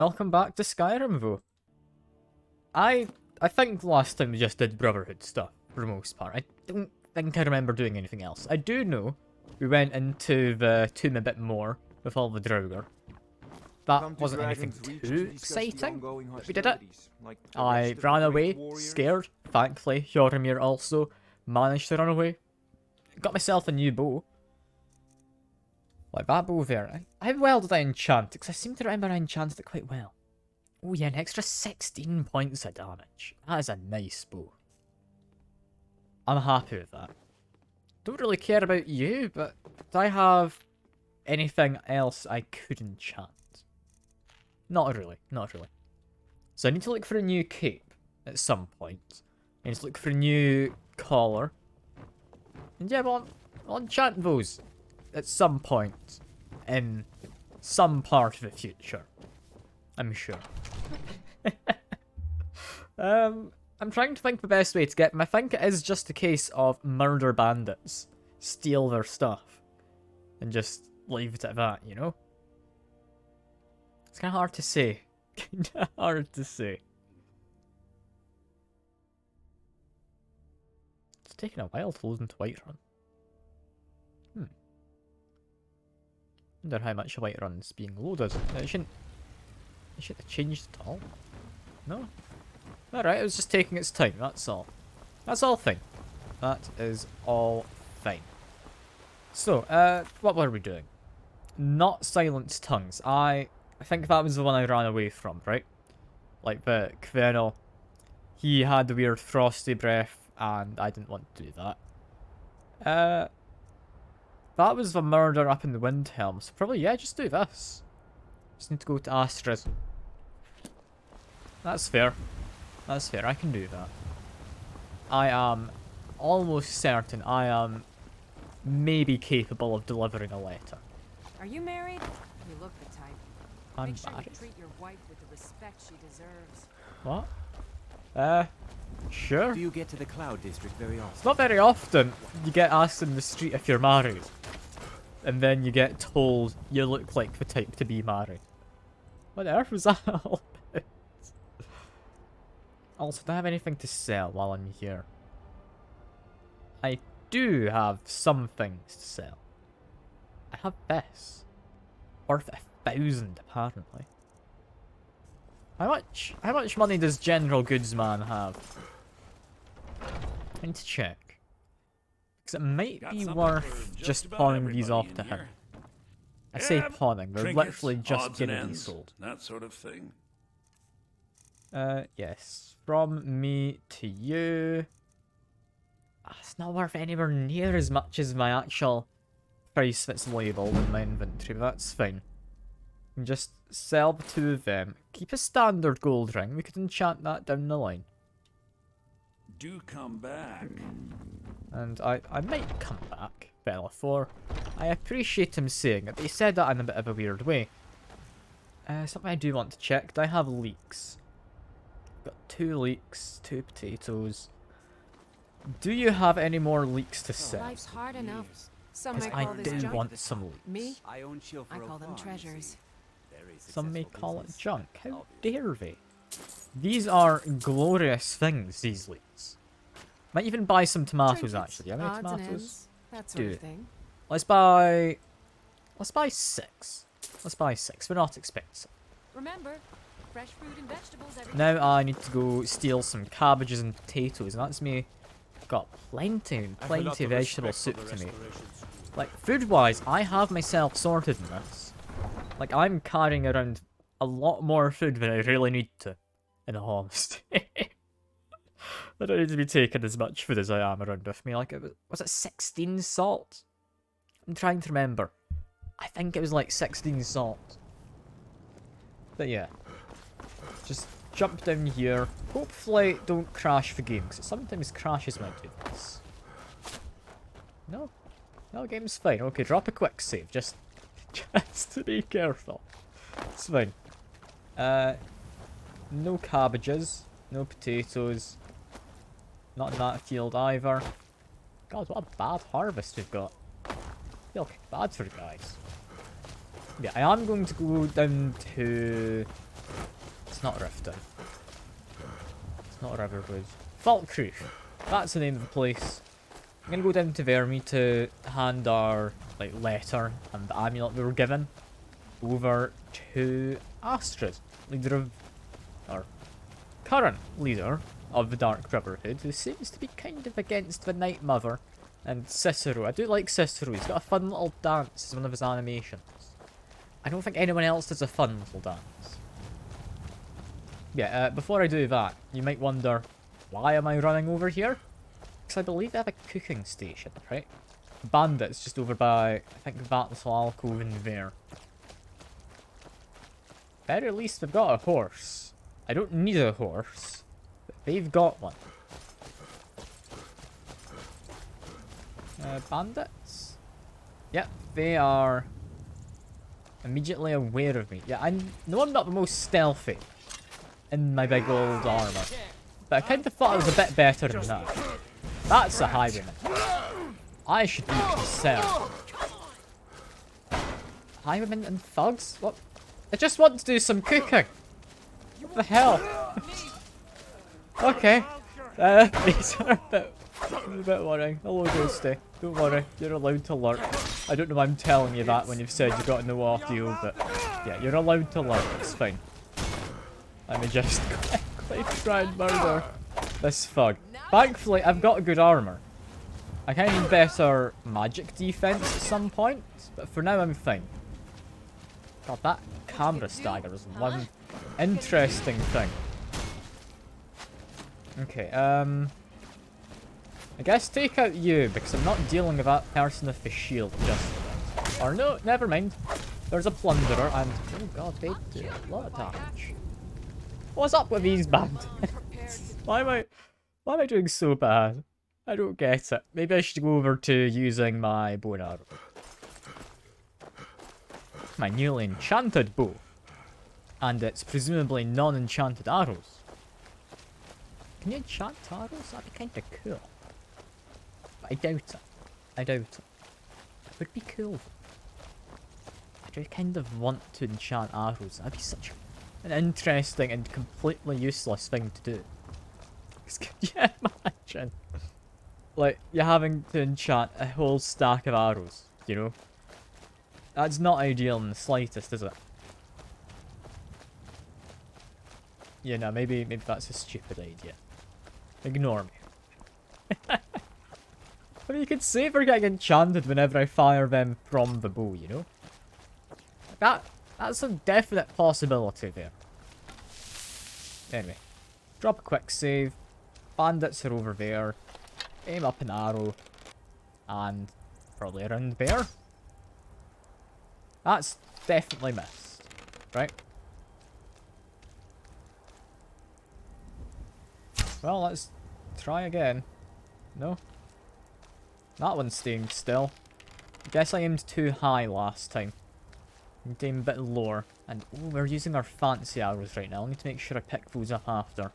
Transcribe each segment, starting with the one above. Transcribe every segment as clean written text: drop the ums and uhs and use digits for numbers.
Welcome back to Skyrim, though. I think last time we just did Brotherhood stuff, for the most part. I don't think I remember doing anything else. I do know we went into the tomb a bit more with all the Draugr. That wasn't anything too exciting, but we did it. I ran away, scared. Thankfully, Yoramir also managed to run away. Got myself a new bow. Like that bow there. How well did I enchant it? Because I seem to remember I enchanted it quite well. Oh yeah, an extra 16 points of damage. That is a nice bow. I'm happy with that. Don't really care about you, but do I have anything else I could enchant? Not really, not really. So I need to look for a new cape at some point. I need to look for a new collar. And yeah, I'll enchant those at some point in some part of the future. I'm sure. I'm trying to think the best way to get them. I think it is just a case of murder bandits, steal their stuff, and just leave it at that, you know? It's kind of hard to say. Kinda hard to say. It's taking a while to load into Whiterun. Wonder how much Whiterun's being loaded. It shouldn't have changed at all. No? Alright, it was just taking its time, that's all. That's all fine. That is all fine. So, what were we doing? Not Silenced Tongues. I think that was the one I ran away from, right? Like the Kvenel. He had the weird frosty breath, and I didn't want to do that. That was the murder up in the Windhelm, so probably, yeah, just do this. Just need to go to Astrid. That's fair. That's fair, I can do that. I am almost certain I am maybe capable of delivering a letter. Are you married? You look the type. I'm Make sure married. you treat your wife with the respect she deserves. What? Sure. Do you get to the Cloud District very often? It's not very often you get asked in the street if you're married. And then you get told you look like the type to be married. What on earth was that all about? Also, do I have anything to sell while I'm here? I do have some things to sell. I have this. Worth 1,000 apparently. How much money does General Goodsman have? I need to check. Because it might be worth just pawning these off to him. I say pawning, they're literally just getting these sold. That sort of thing. Yes. From me to you. It's not worth anywhere near as much as my actual price that's labelled in my inventory, but that's fine. And just sell the two of them. Keep a standard gold ring. We could enchant that down the line. Do come back. And I might come back, Bellathor. I appreciate him saying it, but he said that in a bit of a weird way. Something I do want to check. Do I have leeks? Got 2 leeks, 2 potatoes. Do you have any more leeks to sell? Life's hard enough. Some Because might I call this do junk. want some leeks. Me? I own Shield I call them treasures. Some may call it junk. How dare they? These are glorious things, these leeks. Might even buy some tomatoes, actually. How many Odds and tomatoes? ends, that sort Do of it. thing. Let's buy 6. Let's buy 6. We're not expensive. Remember, fresh fruit and vegetables every Now I need to go steal some cabbages and potatoes, and that's me. Got plenty of vegetable soup to make. Like, food-wise, I have myself sorted in this. Like, I'm carrying around a lot more food than I really need to, in all honesty. I don't need to be taking as much food as I am around with me. Like, was it 16 salt? I'm trying to remember. I think it was like 16 salt. But yeah. Just jump down here. Hopefully don't crash the game, because it sometimes crashes when I do this. No. No, the game's fine. Okay, drop a quick save, just to be careful. It's fine. No cabbages. No potatoes. Not in that field either. God, what a bad harvest we've got. I feel bad for the guys. Yeah, I am going to go down to It's not Riften. It's not Riverwood. Falkreath. That's the name of the place. I'm gonna go down to Vermi to hand our letter and the amulet we were given over to Astrid, leader of, or current leader of the Dark Brotherhood, who seems to be kind of against the Night Mother and Cicero. I do like Cicero. He's got a fun little dance as one of his animations. I don't think anyone else does a fun little dance. Yeah, before I do that, you might wonder, why am I running over here? Because I believe they have a cooking station, right? Bandits just over by, I think, that little alcove in there. Very least they've got a horse. I don't need a horse, but they've got one. Bandits? Yep, they are immediately aware of me. Yeah, I know I'm not the most stealthy in my big old armor, but I kind of thought I was a bit better than that. That's a highwayman. I should be concerned. Highwaymen and thugs? What? I just want to do some cooking. What the hell? Okay. These are a bit worrying. Hello, Ghosty. Don't worry, you're allowed to lurk. I don't know why I'm telling you that when you've said you've got no audio, but yeah, you're allowed to lurk. It's fine. Let me just quickly try and murder this thug. Thankfully, I've got good armor. I kind of need better magic defense at some point, but for now I'm fine. God, that camera stagger is one interesting thing. Okay, I guess take out you, because I'm not dealing with that person with the shield just yet. Or no, never mind. There's a plunderer and... oh god, they do a lot of damage. What's up with these bandits? Why am I doing so bad? I don't get it. Maybe I should go over to using my bow and arrow. My newly enchanted bow. And it's presumably non-enchanted arrows. Can you enchant arrows? That'd be kinda cool. But I doubt it. I doubt it. It would be cool. I do kind of want to enchant arrows. That'd be such an interesting and completely useless thing to do. Can you imagine? Like, you're having to enchant a whole stack of arrows, you know? That's not ideal in the slightest, is it? Yeah, no, maybe that's a stupid idea. Ignore me. I mean, you could say they're getting enchanted whenever I fire them from the bow, you know? That's a definite possibility there. Anyway, drop a quick save. Bandits are over there. Aim up an arrow. And probably around there. That's definitely missed. Right? Well, let's try again. No? That one's staying still. I guess I aimed too high last time. I'm aim a bit lower. And oh, we're using our fancy arrows right now. I need to make sure I pick those up after.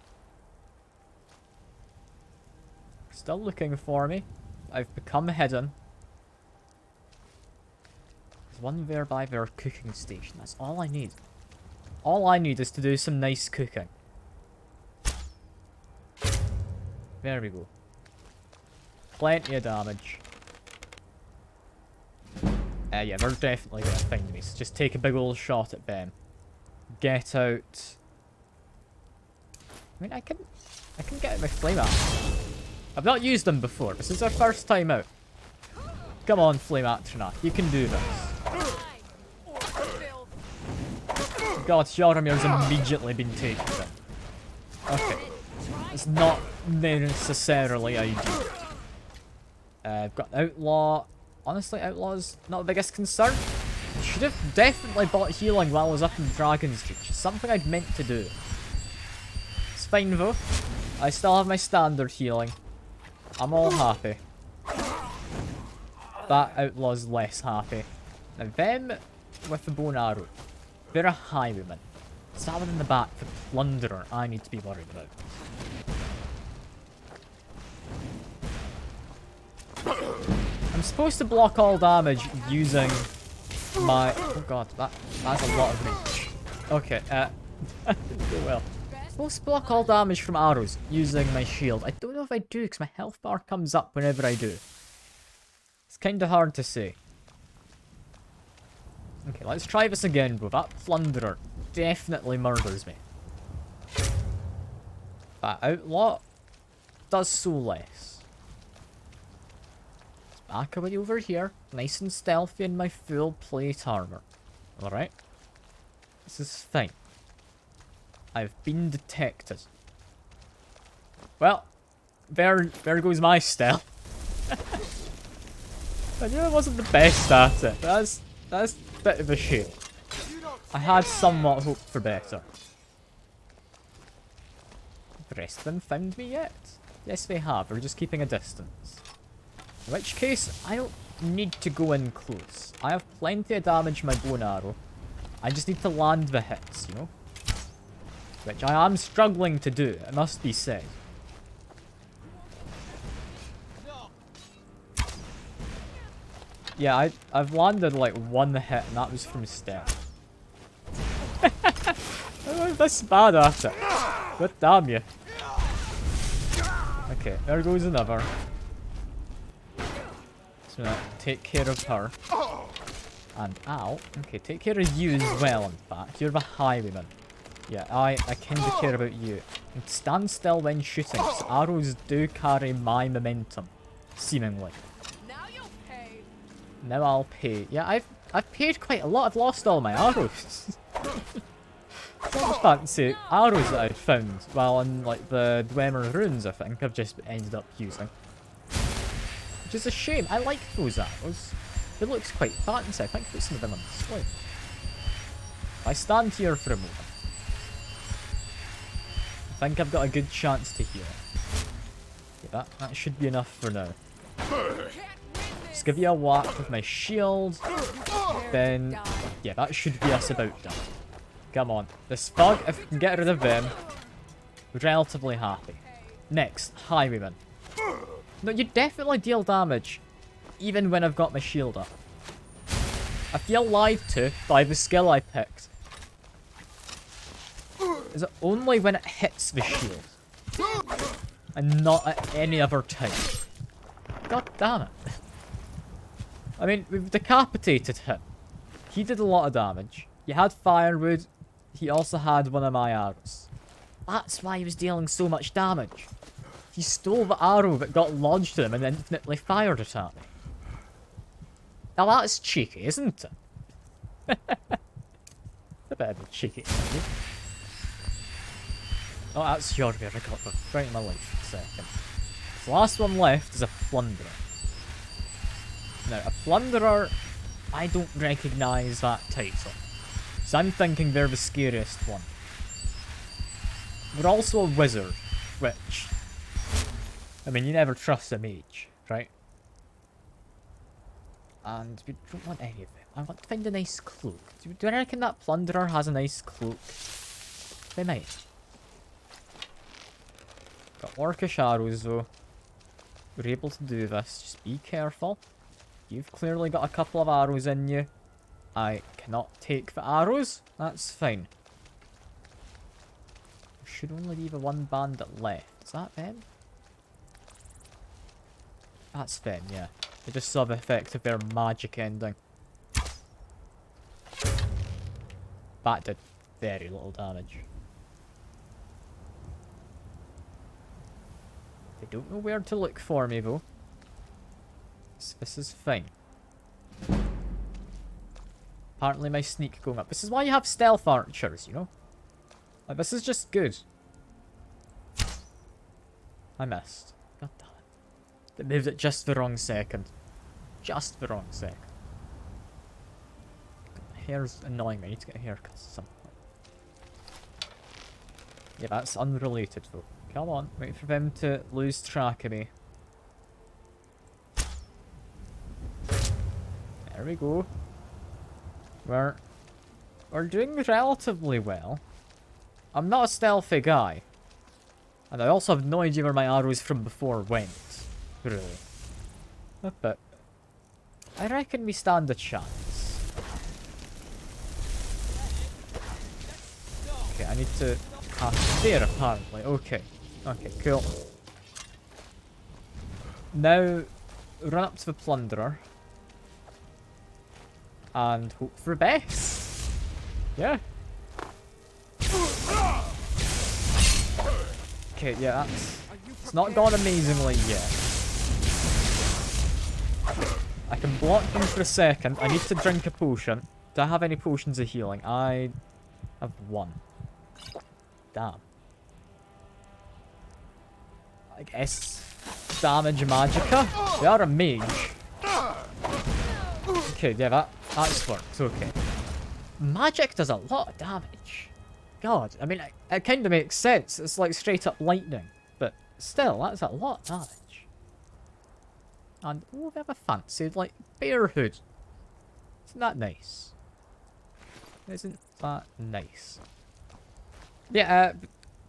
Still looking for me. I've become hidden. There's one there by their cooking station. That's all I need. All I need is to do some nice cooking. There we go. Plenty of damage. Yeah, they're definitely gonna find me, so just take a big old shot at them. Get out. I mean, I can get out my flame axe. I've not used them before. This is our first time out. Come on, flame Atrina. You can do this. God, Yaramir's immediately been taken down. Okay. It's not necessarily ideal. I've got Outlaw. Honestly, Outlaw's not the biggest concern. Should have definitely bought healing while I was up in Dragon's Reach. It's something I'd meant to do. It's fine though. I still have my standard healing. I'm all happy. That Outlaw's less happy. Now them with the bow and arrow. They're a highwayman. It's that one in the back, the plunderer, I need to be worried about. I'm supposed to block all damage using my... oh god, that's a lot of reach. Okay, Didn't go well. Supposed to block all damage from arrows using my shield. I don't know if I do, because my health bar comes up whenever I do. It's kind of hard to say. Okay, let's try this again, bro. That plunderer definitely murders me. That outlaw does so less. Let's back away over here. Nice and stealthy in my full plate armor. Alright. This is fine. I've been detected. Well, there goes my stealth. I knew I wasn't the best at it. That's a bit of a shame. I had somewhat hoped for better. Have the rest of them found me yet? Yes, they have. We're just keeping a distance. In which case, I don't need to go in close. I have plenty of damage with my bow and arrow. I just need to land the hits, you know? Which I am struggling to do, it must be said. Yeah, I've landed like one hit and that was from stealth. I'm this bad at it. God damn you. Okay, there goes another. So now, take care of her. And ow. Okay, take care of you as well, in fact. You're the highwayman. Yeah, I kinda care about you. And stand still when shooting, 'cause arrows do carry my momentum. Seemingly. Now you'll pay. Now I'll pay. Yeah, I've paid quite a lot. I've lost all my arrows. Not fancy arrows that I've found while in like the Dwemer runes, I think I've just ended up using. Which is a shame. I like those arrows. It looks quite fancy. I think put some of them on display. If I stand here for a moment, I think I've got a good chance to heal. Yeah, that should be enough for now. Just give you a whack with my shield. Then, yeah, that should be us about done. Come on. This fog, if we can get rid of them, relatively happy. Next, highwayman. No, you definitely deal damage, even when I've got my shield up. I feel lied to by the skill I picked. Is it only when it hits the shield? And not at any other time? God damn it. I mean, we've decapitated him. He did a lot of damage. He had firewood. He also had one of my arrows. That's why he was dealing so much damage. He stole the arrow that got lodged in him and infinitely fired it at me. Now that's cheeky, isn't it? A bit of a cheeky thing. Oh, that's your way. I got right in my life for a second. The last one left is a plunderer. Now, a plunderer, I don't recognise that title. So I'm thinking they're the scariest one. We're also a wizard, which... I mean, you never trust a mage, right? And we don't want any of them. I want to find a nice cloak. Do I reckon that plunderer has a nice cloak? They might. Got orcish arrows though. We're able to do this. Just be careful. You've clearly got a couple of arrows in you. I cannot take the arrows. That's fine. There should only be the one bandit left. Is that them? That's them, yeah. They just saw the effect of their magic ending. That did very little damage. They don't know where to look for me though. This is fine. Apparently my sneak going up. This is why you have stealth archers, you know? Like, this is just good. I missed. God damn it. They moved at just the wrong second. Just the wrong second. My hair's annoying me. I need to get a haircut at some point. Yeah, that's unrelated though. Come on, wait for them to lose track of me. There we go. We're doing relatively well. I'm not a stealthy guy. And I also have no idea where my arrows from before went. Really. But I reckon we stand a chance. Okay, I need to pass there apparently. Okay. Okay, cool. Now, run up to the plunderer. And hope for the best. Yeah. Okay, yeah, it's not gone amazingly yet. I can block them for a second. I need to drink a potion. Do I have any potions of healing? I have one. Damn. I guess damage magicka. They are a mage. Okay, yeah, that's worked. Okay. Magic does a lot of damage. God, I mean, it kind of makes sense. It's like straight up lightning. But still, that's a lot of damage. And, oh, we have a fancy, like, bear hood. Isn't that nice? Isn't that nice? Yeah,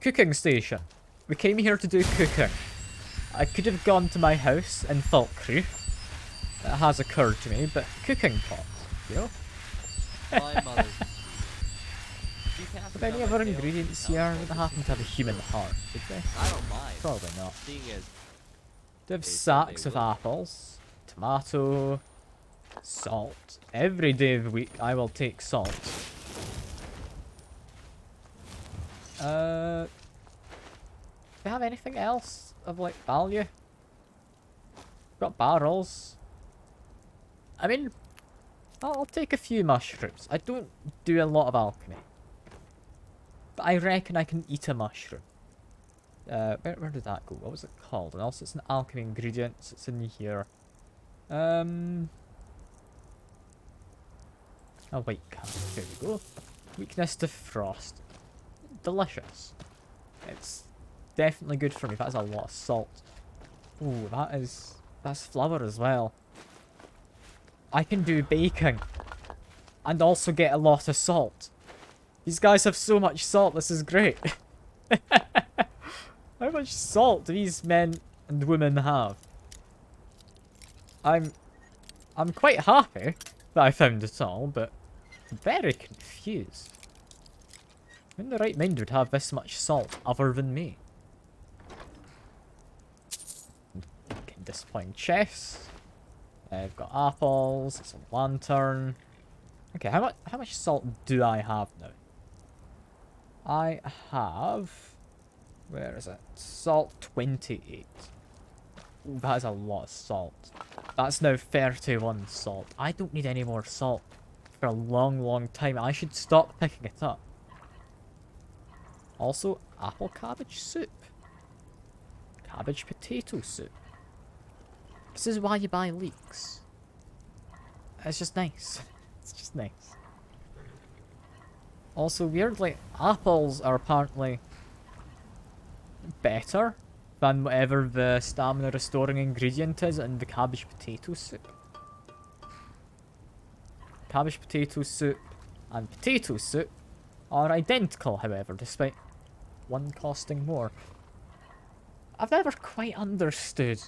cooking station. We came here to do cooking. I could have gone to my house in Falkreath. It has occurred to me, but cooking pot, you know? My mother's Have any other ingredients here that happen to have a human heart, did they? I don't mind. Probably not. Seeing as They have They said sacks they of would. apples, tomato, salt. Every day of the week I will take salt. Do they have anything else of like value? Got barrels. I mean, I'll take a few mushrooms. I don't do a lot of alchemy. But I reckon I can eat a mushroom. Where did that go? What was it called? And also it's an alchemy ingredient, so it's in here. A white carrot. There we go. Weakness to frost. Delicious. It's definitely good for me. That's a lot of salt. Ooh, that's flour as well. I can do baking and also get a lot of salt. These guys have so much salt. This is great. How much salt do these men and women have? I'm quite happy that I found it all, but very confused. Who in the right mind would have this much salt other than me? Okay, disappointing chests. I've got apples, some lantern. Okay, how much salt do I have now? I have, where is it? Salt 28. Ooh, that is a lot of salt. That's now 31 salt. I don't need any more salt for a long, long time. I should stop picking it up. Also, apple cabbage soup. Cabbage potato soup. This is why you buy leeks. It's just nice. It's just nice. Also, weirdly, apples are apparently better than whatever the stamina restoring ingredient is in the cabbage potato soup. Cabbage potato soup and potato soup are identical, however, despite one costing more. I've never quite understood.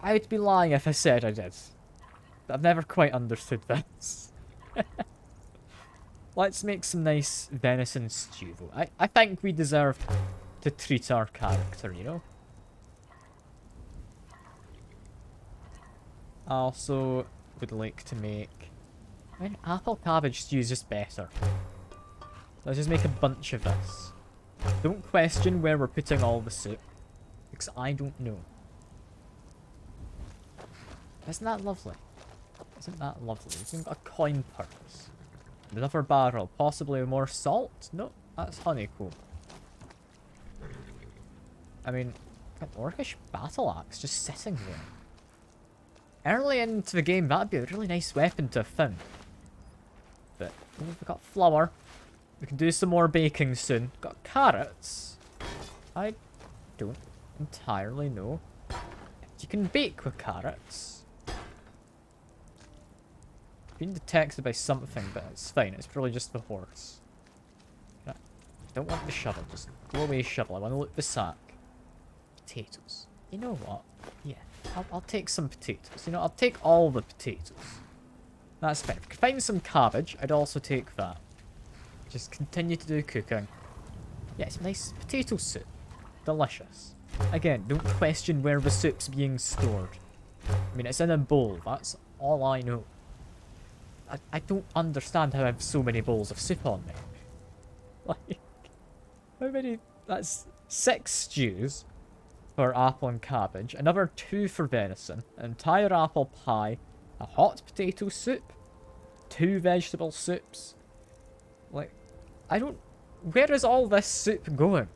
I would be lying if I said I did. But I've never quite understood this. Let's make some nice venison stew, though. I think we deserve to treat our character, you know? I also would like to make... I mean, apple cabbage stew is just better. Let's just make a bunch of this. Don't question where we're putting all the soup, because I don't know. Isn't that lovely? Isn't that lovely? We've even got a coin purse. Another barrel. Possibly more salt? No, that's honeycomb. I mean, an orcish battle axe just sitting there. Early into the game, that'd be a really nice weapon to have found. But, oh, we've got flour. We can do some more baking soon. Got carrots. I don't entirely know. You can bake with carrots. Being detected by something, but it's fine. It's probably just the horse. I don't want the shovel. Just go away, shovel. I want to look the sack. Potatoes. You know what? Yeah, I'll take some potatoes. You know, I'll take all the potatoes. That's fine. If I could find some cabbage, I'd also take that. Just continue to do cooking. Yeah, it's nice potato soup. Delicious. Again, don't question where the soup's being stored. I mean, it's in a bowl. That's all I know. I don't understand how I have so many bowls of soup on me. Like, how many? That's 6 stews for apple and cabbage, another 2 for venison, an entire apple pie, a hot potato soup, 2 vegetable soups. Like, I don't... Where is all this soup going?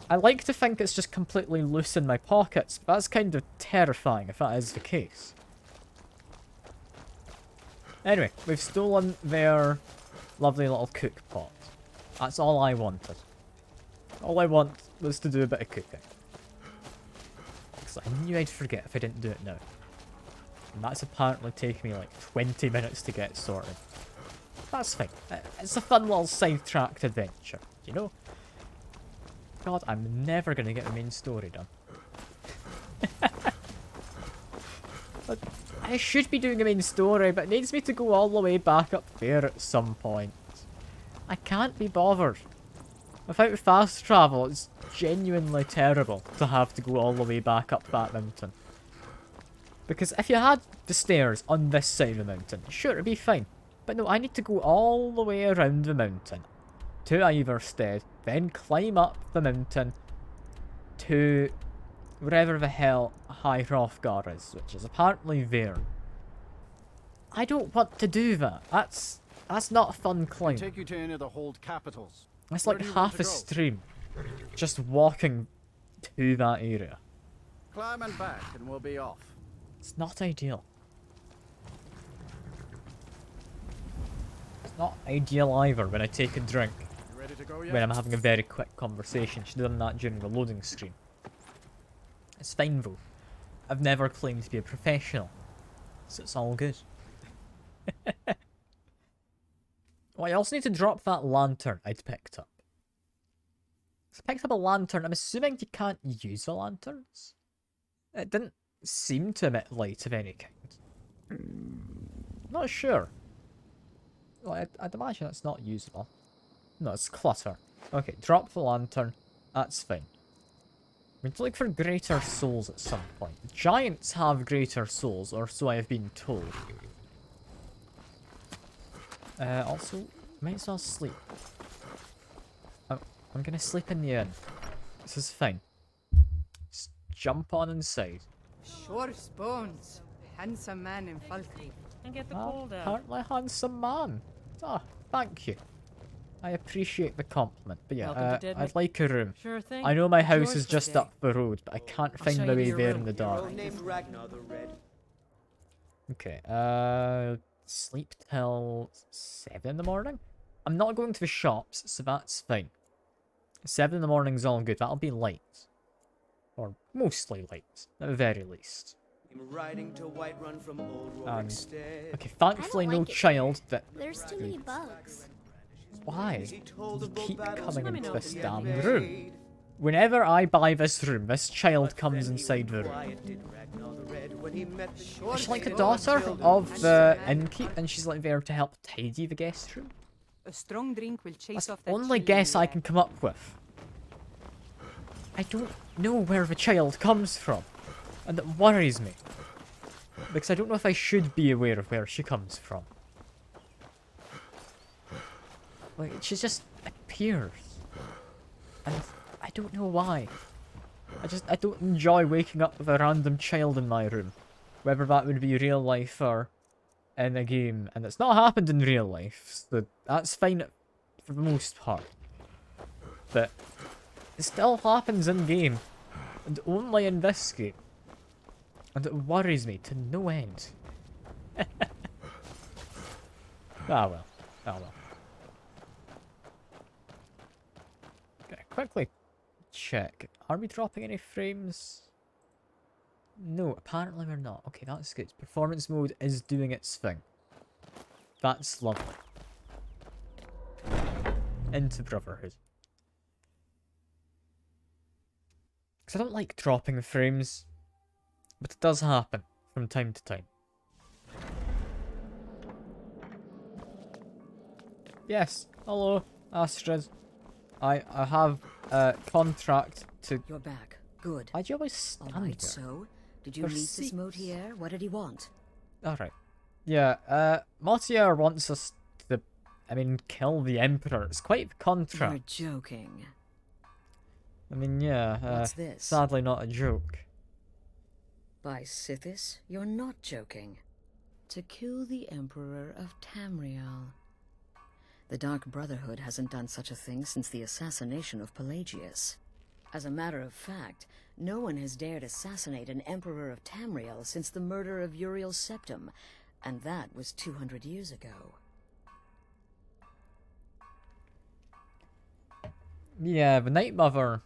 I like to think it's just completely loose in my pockets, but that's kind of terrifying if that is the case. Anyway, we've stolen their lovely little cook pot. That's all I wanted. All I want was to do a bit of cooking. Because I knew I'd forget if I didn't do it now. And that's apparently taking me like 20 minutes to get sorted. That's fine. It's a fun little sidetracked adventure, you know? God, I'm never going to get the main story done. But I should be doing a main story, but it needs me to go all the way back up there at some point. I can't be bothered. Without fast travel, it's genuinely terrible to have to go all the way back up that mountain. Because if you had the stairs on this side of the mountain, sure, it'd be fine. But no, I need to go all the way around the mountain to Iverstead, then climb up the mountain to wherever the hell High Hrothgar is, which is apparently there. I don't want to do that. That's not a fun climb. Take you to any of the hold capitals. That's Where like do you want half to a go? stream just walking to that area. Climb and back, and we'll be off. It's not ideal. It's not ideal either when I take a drink You ready to go yet? when I'm having a very quick conversation. Should have done that during the loading screen. It's fine though. I've never claimed to be a professional, so it's all good. Oh, I also need to drop that lantern I'd picked up. So I picked up a lantern. I'm assuming you can't use the lanterns? It didn't seem to emit light of any kind. Not sure. Well, I'd imagine it's not usable. No, it's clutter. Okay, drop the lantern. That's fine. We need to look for greater souls at some point. Giants have greater souls, or so I have been told. Also, might as well sleep. Oh, I'm gonna sleep in the inn. This is fine. Just jump on inside. Sure bones. Handsome man in Falkreath. And get the Ah, cold out. apparently a handsome man. Ah, thank you. I appreciate the compliment. But yeah, Welcome to I'd like a room. Sure thing. I know my It's house yours is for just today. up the road, but I can't show find you my to way your there room. in the dark. named Ragnar the Red. Okay, sleep till 7 in the morning? I'm not going to the shops, so that's fine. 7 in the morning's all good. That'll be late. Or mostly late, at the very least. I'm riding to Whiterun from Old Rorikstead. Okay, thankfully no like it child that... There's too many bugs. Why? He told You of both keep battles coming Let me into know this if you damn made. room. Whenever I buy this room, this child But comes then he inside the went room. quiet, did Ragnar the Red, when he met the Is she like a Short daughter Children. of the innkeep, and she's like there to help tidy the guest room? A strong drink will chase That's off the that only chill guess in I the can come up with. I don't know where the child comes from, and it worries me. Because I don't know if I should be aware of where she comes from. Like, she just appears. And I don't know why. I don't enjoy waking up with a random child in my room. Whether that would be real life or in a game. And it's not happened in real life, so that's fine for the most part. But it still happens in game. And only in this game. And it worries me to no end. Ah well. Ah well. Okay, quickly check. Are we dropping any frames? No, apparently we're not. Okay, that's good. Performance mode is doing its thing. That's lovely. Into Brotherhood. Because I don't like dropping frames. But it does happen from time to time. Yes. Hello, Astrid. I have a contract to... You're back. Good. Why do you always stand Alright, there? so, did you For meet this seats. Motier? What did he want? Alright. Yeah, Mortier wants us to, kill the Emperor. It's quite the contract. You're joking. I mean, yeah, What's this? sadly not a joke. By Sithis, you're not joking. To kill the Emperor of Tamriel. The Dark Brotherhood hasn't done such a thing since the assassination of Pelagius. As a matter of fact, no one has dared assassinate an Emperor of Tamriel since the murder of Uriel Septim, and that was 200 years ago. Yeah, the Night Mother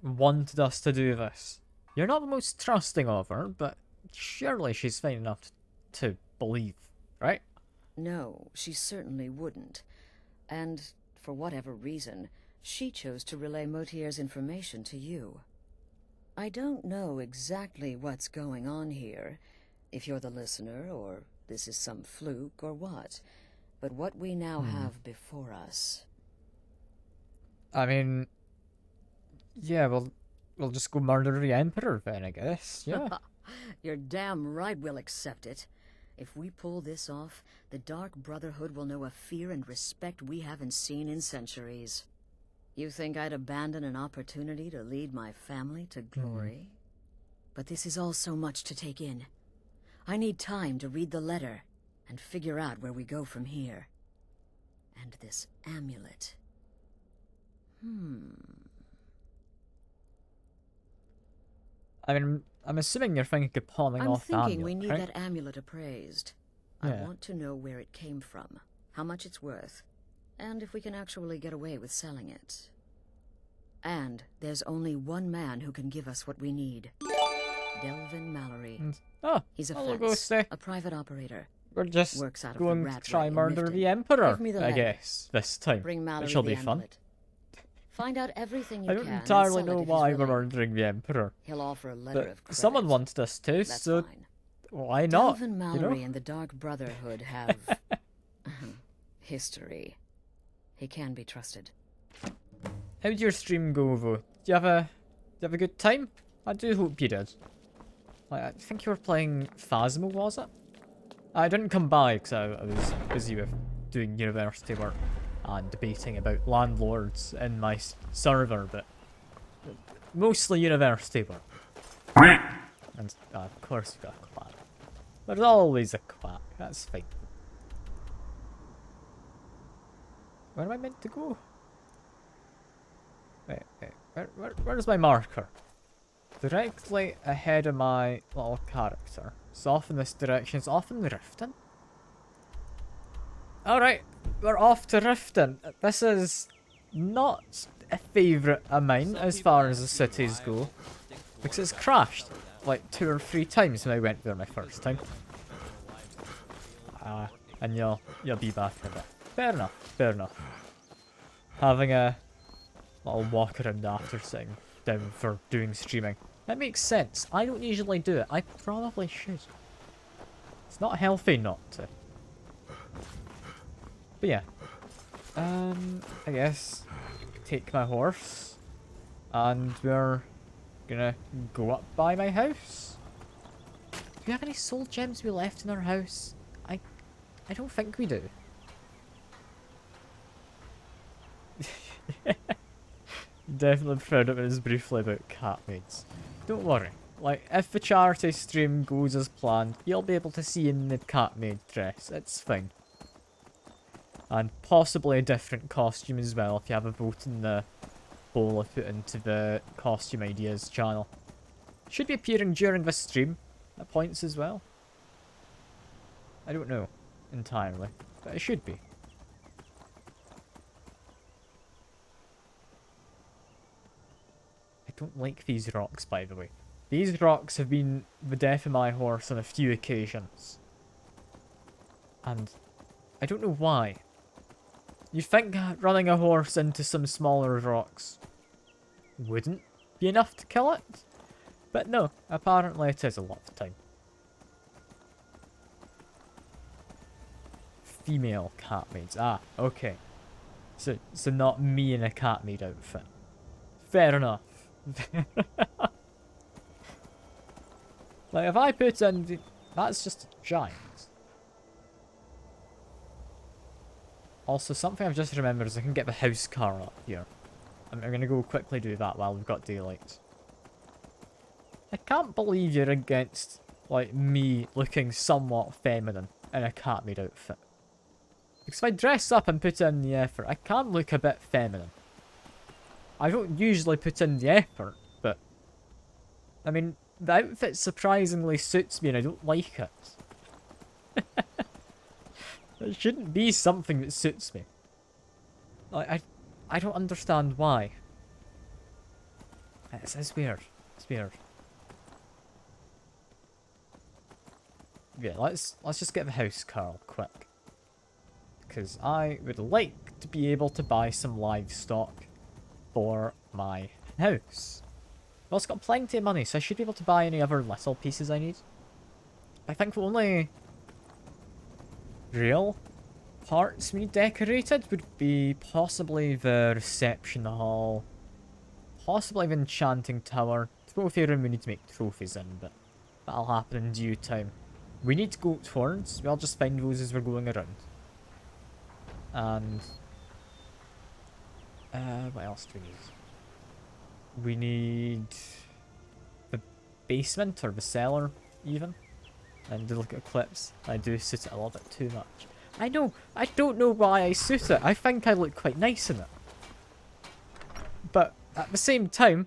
wanted us to do this. You're not the most trusting of her, but surely she's fine enough to believe, right? No, she certainly wouldn't. And, for whatever reason, she chose to relay Motier's information to you. I don't know exactly what's going on here, if you're the listener, or this is some fluke, or what. But what we now have before us... I mean... Yeah, we'll just go murder the Emperor then, I guess, yeah. You're damn right we'll accept it. If we pull this off, the Dark Brotherhood will know a fear and respect we haven't seen in centuries. You think I'd abandon an opportunity to lead my family to glory? But this is all so much to take in. I need time to read the letter and figure out where we go from here. And this amulet. I'm assuming you're thinking of pawning I'm off the thinking we amulet, need right? that amulet appraised. I Yeah. want to know where it came from, how much it's worth, and if we can actually get away with selling it. And there's only one man who can give us what we need. Delvin Mallory. Oh, He's a hello, fence, Ghosty. a private operator. We're just Works out of going the to rat try rat in murder Mifton. the Emperor, Give me the I letter. guess, this time. Bring Mallory Which will the be fun. amulet. Find out everything you I don't can and entirely sell it know if he's why we're willing. murdering the Emperor, He'll offer a letter but of credit. someone wanted us to, That's so fine. why not? Delvin You Mallory know? and the Dark Brotherhood have... history. He can be trusted. How'd your stream go, though? Do you have a good time? I do hope you did. Like, I think you were playing Phasmo, was it? I didn't come by because I was busy with doing university work and debating about landlords in my server, but mostly university work. And of course you got a quack. There's always a quack, that's fine. Where am I meant to go? Wait, where's my marker? Directly ahead of my little character. It's off in this direction. It's off in Riften. Alright, we're off to Riften. This is not a favourite of mine as far as the cities go. Because it's crashed like 2 or 3 times when I went there my first time. And you'll be back in a bit. Fair enough, fair enough. Having a little walk around after sitting down for doing streaming. That makes sense. I don't usually do it. I probably should. It's not healthy not to. But yeah. I guess take my horse and we're gonna go up by my house. Do we have any soul gems we left in our house? I don't think we do. Definitely preferred it when it was briefly about cat maids. Don't worry. Like, if the charity stream goes as planned, you'll be able to see in the cat maid dress. It's fine. And possibly a different costume as well if you have a vote in the poll I put into the costume ideas channel. Should be appearing during this stream at points as well. I don't know entirely, but it should be. I don't like these rocks, by the way. These rocks have been the death of my horse on a few occasions. And I don't know why. You'd think running a horse into some smaller rocks wouldn't be enough to kill it. But no, apparently it is a lot of time. female cat maids. Ah, okay. So not me in a cat maid outfit. Fair enough. Like, if I put in the... That's just a giant. Also, something I've just remembered is I can get the house car up here. I'm going to go quickly do that while we've got daylight. I can't believe you're against, like, me looking somewhat feminine in a cat maid outfit. Because if I dress up and put in the effort, I can look a bit feminine. I don't usually put in the effort, but... I mean, the outfit surprisingly suits me and I don't like it. It shouldn't be something that suits me. Like, I don't understand why. It's weird. It's weird. Yeah, let's just get the house car quick. Because I would like to be able to buy some livestock for my house. I've also got plenty of money, so I should be able to buy any other little pieces I need. I think the only real parts we need decorated would be possibly the reception hall, possibly the enchanting tower, trophy room we need to make trophies in, but that'll happen in due time. We need goat horns, we'll just find those as we're going around. And what else do we need? We need the basement or the cellar even. And to look at clips, I do suit it a little bit too much. I know, I don't know why I suit it. I think I look quite nice in it. But at the same time,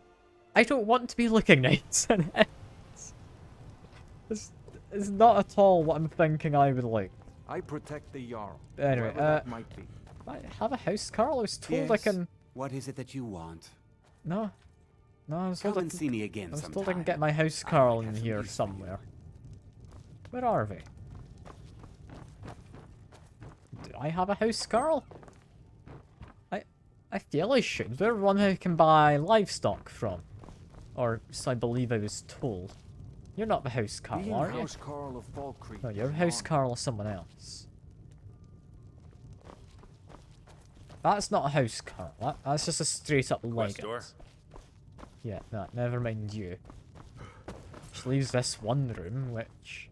I don't want to be looking nice in it. It's not at all what I'm thinking I would like. I protect the Jarl. Anyway, that might be. I have a house, Carl? I was told I can... What is it that you want? No. No, I was told Come and see me again I was sometime. told I can get my house Carl in here somewhere. Where are they? Do I have a house Carl? I feel I should. They're one who can buy livestock from. Or so I believe I was told. You're not the house Carl, are you? House Carl of Fall Creek. No, you're house Carl of someone else. That's not a house Carl. That's just a straight up leggings. Yeah, no, never mind you. Which leaves this one room, which...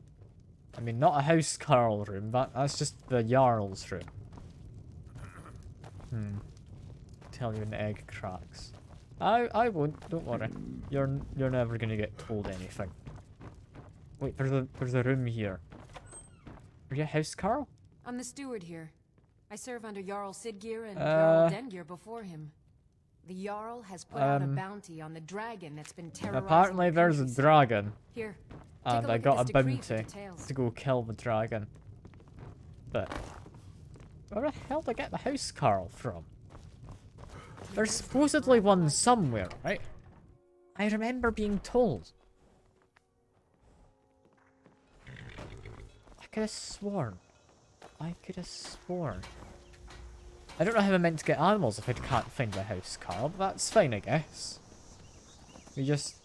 I mean, not a house Carl room, but that's just the Jarl's room. Tell you when the egg cracks. I won't, don't worry. You're never gonna get told anything. Wait, there's a room here. Are you a house Carl? I'm the steward here. I serve under Jarl Siggeir and Jarl Dengeir before him. The Jarl has put out a bounty on the dragon that's been terrorizing. Apparently there's a dragon. Here, And I got a bounty to go kill the dragon. But where the hell did I get the house Carl from? There's supposedly one somewhere, right? I remember being told. I could have sworn. I don't know how I'm meant to get animals if I can't find my house Carl, but that's fine, I guess. We just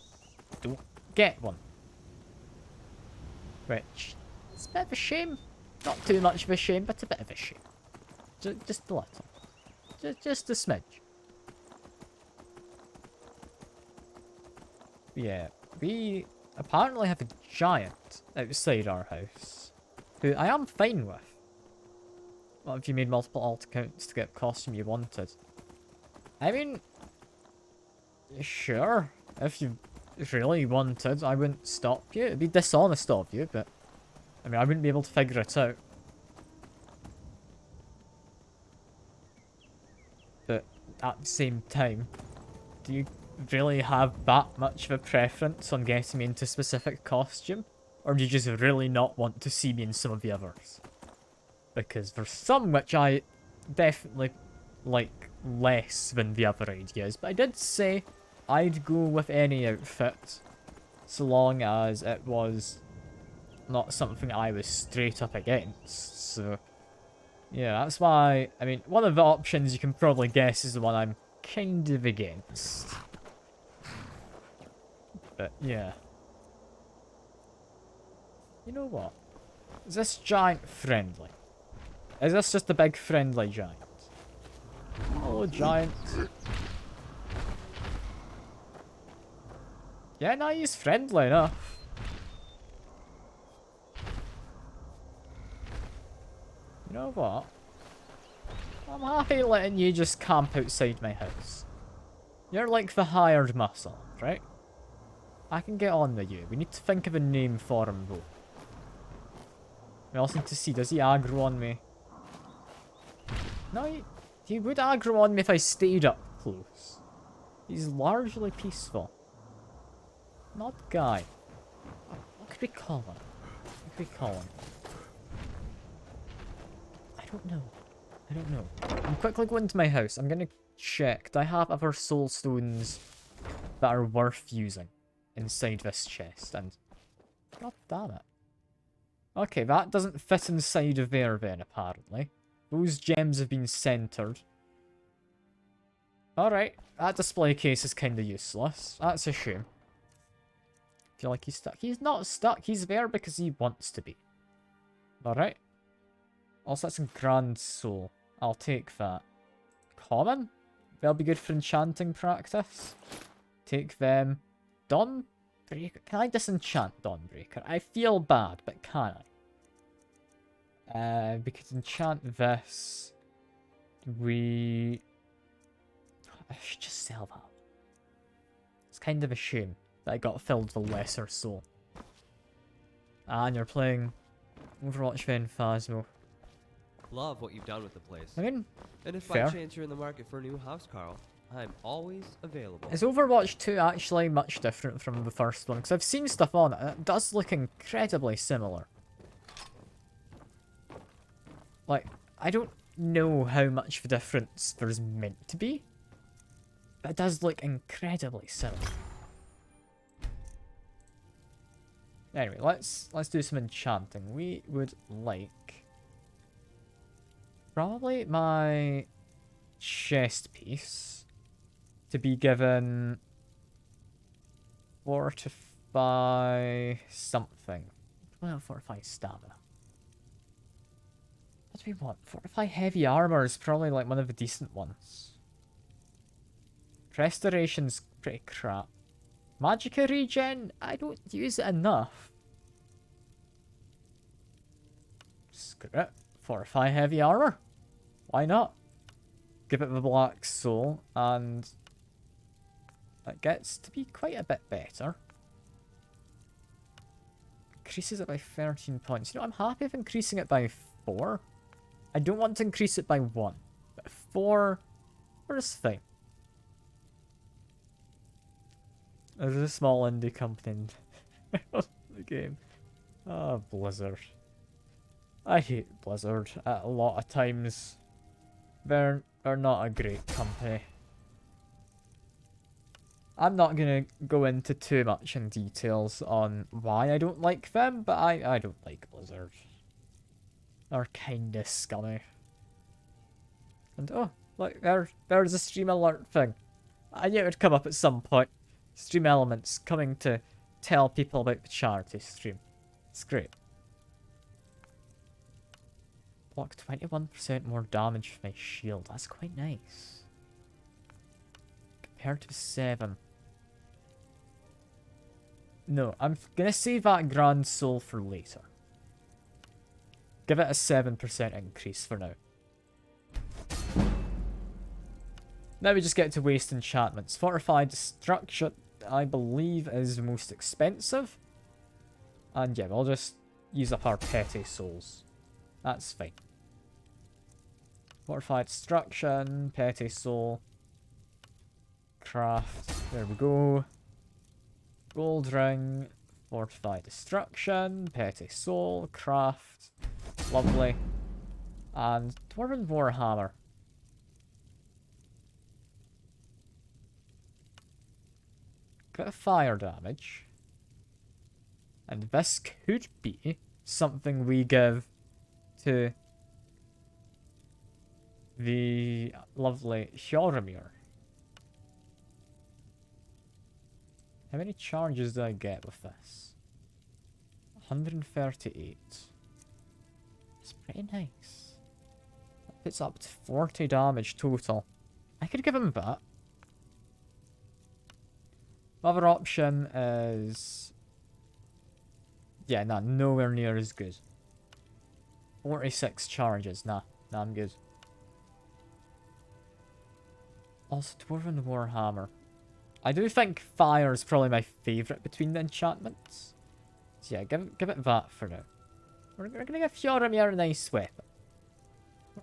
don't get one. Which is a bit of a shame. Not too much of a shame, but a bit of a shame. Just a little. Just a smidge. Yeah, we apparently have a giant outside our house, who I am fine with. What if you made multiple alt accounts to get the costume you wanted? I mean, sure, if you really wanted, I wouldn't stop you. It'd be dishonest of you, but I mean, I wouldn't be able to figure it out. But at the same time, do you really have that much of a preference on getting me into a specific costume? Or do you just really not want to see me in some of the others? Because there's some which I definitely like less than the other ideas. But I did say I'd go with any outfit so long as it was not something I was straight up against. So yeah, that's why, I mean, one of the options you can probably guess is the one I'm kind of against. But yeah. You know what? Is this giant friendly? Is this just a big friendly giant? Hello, giant. Yeah, no, he's friendly enough. You know what? I'm happy letting you just camp outside my house. You're like the hired muscle, right? I can get on with you. We need to think of a name for him, though. We also need to see, does he aggro on me? No, he would aggro on me if I stayed up close. He's largely peaceful. Not guy. What could we call him? What could we call him? I don't know. I don't know. I'm quickly going to my house. I'm gonna check. Do I have other soul stones that are worth using inside this chest? And god damn it. Okay, that doesn't fit inside of there then, apparently. Those gems have been centered. Alright, that display case is kind of useless. That's a shame. Feel like he's stuck. He's not stuck. He's there because he wants to be. Alright. Also, that's a grand soul. I'll take that. Common? They'll be good for enchanting practice. Take them. Dawnbreaker? Can I disenchant Dawnbreaker? I feel bad, but can I? We could enchant this. I should just sell that. It's kind of a shame that I got filled with a lesser soul. And you're playing Overwatch then, Phasmo. Love what you've done with the place. I mean, and if fair. by chance you're in the market for a new house, Carl, I'm always available. Is Overwatch 2 actually much different from the first one? Because I've seen stuff on it, and it does look incredibly similar. Like, I don't know how much of a difference there's meant to be, but it does look incredibly similar. Anyway, let's do some enchanting. We would like probably my chest piece to be given fortify something. Well, fortify stamina. What do we want? Fortify heavy armor is probably like one of the decent ones. Restoration's pretty crap. Magicka regen? I don't use it enough. Screw it. Fortify heavy armor. Why not? Give it the black soul, and that gets to be quite a bit better. Increases it by 13 points. You know, I'm happy with increasing it by 4. I don't want to increase it by 1. But 4 is fine. There's a small indie company in the game. Ah, Blizzard. I hate Blizzard at a lot of times. They're not a great company. I'm not gonna go into too much in details on why I don't like them, but I don't like Blizzard. They're kinda scummy. And oh, look, there's a stream alert thing. I knew it would come up at some point. Stream Elements coming to tell people about the charity stream. It's great. Block 21% more damage with my shield. That's quite nice. Compared to 7. No, I'm gonna save that Grand Soul for later. Give it a 7% increase for now. Now we just get to waste enchantments. Fortified Destruction, I believe, is the most expensive. And yeah, we'll just use up our petty souls. That's fine. Fortified Destruction, petty soul. Craft, there we go. Gold ring, fortified destruction, petty soul, craft. Lovely. And Dwarven Warhammer. Bit of fire damage. And this could be something we give to the lovely Hjormir. How many charges do I get with this? 138. It's pretty nice. It's up to 40 damage total. I could give him that. Other option is... Yeah, nah, nowhere near as good. 46 charges. Nah, I'm good. Also, Dwarven Warhammer. I do think fire is probably my favourite between the enchantments. So yeah, give it that for now. We're gonna give Fjormir a nice weapon.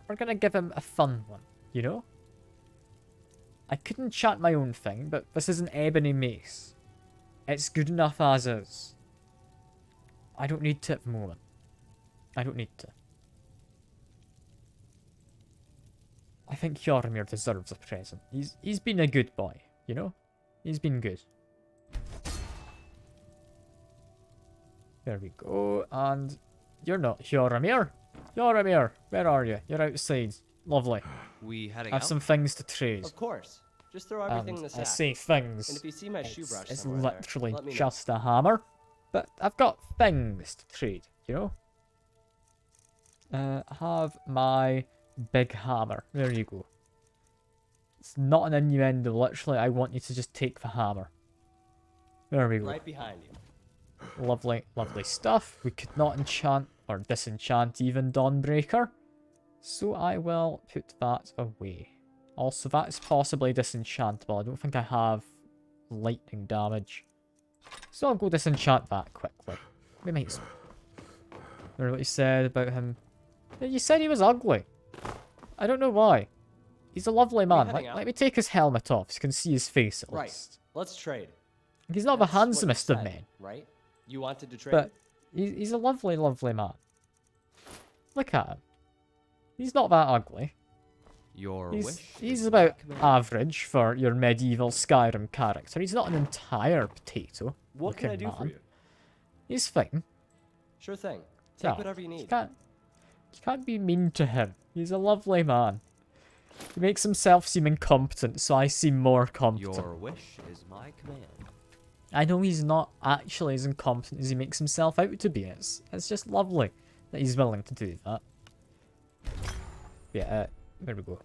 We're gonna give him a fun one, you know? I could enchant my own thing, but this is an ebony mace. It's good enough as is. I don't need to at the moment. I don't need to. I think Hjormir deserves a present. He's been a good boy, you know? He's been good. There we go, and you're not Hjormir. Hjormir, where are you? You're outside. Lovely. We heading I have out? some things to trade. Of course. Just throw everything in the I sack. say things. And if you see my shoe brush It's somewhere literally there, let me know. just a hammer. But I've got things to trade, you know? I have my big hammer. There you go. It's not an innuendo, literally. I want you to just take the hammer. There we go. Right behind you. Lovely, lovely stuff. We could not enchant or disenchant even Dawnbreaker. So I will put that away. Also, that's possibly disenchantable. I don't think I have lightning damage. So I'll go disenchant that quickly. We might... Remember what you said about him? Yeah, you said he was ugly. I don't know why. He's a lovely man. Let me take his helmet off so you can see his face at least. Let's trade. He's not That's the what you handsomest of said, men. Right? You wanted to trade? But he's a lovely, lovely man. Look at him. He's not that ugly. Your wish. He's is about my command. average for your medieval Skyrim character. He's not an entire potato. What can I do man. for you? He's fine. Sure thing. Take No, whatever you need. You can't be mean to him. He's a lovely man. He makes himself seem incompetent, so I seem more competent. Your wish is my command. I know he's not actually as incompetent as he makes himself out to be. It's just lovely that he's willing to do that. Yeah, there we go.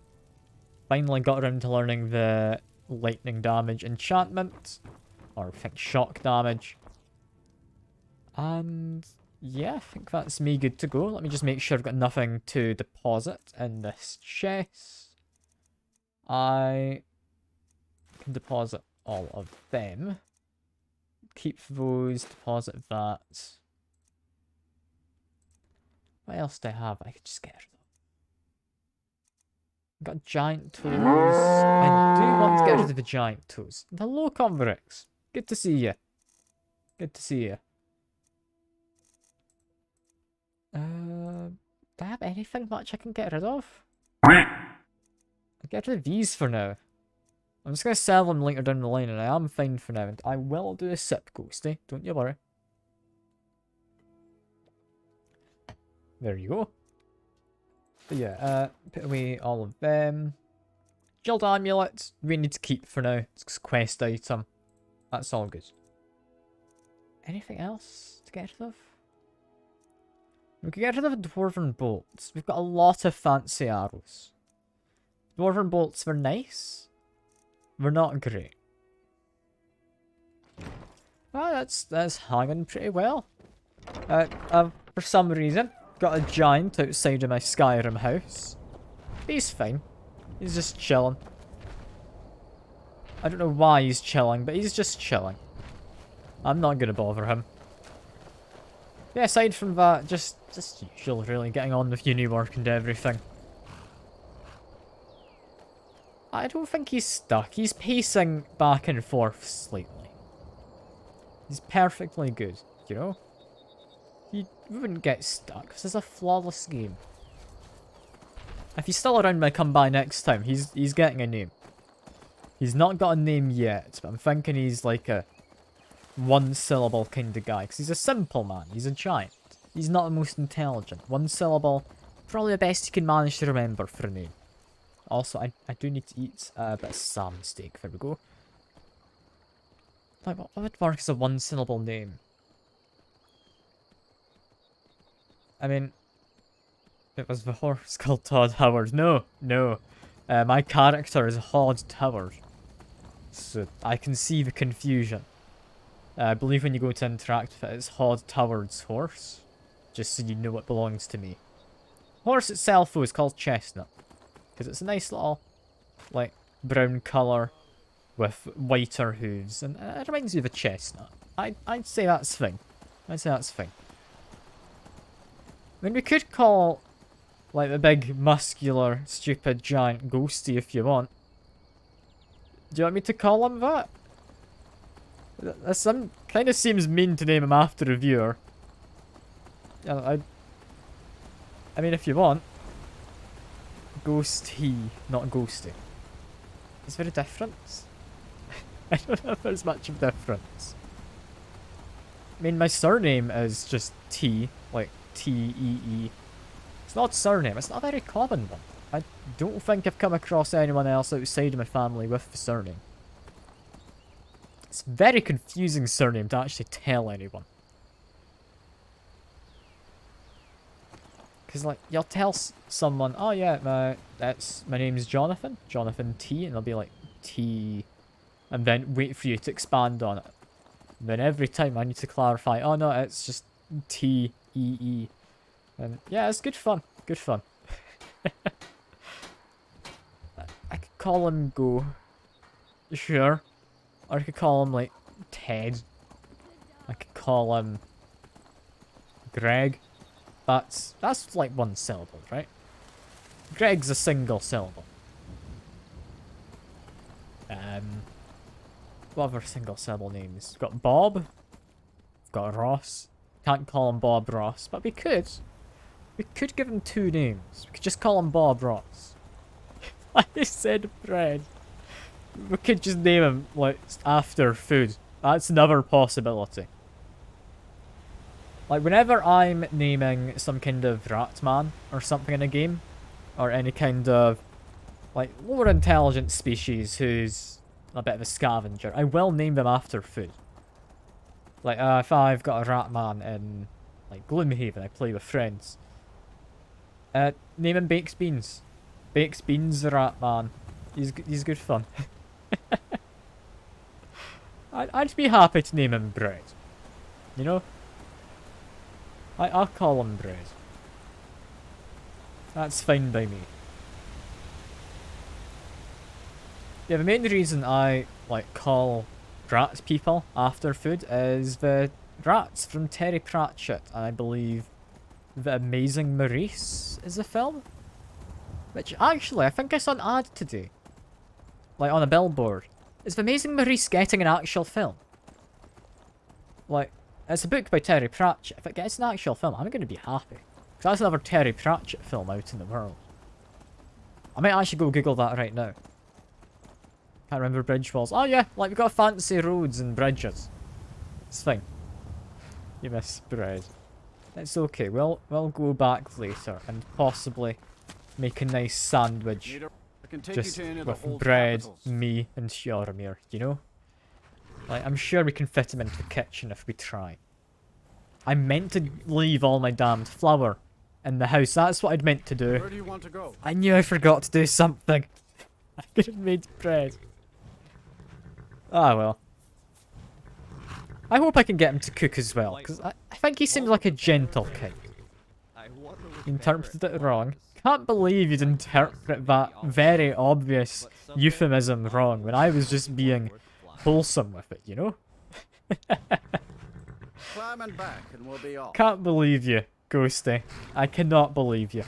Finally got around to learning the lightning damage enchantment. Or I think shock damage. And yeah, I think that's me good to go. Let me just make sure I've got nothing to deposit in this chest. I can deposit all of them. Keep those, deposit that. What else do I have? I could just get rid of. Got giant toes. I do want to get rid of the giant toes. Hello, Converix. Good to see you. Good to see you. Do I have anything much I can get rid of? I'll get rid of these for now. I'm just going to sell them later down the line, and I am fine for now. And I will do a sip, Ghosty. Don't you worry. There you go. But yeah, put away all of them. Guild Amulet, we need to keep for now. It's a quest item. That's all good. Anything else to get rid of? We can get rid of Dwarven Bolts. We've got a lot of fancy arrows. Dwarven Bolts were nice. They're not great. Ah, that's hanging pretty well. For some reason, got a giant outside of my Skyrim house. He's fine. He's just chilling. I don't know why he's chilling, but he's just chilling. I'm not gonna bother him. Yeah, aside from that, just usual really, getting on with uni work and everything. I don't think he's stuck. He's pacing back and forth slightly. He's perfectly good, you know? He wouldn't get stuck. This is a flawless game. If he's still around when I come by next time, he's getting a name. He's not got a name yet, but I'm thinking he's like a one-syllable kind of guy. Because he's a simple man. He's a giant. He's not the most intelligent. One syllable, probably the best he can manage to remember for a name. Also, I do need to eat a bit of salmon steak. There we go. Like, what would work as a one-syllable name? I mean, It was the horse called Todd Howard. No, no. My character is Hod Howard. So I can see the confusion. I believe when you go to interact with it, it's Hod Howard's horse. Just so you know what belongs to me. Horse itself, though, is called Chestnut. Because it's a nice little, like, brown colour with whiter hooves. And it reminds you of a chestnut. I'd say that's fine. I'd say that's fine. I mean, we could call, like, the big, muscular, stupid, giant ghosty if you want. Do you want me to call him that? That kind of seems mean to name him after a viewer. I mean, if you want. Ghosty, not ghosty. Is there a difference? I don't know if there's much of a difference. I mean, my surname is just T, like T-E-E. It's not a surname, it's not a very common one. I don't think I've come across anyone else outside of my family with the surname. It's a very confusing surname to actually tell anyone. Because, like, you'll tell someone, oh yeah, my name's Jonathan, Jonathan T, and they'll be like, T, and then wait for you to expand on it. And then every time I need to clarify, oh no, it's just T-E-E. And yeah, it's good fun, good fun. I could call him Go, sure. Or I could call him, like, Ted. I could call him Greg. That's like one syllable, right? Greg's a single syllable. What other single syllable names? We've got Bob. We've got Ross. Can't call him Bob Ross, but we could. We could give him two names. We could just call him Bob Ross. I said bread. We could just name him, like, after food. That's another possibility. Like, whenever I'm naming some kind of rat man or something in a game, or any kind of, like, lower intelligent species who's a bit of a scavenger, I will name them after food. Like, if I've got a rat man in, like, Gloomhaven, I play with friends. Name him Baked Beans. Baked Beans the rat man. He's good fun. I'd be happy to name him Bread. You know? I'll call him Bread. That's fine by me. Yeah, the main reason I, like, call rat people after food is the rats from Terry Pratchett, and I believe The Amazing Maurice is a film? Which, actually, I think I saw an ad today. Like, on a billboard. Is The Amazing Maurice getting an actual film? Like, it's a book by Terry Pratchett. If it gets an actual film, I'm going to be happy. Because that's another Terry Pratchett film out in the world. I might actually go Google that right now. Can't remember bridge walls. Oh yeah, like we've got fancy roads and bridges. It's fine. You miss bread. It's okay, we'll go back later and possibly make a nice sandwich. Just with bread, me, and Sjarmir, you know? Like, I'm sure we can fit him into the kitchen if we try. I meant to leave all my damned flour in the house. That's what I'd meant to do. Where do you want to go? I knew I forgot to do something. I could have made bread. Ah, well. I hope I can get him to cook as well, because I think he seems like a gentle kid. Interpreted it wrong. Can't believe you'd interpret that very obvious euphemism wrong when I was just being wholesome with it, you know? Climb and back and we'll be off. Can't believe you, Ghosty. I cannot believe you.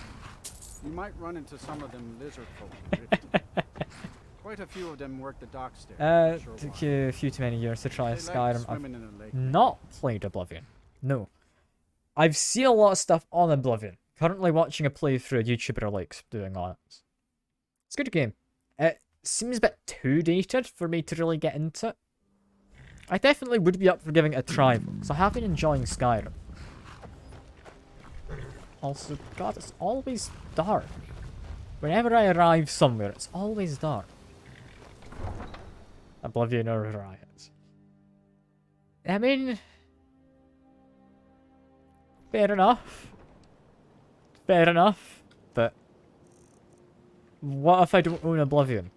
You might run into some of them lizard folk. Quite a few of them work the docks there. Took you a few too many years to try They like Skyrim. swimming in a lake. I've not played Oblivion. No. I've seen a lot of stuff on Oblivion. Currently watching a playthrough a YouTuber likes doing on it. It's a good game. It seems a bit too dated for me to really get into it. I definitely would be up for giving it a try, because I have been enjoying Skyrim. Also, God, it's always dark. Whenever I arrive somewhere, it's always dark. Oblivion or Riot. I mean... Fair enough. Fair enough, but what if I don't own Oblivion?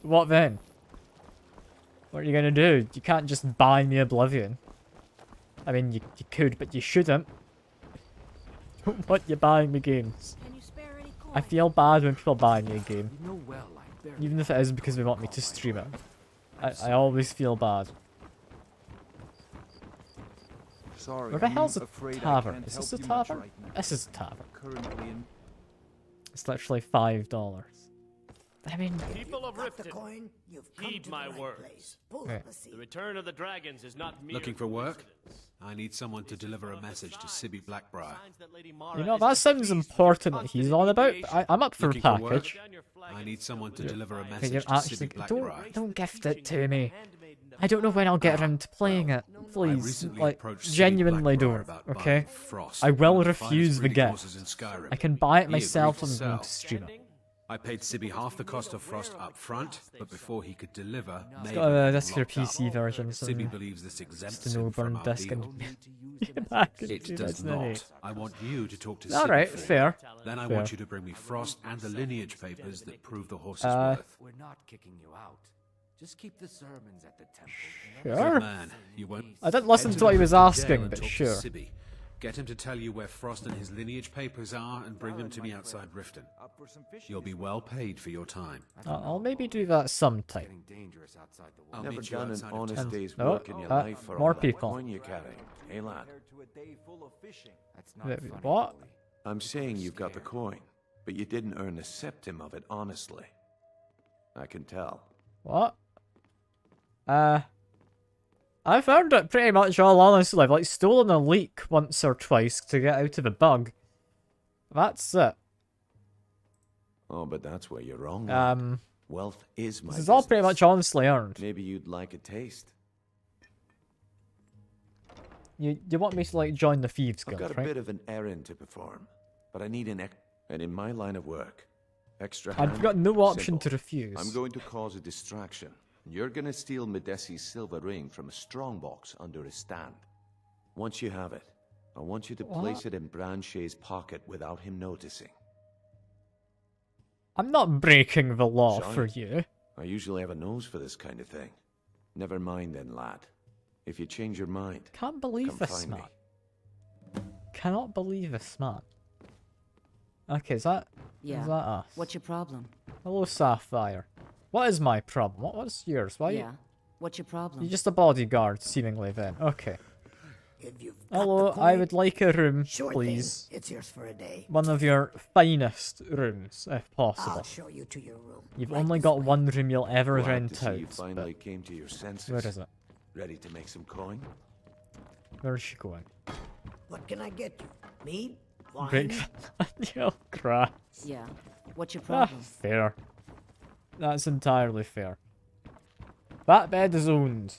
What then? What are you gonna do? You can't just buy me Oblivion. I mean, you could, but you shouldn't. Don't want you buying me games. I feel bad when people buy me a game. Even if it is because they want me to stream it. I always feel bad. Sorry, Where the I'm hell's a afraid I tavern? can't Is this help a you much tavern? right now. This is a tavern. Currently in It's literally $5. I mean, People of Riften, heed my words. okay. The return of the dragons is not mere Looking for work? coincidence. I need someone to deliver a message to Sibby Blackbriar. You know, that sounds important that he's on about. I'm up for a Looking for work? package. I need someone to deliver a Okay, message you're to actually Sibby Blackbriar. don't gift it to me. I don't know when I'll get around to playing it. I Please, recently like, approached Sibby genuinely Blackbriar don't. about Okay, buying Frost, I will one of the finest refuse the breeding gift. horses in Skyrim. I can buy it He myself agreed and to I'm going sell. to stream it. I paid Sibby half the cost of Frost up front, but before he could deliver, It's Maven got a was disc for locked up. PC version, so Sibby believes this exempts just an him from overburn our disc deal. and back in It does 2008. not. I want you to talk to All Sibby right, for me. fair. Then I Fair. want you to bring me Frost and the lineage papers that prove the horse's Uh, worth. We're not kicking you out. Just keep the sermons at the temple. Sure. Good man. You won't. I didn't listen Head to what he the was jail asking, and but talk to sure. Sibby. Get him to tell you where Frost and his lineage papers are and bring them to me outside Riften. You'll be well paid for your time. I'll maybe do that sometime. Getting dangerous outside the I'll wall. meet you outside of town. day's No, work in your uh, life for more all that people. coin you carry. Hey, lad. That's not Wait, funny, what? boy. I'm saying you've got the coin, but you didn't earn a septim of it honestly. I can tell. What? I found it pretty much all honestly. I've like stolen a leak once or twice to get out of a bug. That's it. Oh, but that's where you're wrong. lad. Wealth is my This is all pretty business. much honestly earned. Maybe you'd like a taste. You want me to like join the Thieves I've Guild, got a right? bit of an errand to perform, but I need and in my line of work, extra I've hand, got no option simple. to refuse. I'm going to cause a distraction. You're going to steal Medesi's silver ring from a strongbox under his stand. Once you have it, I want you to What? place it in Branchay's pocket without him noticing. I'm not breaking the law Shy. for you. I usually have a nose for this kind of thing. Never mind then, lad. If you change your mind, Can't believe come this find me. man. Cannot believe this man. Okay, is that Yeah. is that us? What's your problem? Hello, Sapphire. What is my problem? What's yours? Why? Yeah. What's your problem? You're just a bodyguard, seemingly. Then, okay. If you've got Hello, the I coin, would like a room, sure please. thing. It's yours for a day. One of your finest rooms, if possible. I'll show you to your room. You've right only this got way. one room you'll ever Glad to rent see you out. finally But came to your senses. where is it? Ready to make some coin? Where is she going? What can I get you? Meat? Wine? Break. Oh, crap. Yeah. What's your Ah, problem? fair. That's entirely fair. That bed is owned.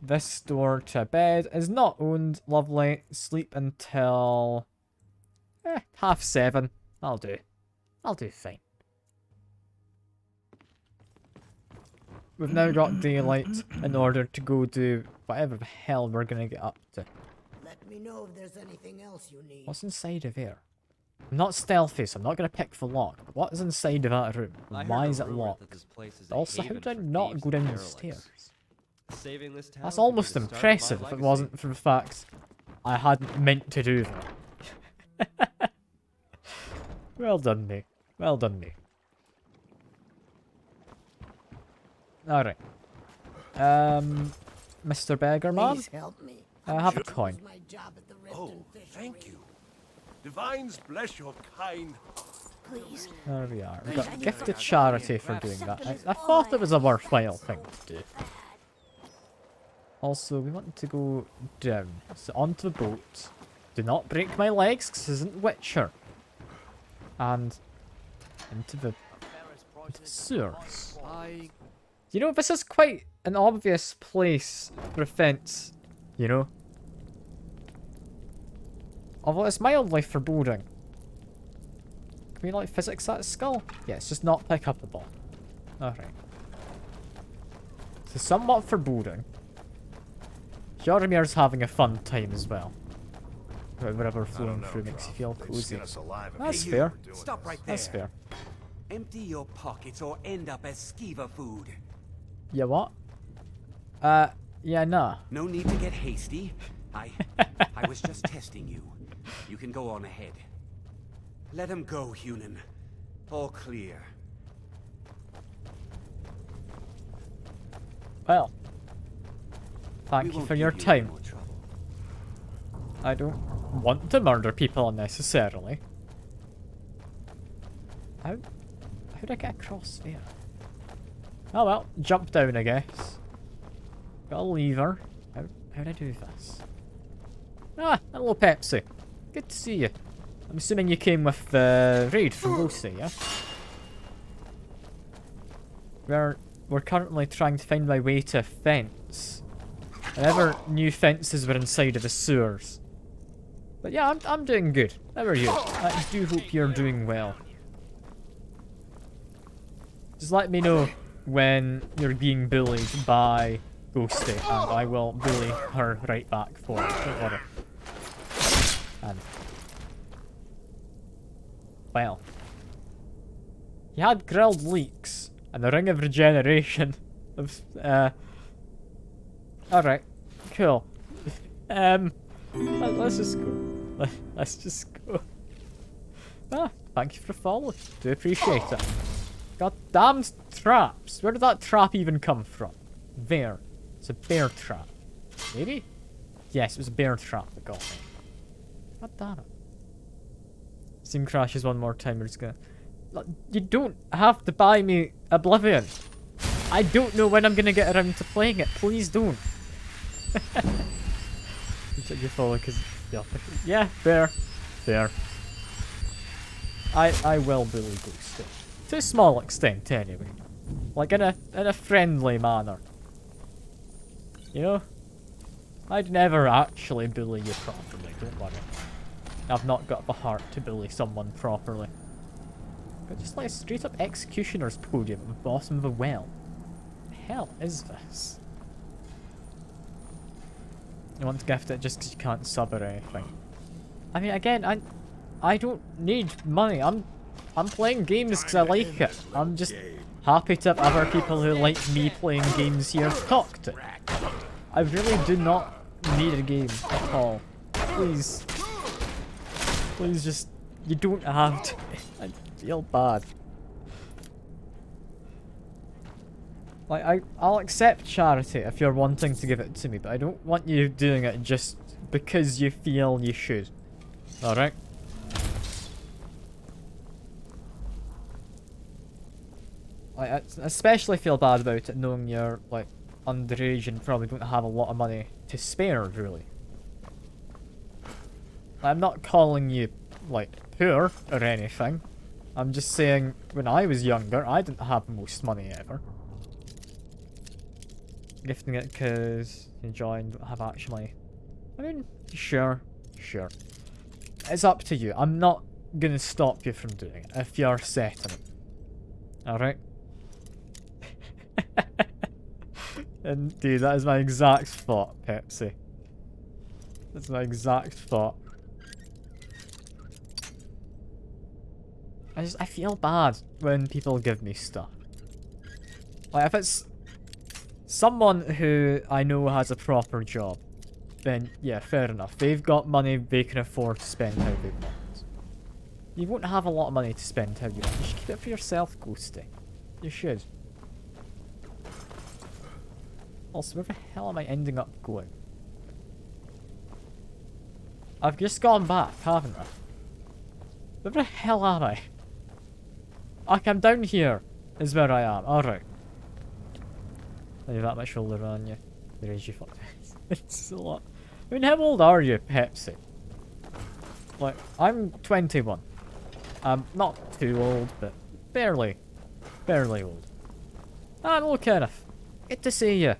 This door to bed is not owned. Lovely. Sleep until 7:30. I'll do. I'll do fine. We've now got daylight in order to go do whatever the hell we're gonna get up to. Let me know if there's anything else you need. What's inside of here? I'm not stealthy, so I'm not gonna pick the lock. But what is inside of that room? I heard Why a is it rumor locked? that this place is a Also, how haven did I for not thieves go down and the derelicts. stairs? Saving this town That's could be almost the start of my impressive if it legacy. wasn't for the fact I hadn't meant to do that. Well done, me. Well done, me. Alright. Mr. Beggar Man, Please help me. I have a coin. My job at the Oh, Riften Fishery. thank you. Divines bless your kind. Please. There we are. We got gifted charity for doing that. I thought it was a worthwhile thing to do. Also, we want to go down. So onto the boat. Do not break my legs, because this isn't Witcher. And into the sewers. You know, this is quite an obvious place for offense, you know? Although it's mildly foreboding. Can we, like, physics that skull? Yeah, it's just not pick up the ball. Alright. So somewhat foreboding. Joromir's having a fun time as well. whatever flowing through makes you feel cozy. That's Hey, fair. Stop right there. That's fair. Empty your pockets or end up as skeever food. Yeah, what? Yeah, nah. No need to get hasty. I was just testing you. You can go on ahead. Let him go, Hunan. All clear. Well, thank you for your time. I don't want to murder people unnecessarily. How'd I get across there? Oh well, jump down I guess. Got a lever. How'd I do this? Ah, hello Pepsi. Good to see you. I'm assuming you came with the raid from Lucy, yeah? We're currently trying to find my way to a fence. I never knew fences were inside of the sewers. But yeah, I'm doing good. How are you? I do hope you're doing well. Just let me know when you're being bullied by Ghosty, and I will bully her right back for it. Don't worry. And well, he had grilled leeks and the ring of regeneration. Alright, cool. Let's just go. Let's just go. Ah, thank you for the follow. Do appreciate it. Goddamn traps. Where did that trap even come from? There. It's a bear trap. Maybe? Yes, it was a bear trap that got me. God damn it. Steam crashes one more time, we're just gonna... You don't have to buy me Oblivion. I don't know when I'm gonna get around to playing it. Please don't. Check your follow, cause... Yeah, fair. Fair. I will bully Ghosty. To a small extent, anyway. Like, in a friendly manner. You know? I'd never actually bully you properly, don't worry. I've not got the heart to bully someone properly. But just like a straight up executioner's podium at the bottom of a well. The hell is this? You want to gift it just because you can't sub or anything. I mean, again, I don't need money. I'm playing games because I like it. I'm just happy to have other people who like me playing games here talk to. I really do not need a game at all. Please. Please just... You don't have to. I feel bad. Like, I'll accept charity if you're wanting to give it to me, but I don't want you doing it just because you feel you should. Alright? I especially feel bad about it knowing you're, like, underage and probably don't have a lot of money to spare, really. I'm not calling you, like, poor or anything. I'm just saying, when I was younger, I didn't have most money ever. Gifting it because you enjoy and don't have actually... I mean, sure. It's up to you. I'm not gonna stop you from doing it if you're set on it. Alright? Indeed, that is my exact thought, Pepsi. That's my exact thought. I feel bad when people give me stuff. Like, if it's someone who I know has a proper job, then yeah, fair enough. They've got money they can afford to spend how they want. You won't have a lot of money to spend how you want. You should keep it for yourself, Ghosty. You should. Also, where the hell am I ending up going? I've just gone back, haven't I? Where the hell am I? Okay, I'm down here, is where I am. Alright. Leave that my shoulder on you. There is you fuck. It's a lot. I mean, how old are you, Pepsi? Like, I'm 21. I'm not too old, but barely old. Hello, Kenneth. Good to see you.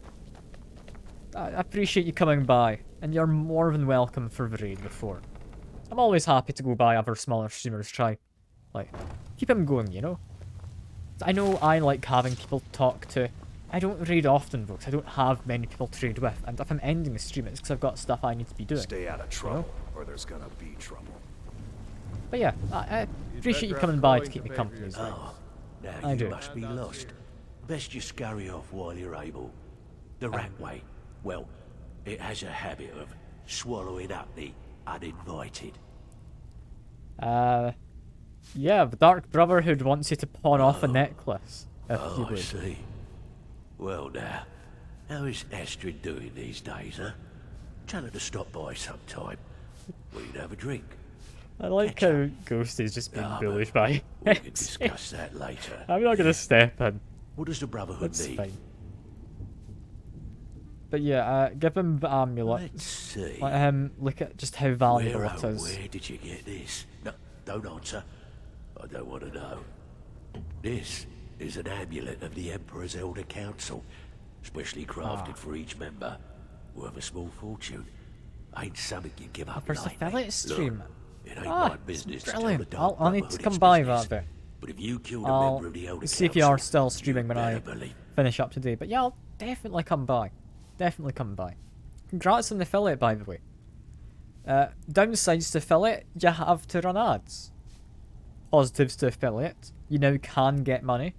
I appreciate you coming by, and you're more than welcome for the raid before. I'm always happy to go by other smaller streamers, try, like, keep them going, you know? I know I like having people to talk to. I don't raid often, though, because I don't have many people to raid with, and if I'm ending a stream, it's because I've got stuff I need to be doing. Stay out of trouble. You know? or there's gonna be trouble. But yeah, I appreciate you coming by to keep me company as well. Now I you do. must be lost. Best you scurry off while you're able. The Ratway, well, it has a habit of swallowing up the uninvited. Yeah, the Dark Brotherhood wants you to pawn off a necklace. If you I would. see. Well now, how is Astrid doing these days, huh? Tell her to stop by sometime. We can have a drink. I like how Ghosty's just being bullied by. We can discuss that later. I'm not gonna step in. What does the Brotherhood That's need? fine. But yeah, give him the amulet. Let's see. Let him look at just how valuable Where, it is. where did you get this? No, don't answer. I don't want to know. This is an amulet of the Emperor's Elder Council, specially crafted for each member, worth a small fortune. Ain't something you give up First lightly. affiliate stream. Look, it ain't my business to tell the Brilliant. Dark I'll need to Brotherhood come its by business. that bit. But if you killed a I'll member of the Elder see if you are Council, still streaming when I better believe. finish up today. But yeah, I'll definitely come by. Definitely come by. Congrats on the affiliate, by the way. Downsides to affiliate, you have to run ads. Positives to affiliate, you now can get money.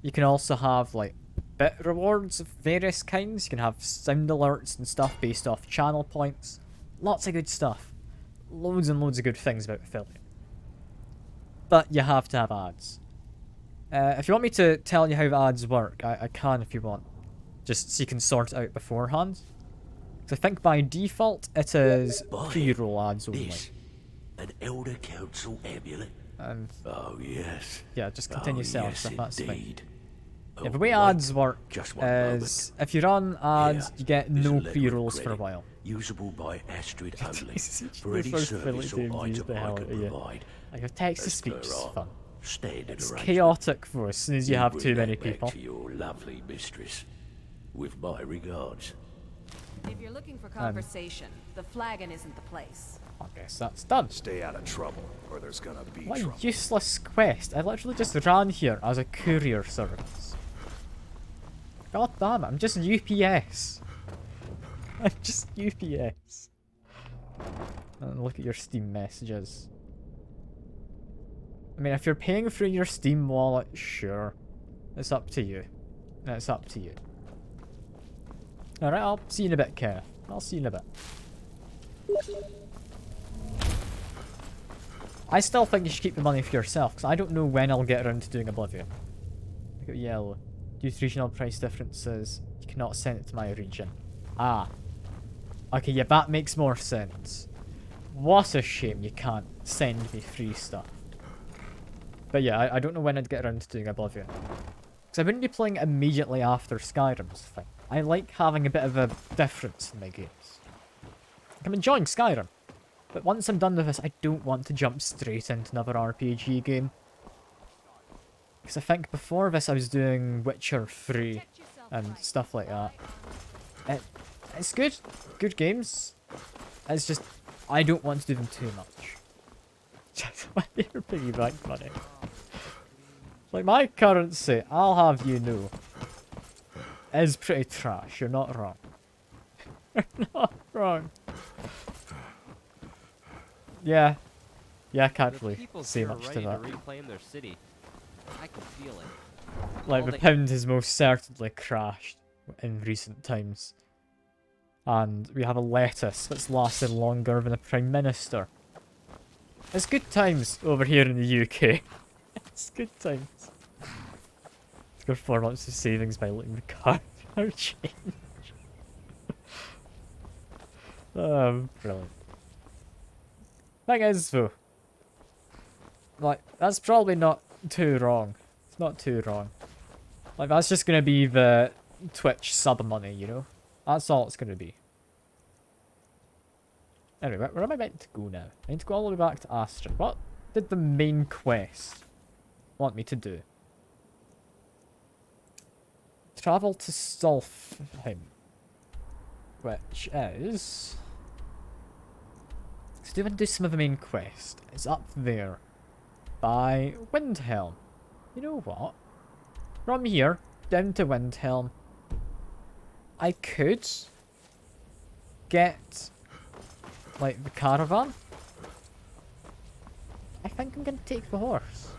You can also have like bit rewards of various kinds. You can have sound alerts and stuff based off channel points. Lots of good stuff. Loads and loads of good things about affiliate. But you have to have ads. If you want me to tell you how the ads work, I can if you want. Just so you can sort it out beforehand. So I think by default it is pre-roll ads only. This, an Elder Council amulet. And oh yes. Yeah, just continue selling yes, stuff, that's fine. indeed. Yeah, the way ads work Just one is if you run ads, Here, you get there's a no letter of pre-rolls for a credit, while. Usable by Astrid only. For The any first service affiliate or games use item the I hell can out of you. provide. Like a text-to-speech As is per our fun. standard It's arrangement. chaotic for as soon as you have bring too that many back people. to your lovely mistress. With my regards. If you're looking for conversation, the flagon isn't the place. I guess that's done. Stay out of trouble, or there's gonna be What trouble. a useless quest. I literally just ran here as a courier service. God damn it, I'm just UPS. I'm just UPS. And look at your Steam messages. I mean, if you're paying for your Steam wallet, sure. It's up to you. It's up to you. Alright, I'll see you in a bit, Kenneth. I'll see you in a bit. I still think you should keep the money for yourself, because I don't know when I'll get around to doing Oblivion. Look at yellow. Due to regional price differences, you cannot send it to my region. Ah. Okay, yeah, that makes more sense. What a shame you can't send me free stuff. But yeah, I don't know when I'd get around to doing Oblivion. Because I wouldn't be playing immediately after Skyrim's thing. I like having a bit of a difference in my games. I'm enjoying Skyrim. But once I'm done with this, I don't want to jump straight into another RPG game. Because I think before this I was doing Witcher 3 and stuff like that. It's good. Good games. It's just, I don't want to do them too much. Just why you're piggyback money. Like my currency, I'll have you know, is pretty trash. You're not wrong. You're not wrong. Yeah. Yeah, I can't really say much to that. Reclaim their city. I can feel it. Like, the pound has most certainly crashed in recent times. And we have a lettuce that's lasted longer than a Prime Minister. It's good times over here in the UK. It's good times. Let's go 4 months of savings by letting the car change. Brilliant. Thing is, though, like, that's probably not too wrong. It's not too wrong. Like, that's just gonna be the Twitch sub money, you know? That's all it's gonna be. Anyway, where am I meant to go now? I need to go all the way back to Astrid. What did the main quest want me to do? Travel to Solfheim. Which is... So do you want to do some of the main quest? It's up there. By Windhelm. You know what? From here, down to Windhelm. I could get like, the caravan. I think I'm gonna take the horse.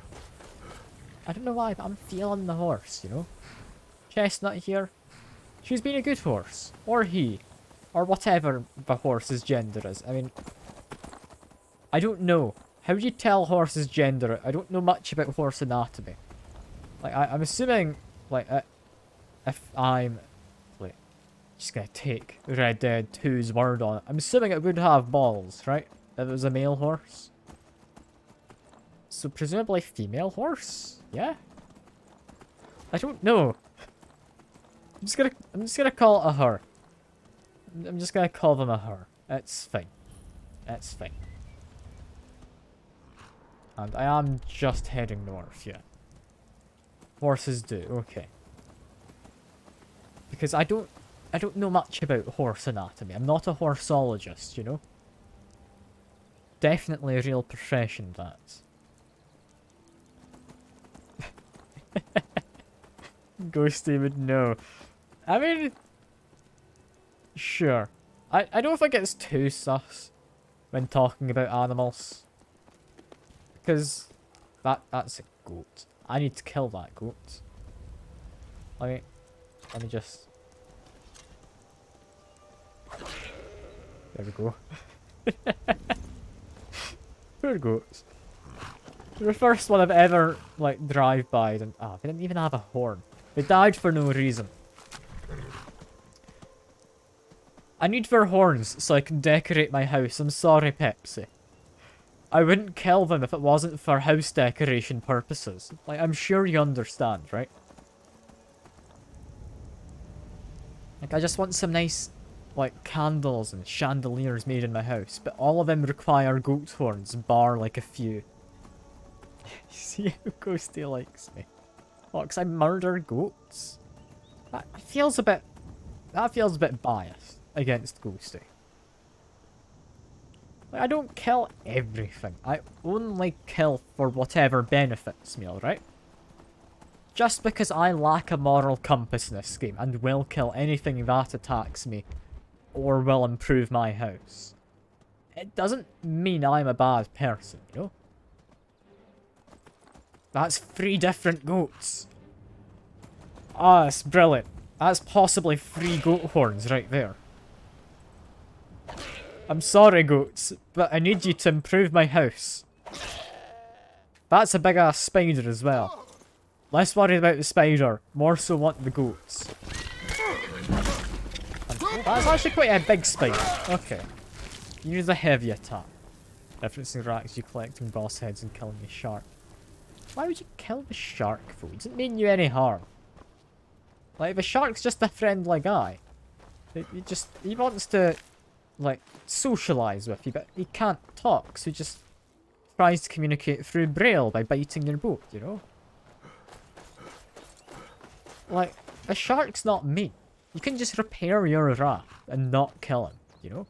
I don't know why, but I'm feeling the horse, you know? Chestnut here. She's been a good horse. Or he. Or whatever the horse's gender is. I mean, I don't know. How do you tell horse's gender? I don't know much about horse anatomy. Like, I'm assuming, like, if I'm, like, just gonna take Red Dead 2's word on it. I'm assuming it would have balls, right? If it was a male horse. So presumably female horse? Yeah? I don't know. I'm just gonna call it a her. I'm just gonna call them a her. It's fine. It's fine. And I am just heading north, yeah. Horses do, okay. Because I don't know much about horse anatomy. I'm not a horseologist, you know? Definitely a real profession, that. Ghosty would know. I mean, sure. I don't think it's too sus when talking about animals. Because that's a goat. I need to kill that goat. Let me just... There we go. Poor goats. The first one I've ever, like, drive-by and... Ah, they didn't even have a horn. They died for no reason. I need their horns so I can decorate my house. I'm sorry, Pepsi. I wouldn't kill them if it wasn't for house decoration purposes. Like, I'm sure you understand, right? Like, I just want some nice, like, candles and chandeliers made in my house. But all of them require goat horns, bar, like, a few. See how Ghosty likes me. Oh, because I murder goats? That feels a bit biased against Ghosty. Like, I don't kill everything. I only kill for whatever benefits me, alright? Just because I lack a moral compass in this game and will kill anything that attacks me or will improve my house, it doesn't mean I'm a bad person, you know? That's 3 different goats. Ah, that's brilliant. That's possibly 3 goat horns right there. I'm sorry, goats, but I need you to improve my house. That's a big-ass spider as well. Less worried about the spider, more so want the goats. And that's actually quite a big spider. Okay. Use a heavy attack. Referencing racks you collecting boss heads and killing the shark. Why would you kill the shark, though? It doesn't mean you any harm. Like, the shark's just a friendly guy. He wants to, like, socialise with you, but he can't talk, so he just tries to communicate through braille by biting your boat, you know? Like, a shark's not mean. You can just repair your raft and not kill him, you know?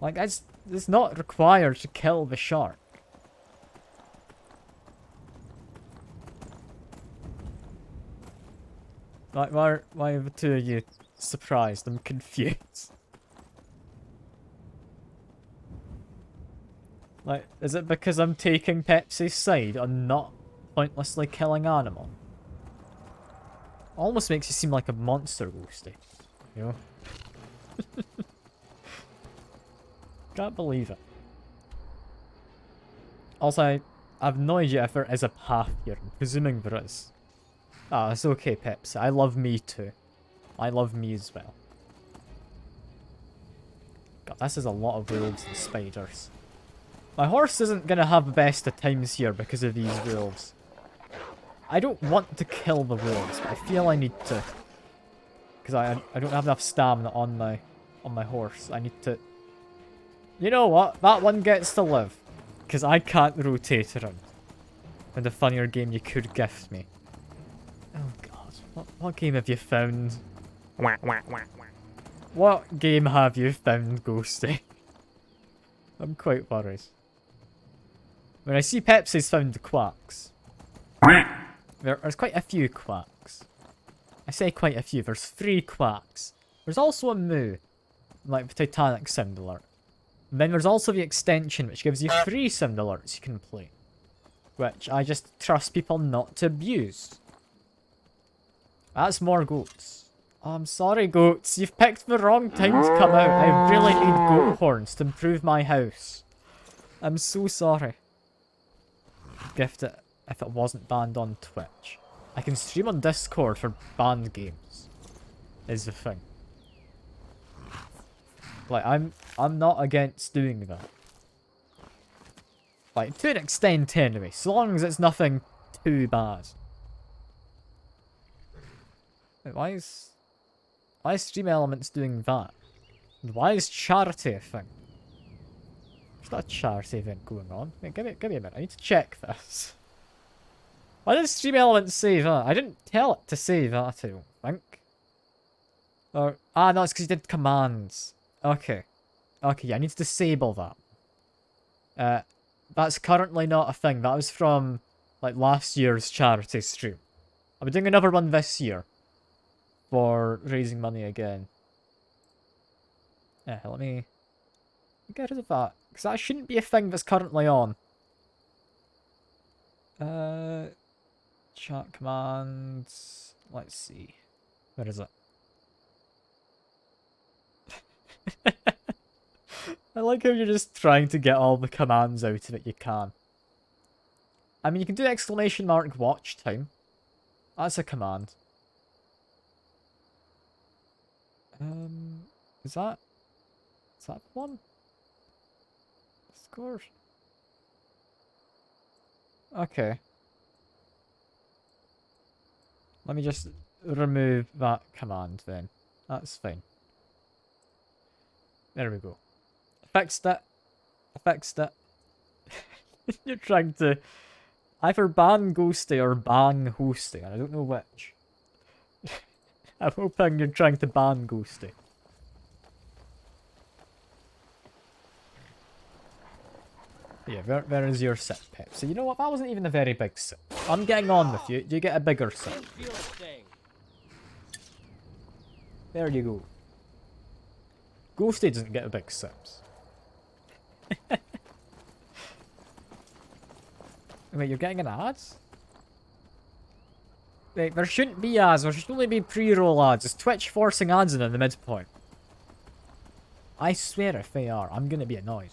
Like, it's not required to kill the shark. Like, why are the two of you surprised? I'm confused. Like, is it because I'm taking Pepsi's side on not pointlessly killing animal? Almost makes you seem like a monster, Ghosty. You know? Can't believe it. Also, I've no idea if there is a path here. I'm presuming there is. Ah, it's okay, Pepsi. I love me too. I love me as well. God, this is a lot of wolves and spiders. My horse isn't gonna have the best of times here because of these wolves. I don't want to kill the wolves, but I feel I need to. Because I don't have enough stamina on my horse. I need to... You know what? That one gets to live. Because I can't rotate around. And the funnier game you could gift me. Oh god, what game have you found? What game have you found, Ghosty? I'm quite worried. When I see Pepsi's found the quacks. There's quite a few quacks. I say quite a few, there's 3 quacks. There's also a moo. like the Titanic sound alert. And then there's also the extension, which gives you free sound alerts you can play. Which I just trust people not to abuse. That's more goats. Oh, I'm sorry, goats. You've picked the wrong time to come out. I really need goat horns to improve my house. I'm so sorry. Gift it if it wasn't banned on Twitch. I can stream on Discord for banned games. Is the thing. Like, I'm not against doing that. Like, to an extent anyway, so long as it's nothing too bad. Wait, why is Stream Elements doing that? And why is charity a thing? There's not a charity event going on. Wait, give me a minute, I need to check this. Why did Stream Elements say that? I didn't tell it to say that, I don't think. Or, no, it's because you did commands. Okay. Okay, yeah, I need to disable that. That's currently not a thing. That was from, like, last year's charity stream. I'll be doing another one this year. For raising money again. Yeah, let me get rid of that. Because that shouldn't be a thing that's currently on. Chat commands. Let's see. Where is it? I like how you're just trying to get all the commands out of it you can. I mean, you can do exclamation mark watch time. That's a command. Is that one? Scores. Okay. Let me just remove that command then. That's fine. There we go. I fixed it. I fixed it. You're trying to either ban Ghosty or ban Hosty, and I don't know which. I'm hoping you're trying to ban Ghosty. Yeah, where is your sip, Pep? So you know what? That wasn't even a very big sip. I'm getting on with you. You get a bigger sip. There you go. Ghosty doesn't get a big sips. Wait, you're getting an ads? Wait, there shouldn't be ads. There should only be pre-roll ads. Is Twitch forcing ads in at the midpoint? I swear if they are, I'm gonna be annoyed.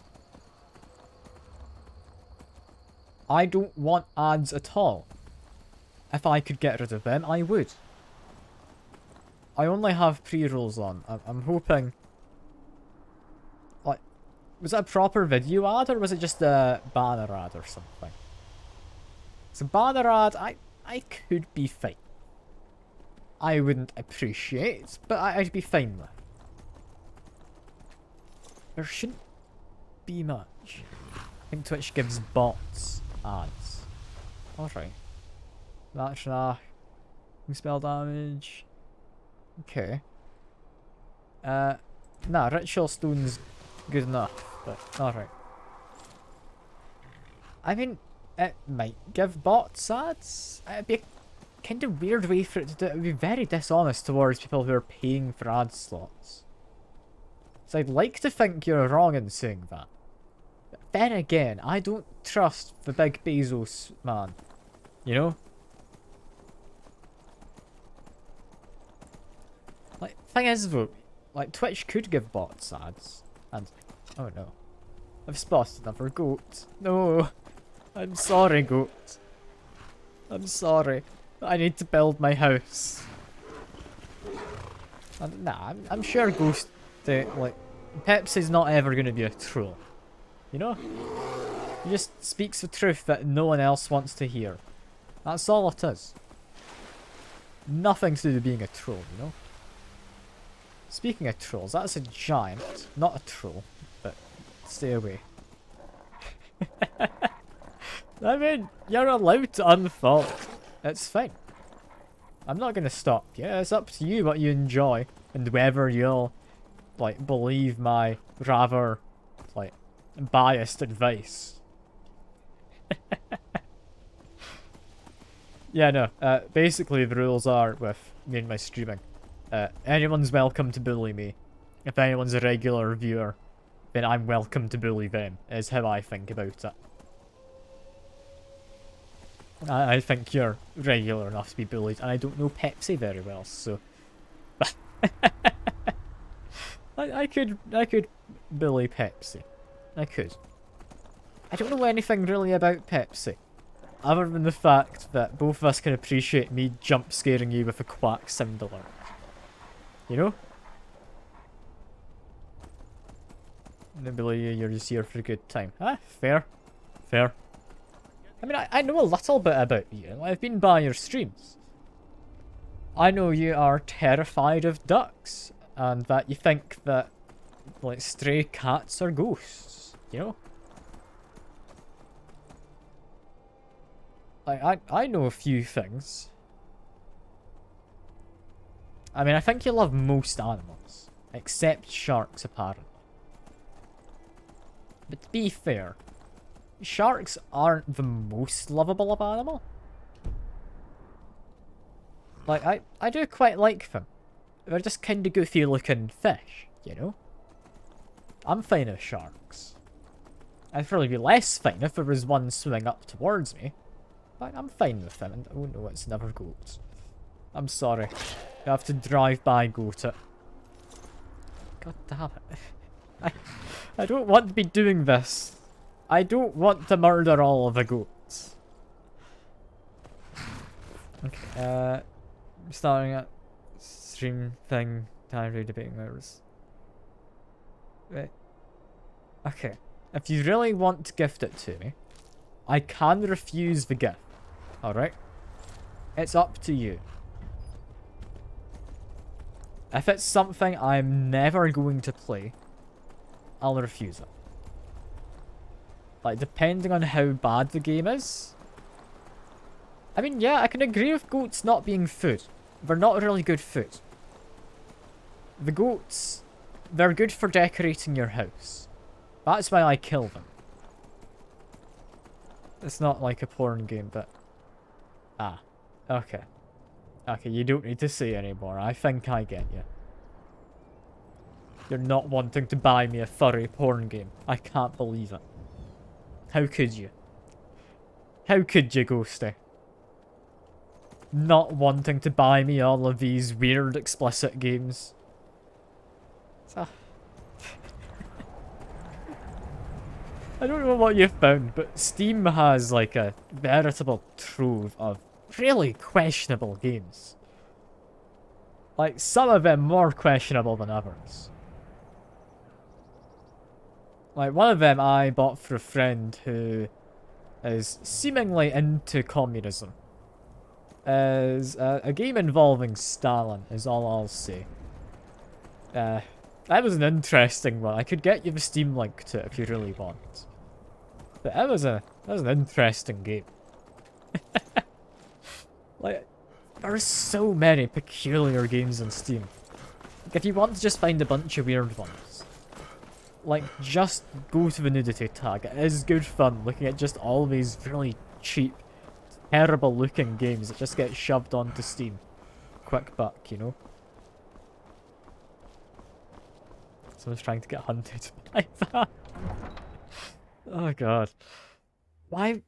I don't want ads at all. If I could get rid of them, I would. I only have pre-rolls on. I'm hoping... Like, was that a proper video ad or was it just a banner ad or something? It's a banner ad, I could be fine. I wouldn't appreciate, but I'd be fine with. There shouldn't be much. I think Twitch gives bots ads. Alright. That's spell damage. Okay. Nah, Ritual Stone's good enough, but alright. I mean, it might give bots ads. It'd be a kind of weird way for it to do it. It would be very dishonest towards people who are paying for ad slots. So I'd like to think you're wrong in saying that. But then again, I don't trust the big Bezos man. You know? Like, thing is though, like Twitch could give bots ads. And, oh no. I've spotted another goat. No. I'm sorry, goat. I'm sorry. I need to build my house. And, nah, I'm sure Ghost, like, Pepsi's not ever going to be a troll. You know? He just speaks the truth that no one else wants to hear. That's all it is. Nothing to do with being a troll, you know? Speaking of trolls, that's a giant. Not a troll, but stay away. I mean, you're allowed to unfollow. It's fine. I'm not going to stop you. It's up to you what you enjoy and whether you'll, like, believe my rather, like, biased advice. Yeah, no. Basically, the rules are with me and my streaming. Anyone's welcome to bully me. If anyone's a regular viewer, then I'm welcome to bully them, is how I think about it. I think you're regular enough to be bullied, and I don't know Pepsi very well, so... I could bully Pepsi. I could. I don't know anything really about Pepsi, other than the fact that both of us can appreciate me jump scaring you with a quack sound alert. You know? Maybe you're just here for a good time. Ah, fair. Fair. I mean, I know a little bit about you. I've been by your streams. I know you are terrified of ducks, and that you think that, like, stray cats are ghosts, you know? Like, I know a few things. I mean, I think you love most animals, except sharks, apparently. But to be fair, sharks aren't the most lovable of animal. Like, I do quite like them. They're just kind of goofy looking fish, you know? I'm fine with sharks. I'd probably be less fine if there was one swimming up towards me. But I'm fine with them. And oh no, it's never goat. I'm sorry. You have to drive by goat it. God damn it. I don't want to be doing this. I don't want to murder all of the goats. Okay, starting at stream thing, time to debating hours. Right. Okay. If you really want to gift it to me, I can refuse the gift. Alright? It's up to you. If it's something I'm never going to play, I'll refuse it. Like, depending on how bad the game is. I mean, yeah, I can agree with goats not being food. They're not really good food. The goats, they're good for decorating your house. That's why I kill them. It's not like a porn game, but... Ah, okay. Okay, you don't need to say anymore. I think I get you. You're not wanting to buy me a furry porn game. I can't believe it. How could you? How could you, Ghosty? Not wanting to buy me all of these weird explicit games. So... I don't know what you found, but Steam has like a veritable trove of really questionable games. Like, some of them more questionable than others. Like, one of them I bought for a friend who is seemingly into communism. Is a game involving Stalin, is all I'll say. That was an interesting one. I could get you the Steam link to it if you really want. But that was an interesting game. Like, there are so many peculiar games on Steam. Like, if you want to just find a bunch of weird ones, like, just go to the nudity tag. It is good fun looking at just all these really cheap, terrible looking games that just get shoved onto Steam. Quick buck, you know? Someone's trying to get hunted by that. Oh god. Why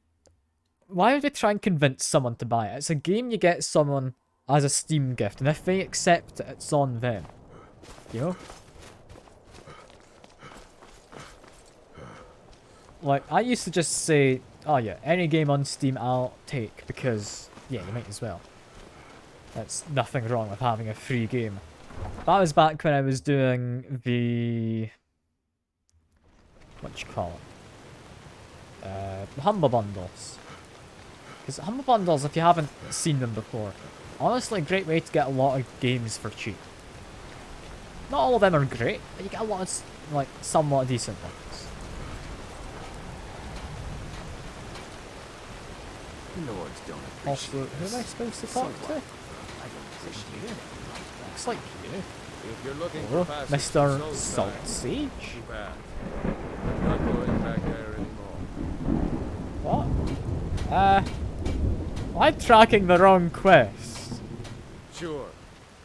would they try and convince someone to buy it? It's a game you get someone as a Steam gift, and if they accept it, it's on them. You know? Like, I used to just say, oh yeah, any game on Steam I'll take, because, yeah, you might as well. There's nothing wrong with having a free game. That was back when I was doing the... what you call it? Humble Bundles. Because Humble Bundles, if you haven't seen them before, honestly a great way to get a lot of games for cheap. Not all of them are great, but you get a lot of, like, somewhat decent ones. Lords don't appreciate Also, who am I supposed to talk to? I don't appreciate it. Looks like you. If you're looking Oh, for passage Mr. to Salt Soulside, Sage? too bad. I'm not going back there anymore. What? I'm tracking the wrong quest. Sure.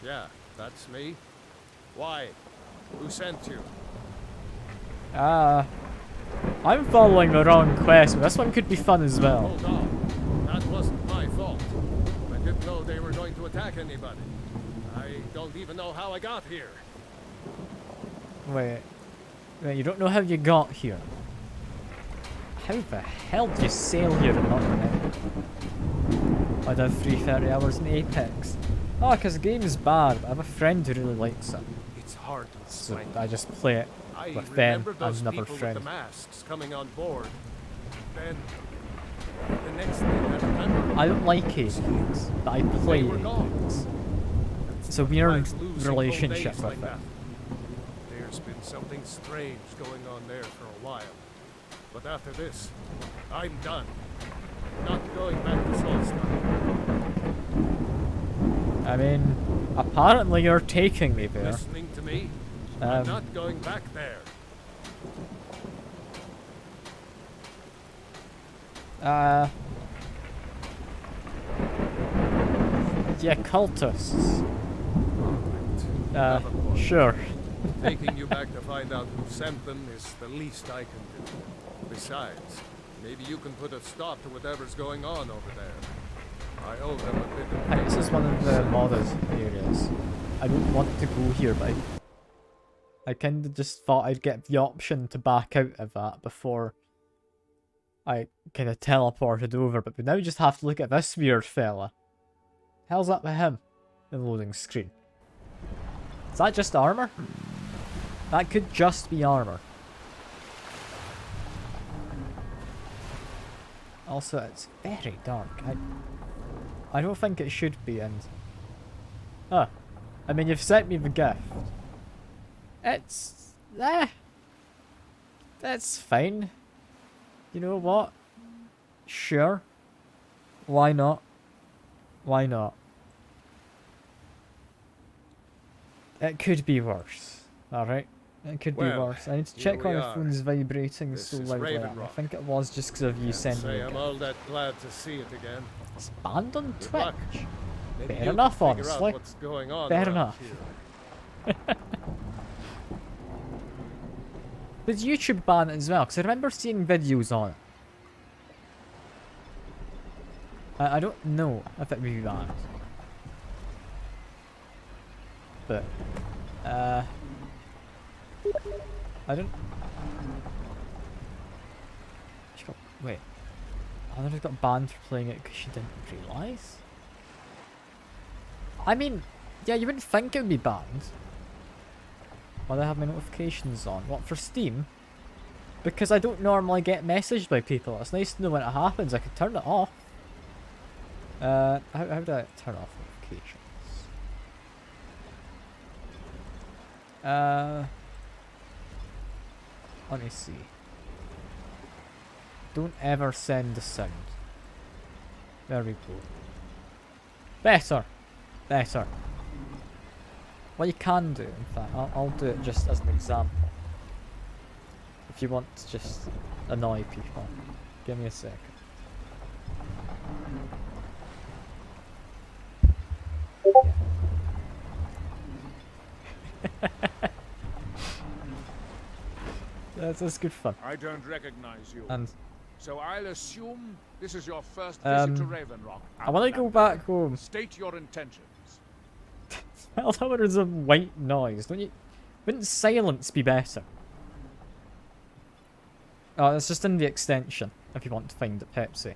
Yeah, that's me. Why? Who sent you? I'm following the wrong quest, but this one could be fun as well. Hold on. That wasn't my fault. I didn't know they were going to attack anybody. I don't even know how I got here. Wait, you don't know how you got here? How the hell did you sail here and not remember? I'd have free 30 hours in Apex. Oh, because the game is bad, but I have a friend who really likes it. It's hard to So explain. I just play it I with Ben remember and those another people friend. with the masks coming on board. Then the next thing I remember, I don't like Apex, but I play they were gone. Apex. It's a weird Like losing relationship whole days with like it. that. There's been something strange going on there for a while. But after this, I'm done. Not going back to Solstar. I mean, apparently you're taking me there. Listening to me? I'm not going back there. Yeah, cultists. Sure. Taking you back to find out who sent them is the least I can do. Besides, maybe you can put a stop to whatever's going on over there. I owe them a bit of Hey, this is one of the modded areas. I don't want to go here, but I kind of just thought I'd get the option to back out of that before I kind of teleported over, but we now just have to look at this weird fella. Hell's up with him? The loading screen. Is that just armor? That could just be armor. Also, it's very dark. I don't think it should be, and... Huh. I mean, you've sent me the gift. It's... That's fine. You know what? Sure. Why not? Why not? It could be worse. Alright? It could be Well, worse. I need to here check why we my are. phone's vibrating This so is loudly. Raven I Rock. think it was just because of you sending me Say a I'm gift. all that glad to see it again. It's banned on Good luck. Twitch. Maybe Fair you enough, can figure out honestly. what's going on Fair around enough. here. Did YouTube ban it as well? Because I remember seeing videos on it. I don't know if it would be banned. But, I don't... She got... Wait. I thought she got banned for playing it because she didn't realise? I mean, yeah, you wouldn't think it would be banned. Why do I have my notifications on? What, for Steam? Because I don't normally get messaged by people. It's nice to know when it happens. I could turn it off. How do I turn off notifications? Let me see. Don't ever send a sound. There we go. Better. Better. What you can do, in fact, I'll do it just as an example. If you want to just annoy people. Give me a second. That's good fun. I don't recognize you. And so I'll assume this is your first visit to Raven Rock. I want to go back home. State your intentions. Well, that was a white noise, don't you? Wouldn't silence be better? Oh, it's just in the extension, if you want to find it, Pepsi.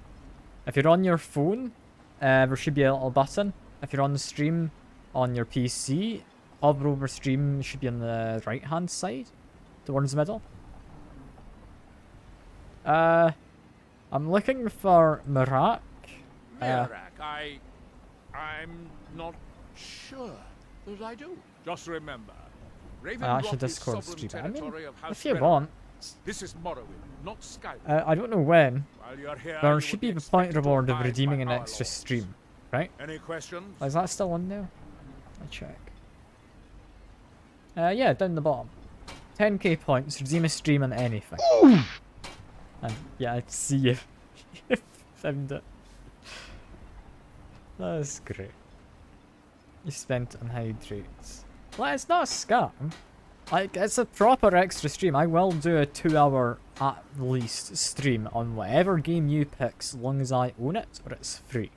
If you're on your phone, there should be a little button. If you're on the stream on your PC, hover over stream should be on the right-hand side, towards the middle. I'm looking for Mirak. Mirak, I'm not sure that I do. Just remember, Raven I actually Rock is Discord sovereign stream. I mean, territory of House if you Skyrim. want. This is Morrowind, not Skyrim. I don't know when. While you're here, There you should will be the point expected to reward of abide redeeming by an our extra laws. stream, right? Any questions? Is that still on now? I check. Yeah, down the bottom. 10k points, redeem a stream and anything. And yeah, I'd see if you found it. That's great. You spent on hydrates. Well, it's not a scam. Like, it's a proper extra stream. I will do a 2-hour at least stream on whatever game you pick, as long as I own it or it's free.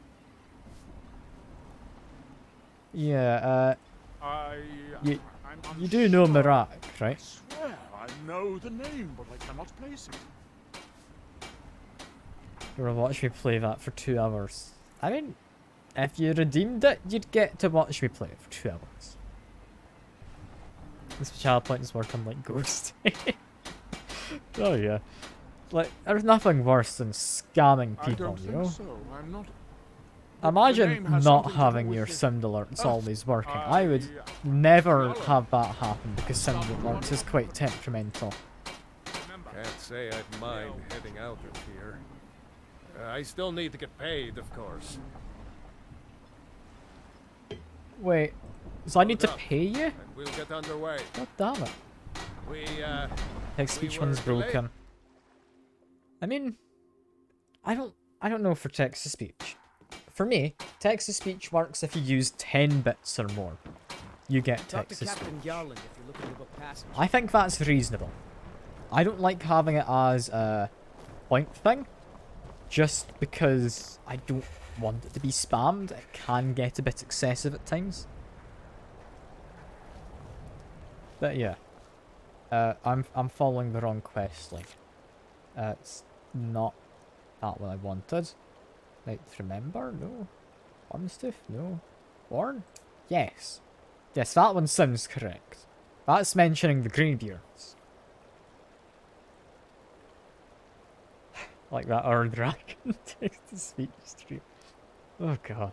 Yeah, you do know Mirak, right? I swear I know the name, but I cannot place it. You're gonna watch me play that for 2 hours. I mean, if you redeemed it, you'd get to watch me play it for 2 hours. This child points work on like Ghost. Oh yeah. Like, there's nothing worse than scamming people, you know? So. I'm not... Imagine not having your sound alerts always working. I would never have that happen because sound alerts is quite temperamental. Can't say I'd mind heading out of here. I still need to get paid, of course. Wait, so I need to pay you? And we'll get underway. God damn it. Text-to-speech one's broken. I mean, I don't know for text-to-speech. For me, text-to-speech works if you use 10 bits or more. You get text-to-speech. I think that's reasonable. I don't like having it as a point thing, just because I don't want it to be spammed. It can get a bit excessive at times. But yeah, I'm following the wrong quest link. It's not that what I wanted. Like, remember? No. Unstiff? No. Born? Yes. Yes, that one sounds correct. That's mentioning the Greybeards. Like that Iron Dragon text-to-speech stream. Oh god.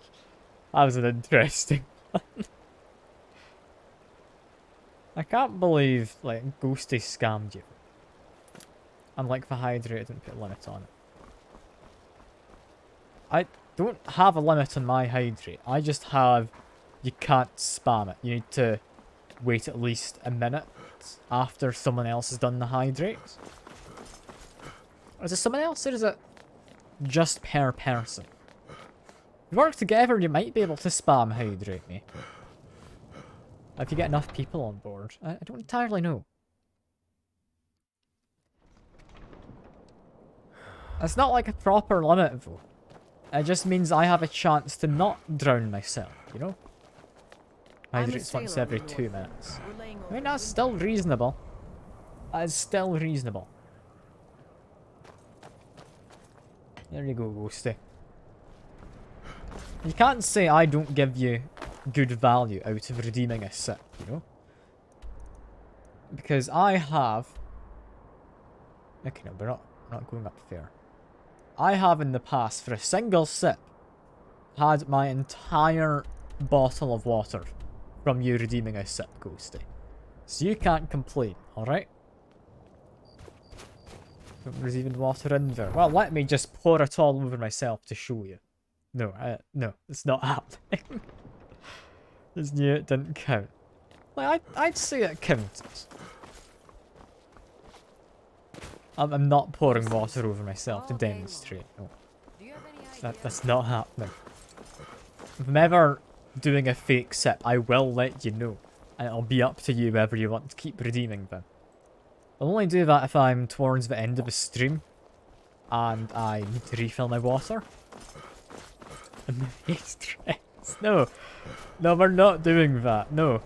That was an interesting one. I can't believe, like, Ghosty scammed you. Unlike the Hydrate, didn't put a limit on it. I don't have a limit on my hydrate. I just have, you can't spam it. You need to wait at least a minute after someone else has done the hydrate. Or is it someone else, or is it just per person? If you work together, you might be able to spam hydrate me. If you get enough people on board. I don't entirely know. It's not like a proper limit though. It just means I have a chance to not drown myself, you know? Hydrates once every 2 minutes. I mean, that's still reasonable. That is still reasonable. There you go, Ghosty. You can't say I don't give you good value out of redeeming a sip, you know? Because I have... Okay, no, we're not going up there. I have in the past, for a single sip, had my entire bottle of water from you redeeming a sip, Ghosty. So you can't complain, alright? There's even water in there. Well, let me just pour it all over myself to show you. No, no, it's not happening. Just knew it didn't count. Like, I'd say it counts. I'm not pouring water over myself to demonstrate. No. That's not happening. If I'm ever doing a fake sip, I will let you know. And it'll be up to you whether you want to keep redeeming them. I'll only do that if I'm towards the end of a stream and I need to refill my water. No. No, we're not doing that. No.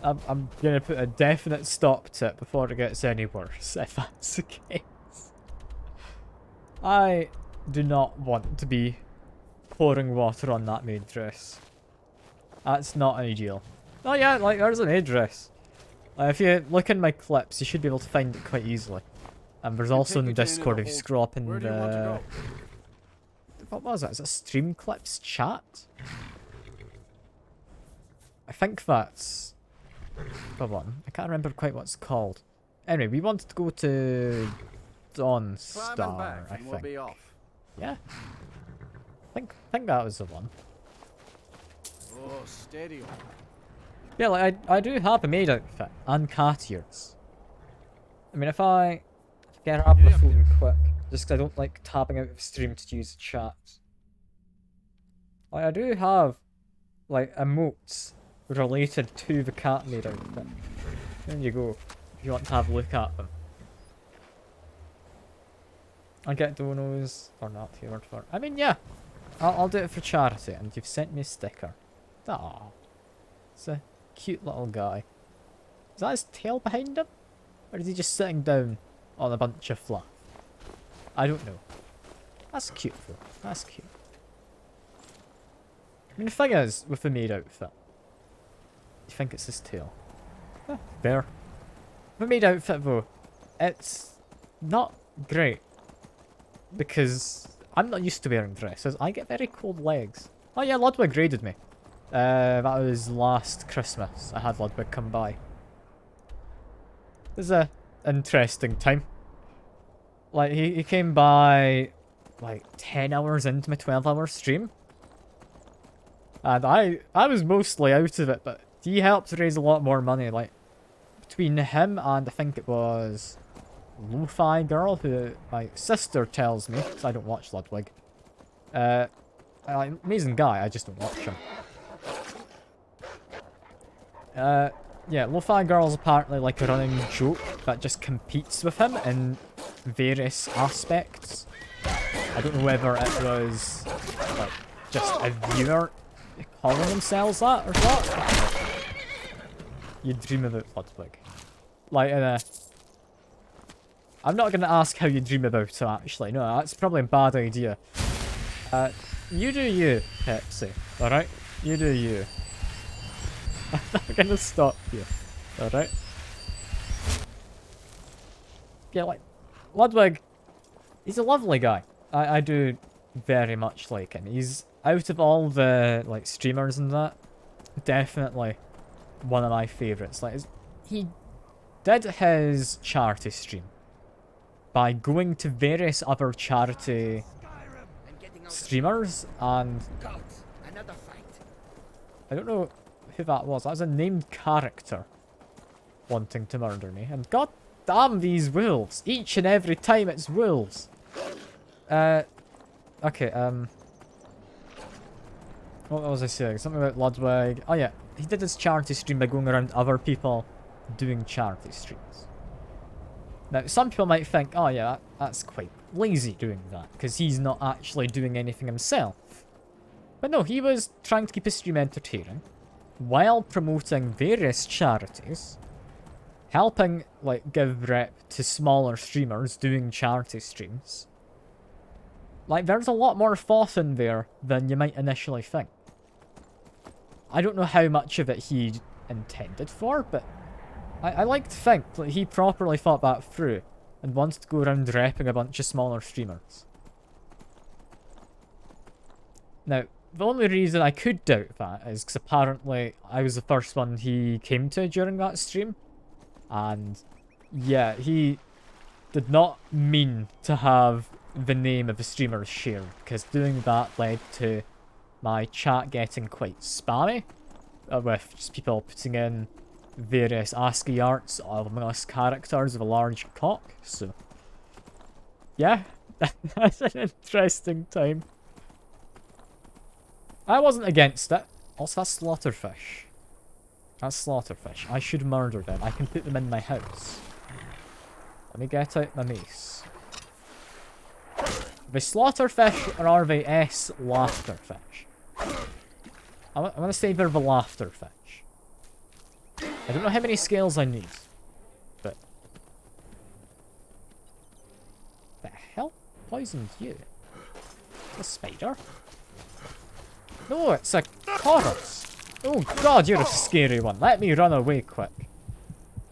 I'm gonna put a definite stop to it before it gets any worse, if that's the case. I do not want to be pouring water on that maid dress. That's not ideal. Oh yeah, like, there's an maid dress. If you look in my clips, you should be able to find it quite easily. And there's also in the Discord, if you scroll up in the... What was it? Is it Stream Clips chat? I think that's... the one. I can't remember quite what it's called. Anyway, we wanted to go to Dawn Star, I think. We'll be off. Yeah. I think that was the one. Oh, steady. Yeah, like, I do have a maid outfit and cat ears. I mean, if I get up my phone quick, just 'cause I don't like tapping out of stream to use chat. Like, I do have, like, emotes related to the cat maid outfit. There you go. If you want to have a look at them. I get donos or not here for. I mean, yeah. I'll do it for charity, and you've sent me a sticker. Aww. It's a cute little guy. Is that his tail behind him? Or is he just sitting down on a bunch of fluff? I don't know. That's cute though. That's cute. I mean, the thing is, with the maid outfit, you think it's his tail. Fair. The maid outfit though, it's not great. Because I'm not used to wearing dresses. I get very cold legs. Oh yeah, Ludwig raided me. That was last Christmas. I had Ludwig come by. It was a interesting time. Like, he came by like 10 hours into my 12-hour stream. And I was mostly out of it, but he helped raise a lot more money. Like, between him and I think it was Lo-Fi Girl, who my sister tells me, because I don't watch Ludwig. Amazing guy, I just don't watch him. Yeah, Lo-Fi Girl's apparently like a running joke that just competes with him in various aspects. I don't know whether it was like just a viewer calling themselves that or what. You dream about Ludwig. Like in a... I'm not going to ask how you dream about it actually, no, that's probably a bad idea. You do you, Pepsi, alright? You do you. I'm not going to stop you, alright? Yeah, like, Ludwig, he's a lovely guy. I do very much like him. He's, out of all the, like, streamers and that, definitely one of my favourites. Like, he did his charity stream by going to various other charity streamers, and I don't know who that was. That was a named character wanting to murder me, and god damn these wolves! Each and every time it's wolves. Okay, what was I saying? Something about Ludwig. Oh yeah, he did his charity stream by going around other people doing charity streams. Now, some people might think, oh yeah, that's quite lazy doing that, because he's not actually doing anything himself. But no, he was trying to keep his stream entertaining, while promoting various charities, helping, like, give rep to smaller streamers doing charity streams. Like, there's a lot more thought in there than you might initially think. I don't know how much of it he intended for, but I like to think that he properly thought that through and wanted to go around repping a bunch of smaller streamers. Now, the only reason I could doubt that is because apparently I was the first one he came to during that stream. And yeah, he did not mean to have the name of the streamers shared, because doing that led to my chat getting quite spammy, with just people putting in various ASCII arts of Among Us characters with a large cock, so yeah, that's an interesting time. I wasn't against it. Also, that's slaughterfish. That's slaughterfish. I should murder them. I can put them in my house. Let me get out my mace. The slaughterfish or are they laughterfish? I'm gonna say they're the laughterfish. I don't know how many scales I need, but... The hell poisoned you? A spider? No, it's a chorus. Oh god, you're a scary one. Let me run away quick.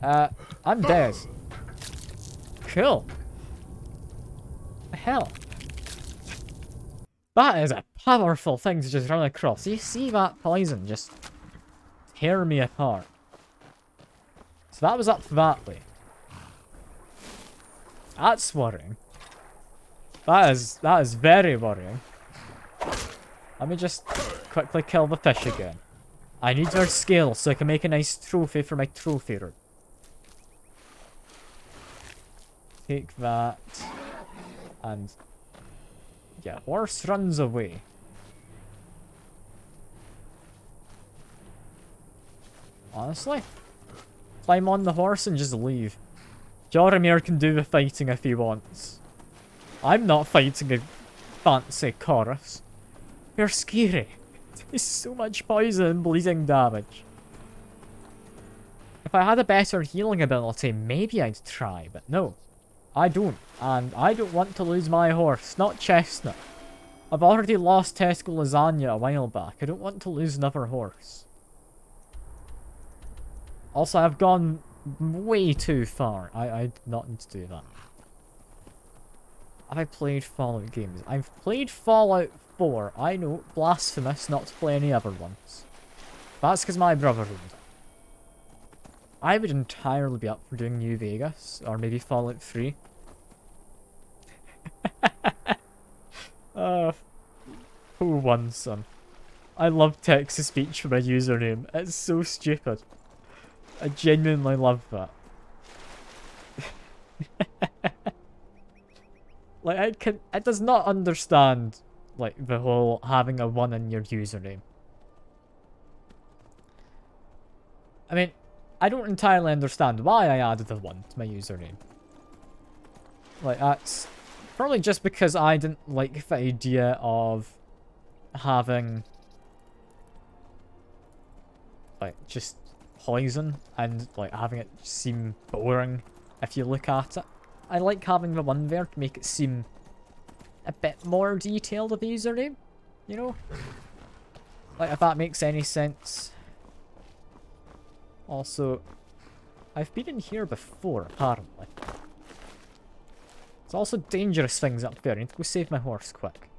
I'm dead. Cool. The hell? That is a powerful thing to just run across. You see that poison just tear me apart. So that was up that way. That's worrying. That is very worrying. Let me just quickly kill the fish again. I need their scales so I can make a nice trophy for my trophy room. Take that. And... yeah, horse runs away. Honestly? Climb on the horse and just leave. Joromir can do the fighting if he wants. I'm not fighting a fancy chorus. They're scary. There's so much poison and bleeding damage. If I had a better healing ability, maybe I'd try, but no. I don't, and I don't want to lose my horse, not Chestnut. I've already lost Tesco Lasagna a while back. I don't want to lose another horse. Also, I've gone way too far. I did not need to do that. Have I played Fallout games? I've played Fallout 4. I know, blasphemous not to play any other ones. That's because my brother owned it. I would entirely be up for doing New Vegas, or maybe Fallout 3. Who won, son? I love text-to-speech for my username. It's so stupid. I genuinely love that. Like, it does not understand, like, the whole having a 1 in your username. I mean, I don't entirely understand why I added a 1 to my username. Like, that's probably just because I didn't like the idea of having, like, just poison and, like, having it seem boring if you look at it. I like having the 1 there to make it seem a bit more detailed of the username, you know? Like, if that makes any sense. Also, I've been in here before, apparently. There's also dangerous things up there. I need to go save my horse quick.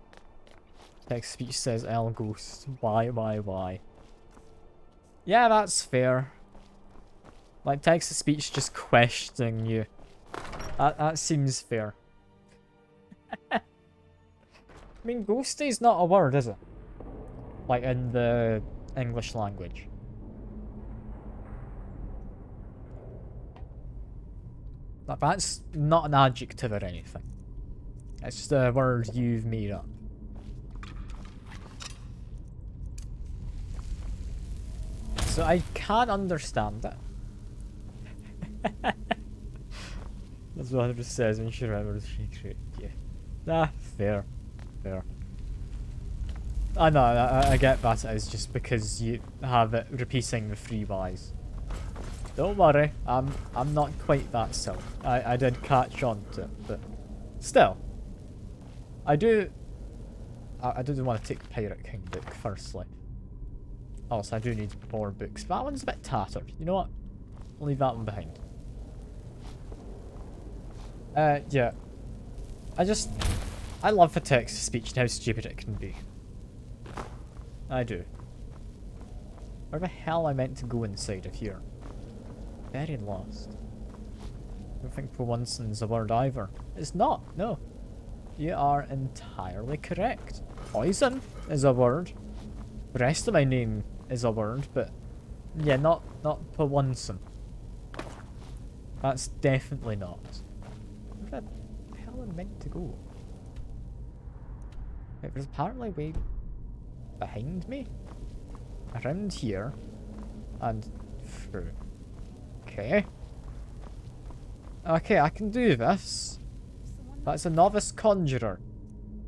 Text speech says L ghost. Why? Yeah, that's fair. Like, text to speech just questioning you. That seems fair. I mean, ghosty is not a word, is it? Like, in the English language. Like, that's not an adjective or anything. It's just a word you've made up. So I can understand it. That's what it says when you remember the secret. Yeah. Nah, fair. I know, I get that it is just because you have it repeating the 3 Ys. Don't worry, I'm not quite that silly. I did catch on to it, but still. I do want to take the Pirate King book firstly. Also, I do need more books. That one's a bit tattered. You know what? I'll leave that one behind. Yeah. I love the text-to-speech and how stupid it can be. I do. Where the hell I meant to go inside of here? Very lost. I don't think for once is a word either. It's not, no. You are entirely correct. Poison is a word. The rest of my name is a word, but yeah, not Pawonson. That's definitely not. Where the hell am I meant to go? Wait, there's apparently way behind me? Around here. And through. Okay. Okay, I can do this. That's a novice conjurer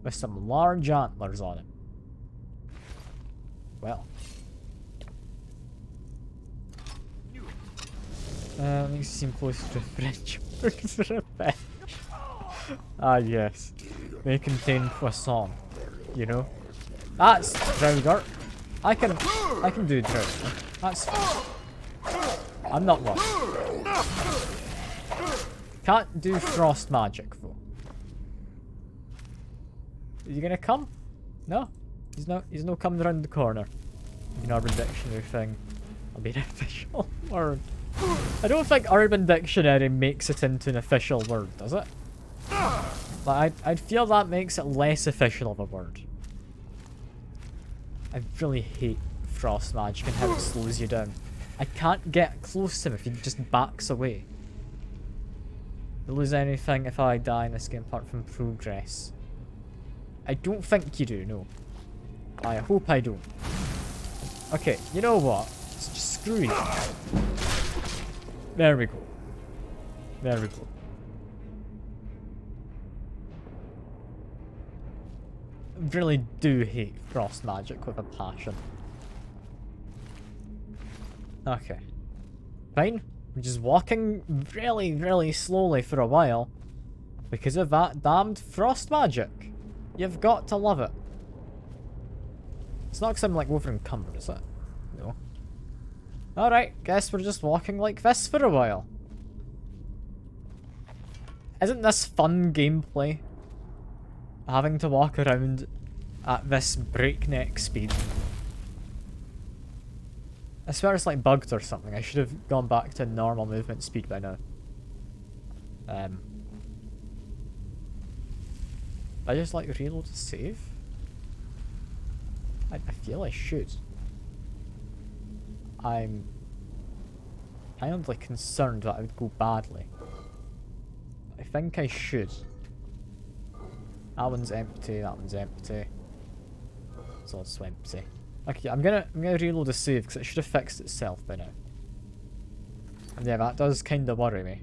with some large antlers on him. Well. Makes it seem closer to French words for a bit. Ah, yes. They contain croissant, you know? That's Drowgar. I can do Drowgar. That's fine. I'm not lost. Can't do frost magic though. Is he gonna come? No? He's no coming around the corner. An Urban Dictionary thing. I'll be an official word. I don't think Urban Dictionary makes it into an official word, does it? Like, I'd feel that makes it less official of a word. I really hate frost magic and how it slows you down. I can't get close to him if he just backs away. You lose anything if I die in this game apart from progress? I don't think you do, no. I hope I don't. Okay, you know what? Just screw you. There we go. There we go. Really do hate frost magic with a passion. Okay. Fine. We're just walking really, really slowly for a while because of that damned frost magic. You've got to love it. It's not because I'm like over encumbered, is it? No. Alright, guess we're just walking like this for a while. Isn't this fun gameplay? Having to walk around at this breakneck speed. I swear it's like bugged or something. I should have gone back to normal movement speed by now. I just like reload to save? I feel I should. I'm kindly concerned that I would go badly. I think I should. That one's empty, that one's empty. It's also empty. Okay, I'm gonna reload the save because it should have fixed itself by now. And yeah, that does kinda worry me.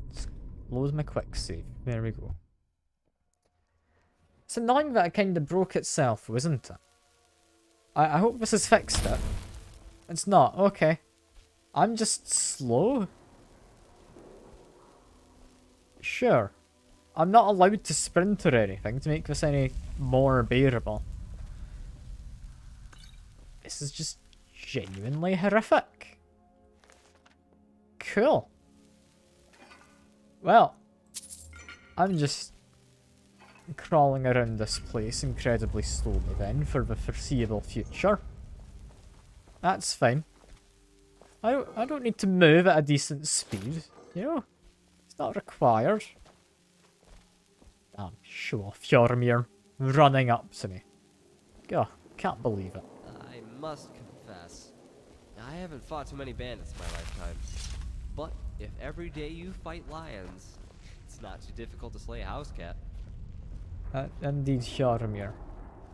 Let's load my quick save. There we go. It's annoying that it kinda broke itself, isn't it? I hope this has fixed it. It's not, okay. I'm just slow? Sure. I'm not allowed to sprint or anything to make this any more bearable. This is just genuinely horrific. Cool. Well, I'm just crawling around this place incredibly slowly then for the foreseeable future. That's fine. I don't need to move at a decent speed, you know? It's not required. Damn, show off Jormir running up to me. God, can't believe it. I must confess, I haven't fought too many bandits in my lifetime. But if every day you fight lions, it's not too difficult to slay a house cat. Indeed, Jormir.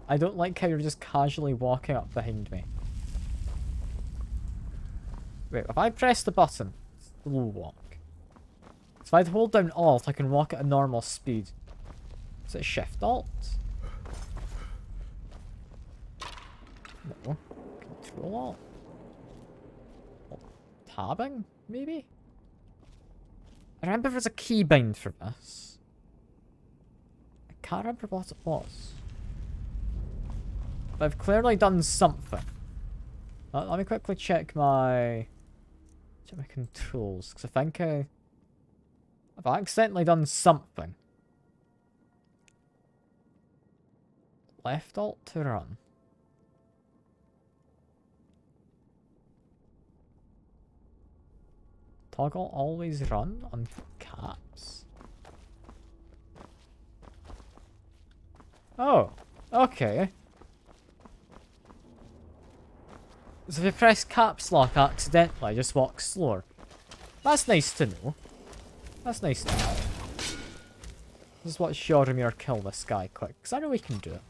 I don't like how you're just casually walking up behind me. Wait, if I press the button, slow walk. So if I hold down Alt, I can walk at a normal speed. Is it Shift Alt? No. Control Alt? Tabbing, maybe? I remember there's a keybind for this. I can't remember what it was. But I've clearly done something. Let me quickly check my controls, because I think I've accidentally done something. Left Alt to run. Toggle always run on caps. Oh, okay. So if you press caps lock accidentally, I just walk slower. That's nice to know. That's nice to know. Just watch Jormir kill this guy quick, because I know he can do it.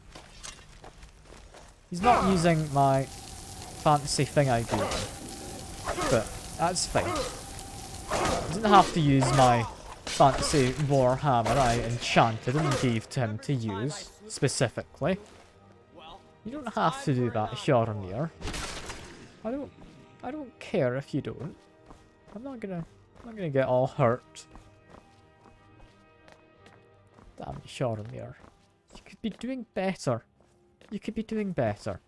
He's not using my fancy thing I do, but that's fine. He doesn't have to use my fancy warhammer I enchanted and gave to him to use, specifically. You don't have to do that, Jormir. I don't care if you don't. I'm not gonna get all hurt. Damn it, Jormir. You could be doing better. You could be doing better.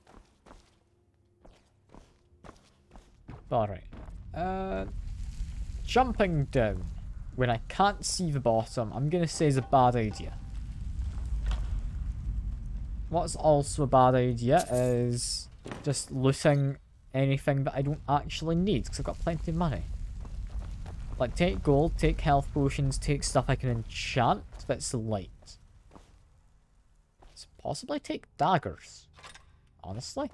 Alright. Jumping down when I can't see the bottom, I'm gonna say is a bad idea. What's also a bad idea is just looting anything that I don't actually need, because I've got plenty of money. Like, take gold, take health potions, take stuff I can enchant that's light. So possibly take daggers. Honestly.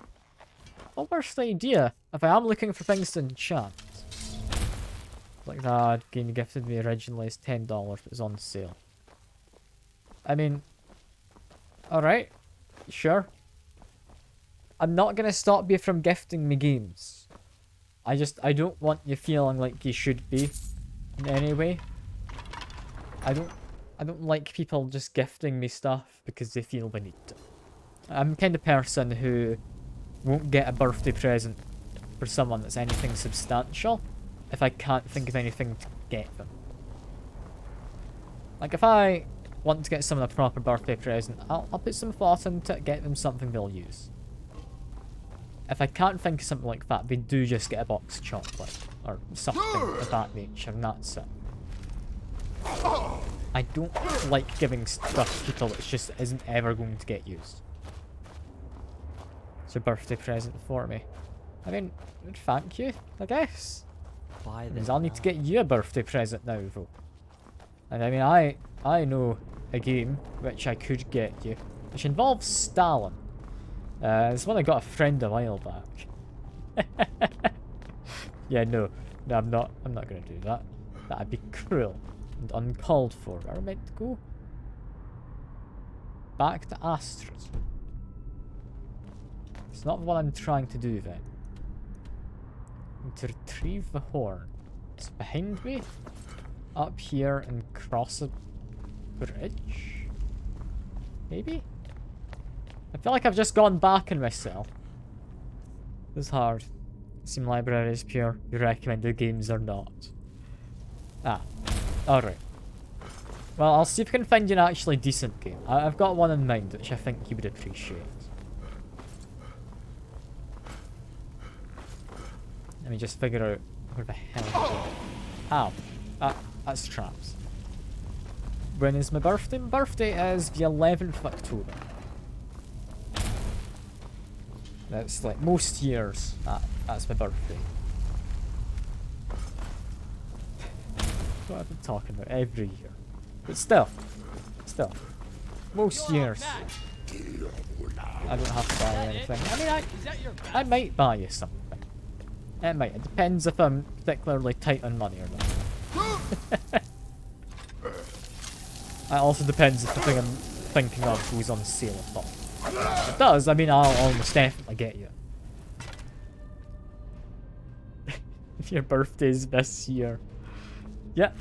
What worst idea if I am looking for things to enchant? Like that game gifted me originally is $10, but it's on sale. I mean, alright, sure. I'm not gonna stop you from gifting me games. I don't want you feeling like you should be in any way. I don't like people just gifting me stuff because they feel they need to. I'm the kind of person who won't get a birthday present for someone that's anything substantial if I can't think of anything to get them. Like, if I want to get someone a proper birthday present, I'll put some thought into it, get them something they'll use. If I can't think of something like that, they do just get a box of chocolate or something of that nature, and that's it. I don't like giving stuff to people that just isn't ever going to get used. It's a birthday present for me. I mean, thank you, I guess. Means I'll need to get you a birthday present now, though. And I mean, I know a game which I could get you, which involves Stalin. It's one I got a friend a while back. Yeah, no, I'm not gonna do that. That'd be cruel and uncalled for. Where am I meant to go? Back to Astrid. It's not what I'm trying to do then. To retrieve the horn. It's behind me. Up here and cross a bridge? Maybe? I feel like I've just gone back in myself. It's hard. Steam library is pure. Your recommended games are not. Ah. Alright. Well, I'll see if I can find you an actually decent game. I've got one in mind which I think you would appreciate. Let me just figure out where the hell I'm going. Ow. That's traps. When is my birthday? My birthday is the 11th of October. That's like most years. That's my birthday. What I've been talking about every year. But still. Most years. I don't have to buy anything. I mean, I might buy you something. It might. It depends if I'm particularly tight on money or not. It also depends if the thing I'm thinking of goes on sale or not. If it does, I mean, I'll almost definitely get you. If your birthday's this year. Yeah.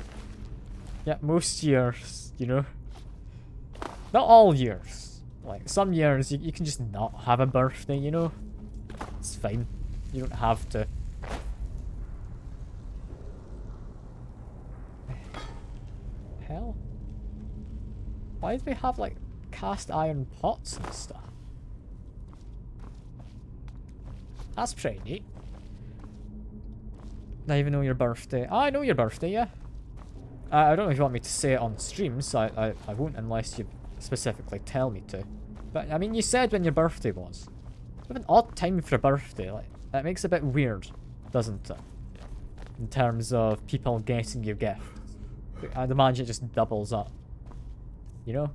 Yeah, most years, you know. Not all years. Like, some years you can just not have a birthday, you know. It's fine. You don't have to. Hell? Why do they have, like, cast iron pots and stuff? That's pretty neat. I even know your birthday. I know your birthday, yeah. I don't know if you want me to say it on stream, so I won't unless you specifically tell me to. But, I mean, you said when your birthday was. You have an odd time for a birthday, like, that makes it a bit weird, doesn't it? In terms of people getting you gifts. I'd imagine it just doubles up. You know?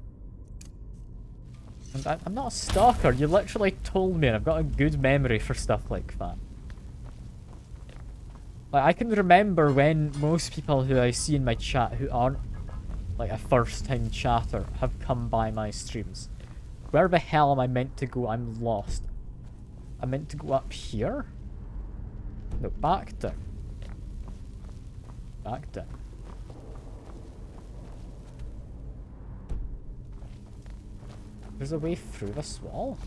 And I'm not a stalker, you literally told me and I've got a good memory for stuff like that. Like, I can remember when most people who I see in my chat who aren't like a first time chatter have come by my streams. Where the hell am I meant to go? I'm lost. I'm meant to go up here? No, back down. Back down. There's a way through this wall?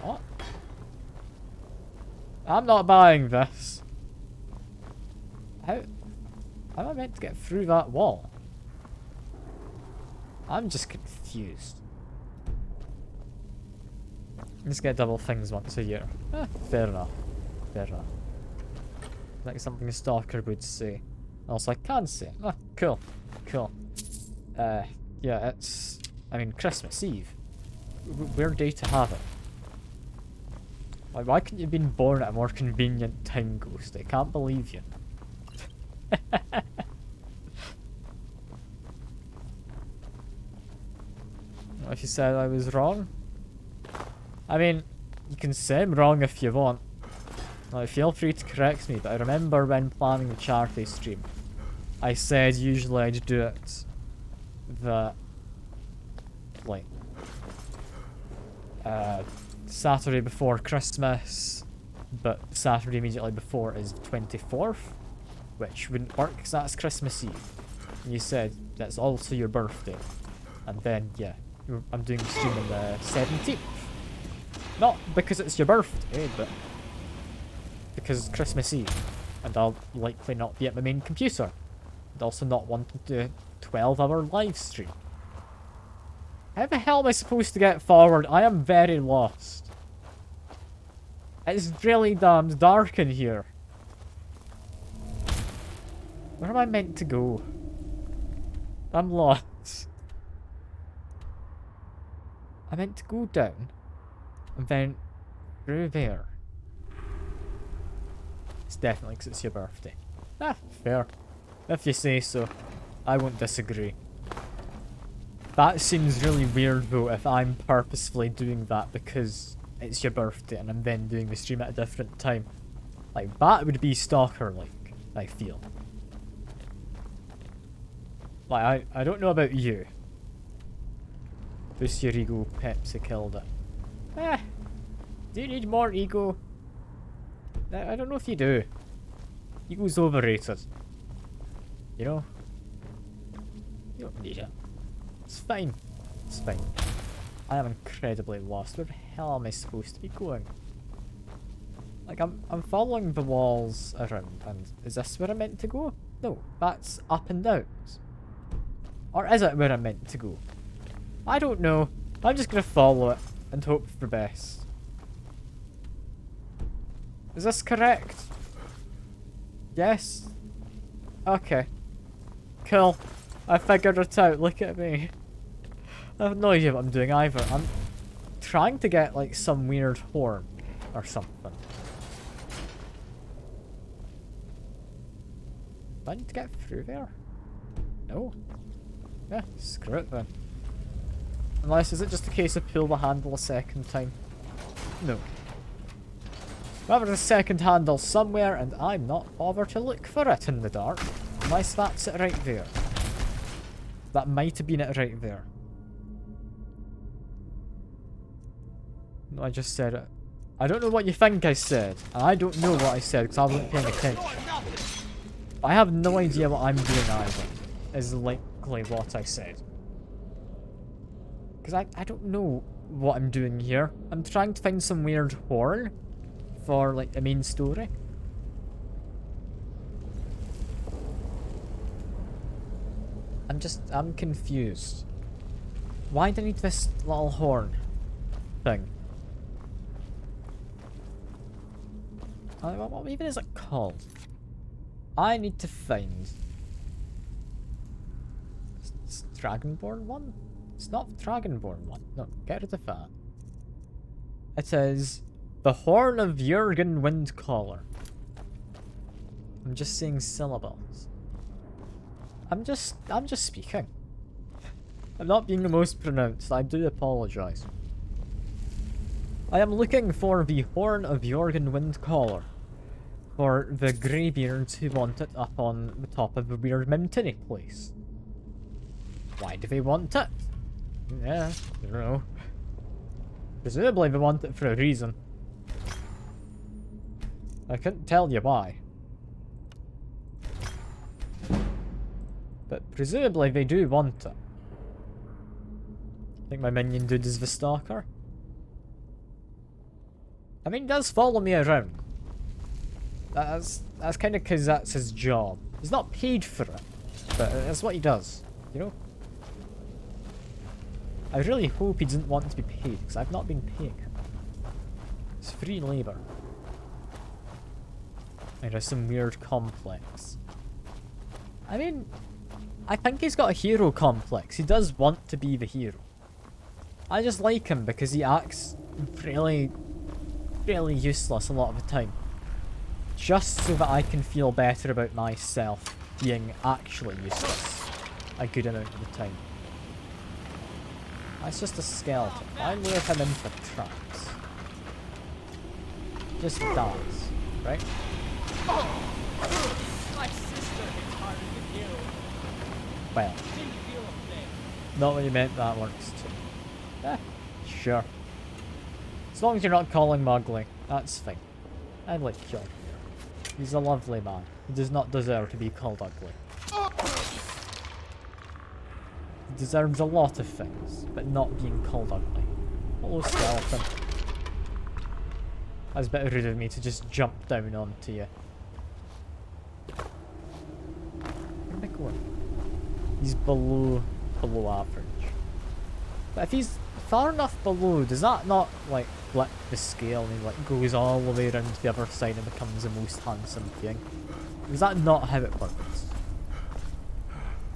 What? I'm not buying this. How am I meant to get through that wall? I'm just confused. Just get double things once a year. Fair enough. Fair enough. Like something a stalker would say. Also, I can say. Oh, cool. Cool. Yeah, it's... I mean, Christmas Eve. Weird day to have it. Like, why couldn't you have been born at a more convenient time, Ghost? I can't believe you. What if you said I was wrong? I mean, you can say I'm wrong if you want. Like, feel free to correct me, but I remember when planning the charity stream, I said usually I'd do it the like Saturday before Christmas, but Saturday immediately before is 24th, which wouldn't work because that's Christmas Eve. And you said that's also your birthday. And then, yeah, I'm doing the stream on the 17th. Not because it's your birthday, but because it's Christmas Eve. And I'll likely not be at my main computer. And also not wanting to do a 12-hour live stream. How the hell am I supposed to get forward? I am very lost. It's really damn dark in here. Where am I meant to go? I'm lost. I meant to go down and then through there. It's definitely because it's your birthday. Ah, fair. If you say so, I won't disagree. That seems really weird though if I'm purposefully doing that because it's your birthday and I'm then doing the stream at a different time. Like, that would be stalker-like, I feel. Like, I don't know about you. Boost your ego, Pepsi killed it. Eh, do you need more ego? I don't know if you do. Ego's overrated. You know? You don't need it. It's fine. It's fine. I am incredibly lost. Where the hell am I supposed to be going? Like, I'm following the walls around, and is this where I'm meant to go? No, that's up and downs. Or is it where I'm meant to go? I don't know. I'm just gonna follow it and hope for the best. Is this correct? Yes? Okay. Cool. I figured it out. Look at me. I have no idea what I'm doing either. I'm trying to get like some weird horn or something. Do I need to get through there? No. Yeah, screw it then. Unless, is it just a case of pull the handle a second time? No. Rather there's a second handle somewhere and I'm not bothered to look for it in the dark. Unless that's it right there. That might have been it right there. No, I just said it. I don't know what you think I said. And I don't know what I said because I wasn't paying attention. I have no idea what I'm doing either. Is likely what I said. Because I don't know what I'm doing here. I'm trying to find some weird horn for like the main story. I'm confused. Why do I need this little horn thing? What even is it called? I need to find... It's Dragonborn one? It's not Dragonborn one. No, get rid of that. It is the Horn of Jurgen Windcaller. I'm just saying syllables. I'm just speaking. I'm not being the most pronounced. I do apologize. I am looking for the Horn of Jurgen Windcaller. For the Greybeards who want it up on the top of the weird mountainy place. Why do they want it? Yeah, I don't know. Presumably they want it for a reason. I couldn't tell you why. But presumably they do want it. I think my minion dude is the stalker. I mean, he does follow me around. That's kind of because that's his job. He's not paid for it, but that's what he does, you know? I really hope he doesn't want to be paid, because I've not been paying him. It's free labour. And there's some weird complex. I mean, I think he's got a hero complex. He does want to be the hero. I just like him because he acts really useless a lot of the time. Just so that I can feel better about myself being actually useless a good amount of the time. That's just a skeleton. I lure him into traps. Just dies, right? My sister is harder than you. Well, not when you meant that works too. Yeah, sure. As long as you're not calling Mowgli, that's fine. I like John. He's a lovely man. He does not deserve to be called ugly. He deserves a lot of things, but not being called ugly. Hello, skeleton. That was a bit rude of me to just jump down onto you. Where am I going? He's below average. But if he's far enough below, does that not, like, flip the scale and he, like, goes all the way around to the other side and becomes the most handsome being? Is that not how it works?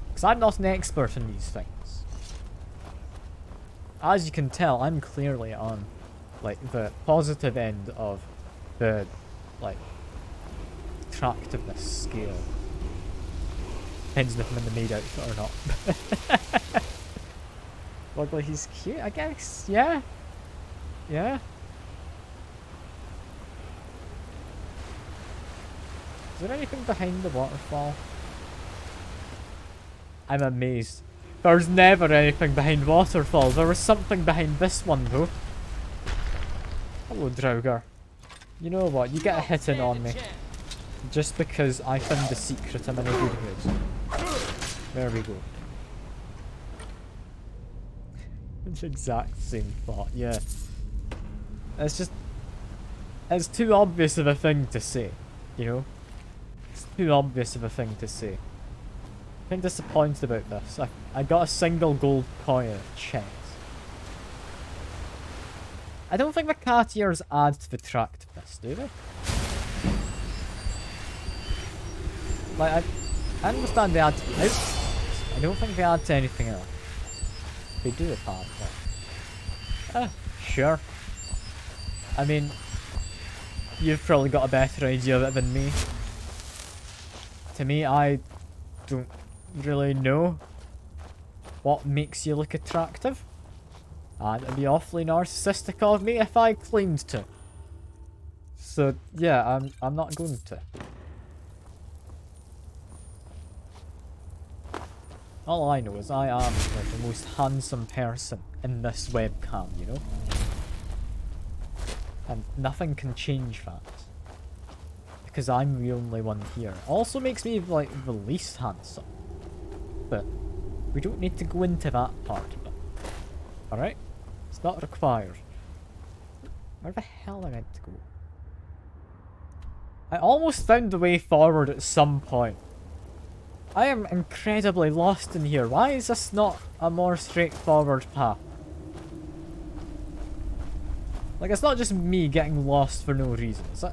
Because I'm not an expert in these things. As you can tell, I'm clearly on, like, the positive end of the, like, attractiveness scale. Depends if I'm in the maid outfit or not. Luckily he's cute, I guess. Yeah. Yeah. Is there anything behind the waterfall? I'm amazed. There's never anything behind waterfalls. There was something behind this one though. Hello, Draugr. You know what? You get a hit in on me. Just because I found the secret I'm in a good mood. There we go. It's the exact same thought, yeah. It's just... It's too obvious of a thing to say, you know? It's too obvious of a thing to say. I'm disappointed about this. I got a single gold coin in a chest. I don't think the cat ears add to the attractiveness, do they? Like, I understand they add to outfits. I don't think they add to anything else. They do apparently. Sure. I mean, you've probably got a better idea of it than me. To me, I don't really know what makes you look attractive. And it'd be awfully narcissistic of me if I claimed to. So yeah, I'm not going to. All I know is I am like the most handsome person in this webcam, you know? And nothing can change that. Because I'm the only one here. Also makes me like the least handsome. But we don't need to go into that part of it. Alright? It's not required. Where the hell am I meant to go? I almost found the way forward at some point. I am incredibly lost in here. Why is this not a more straightforward path? Like, it's not just me getting lost for no reason, is it?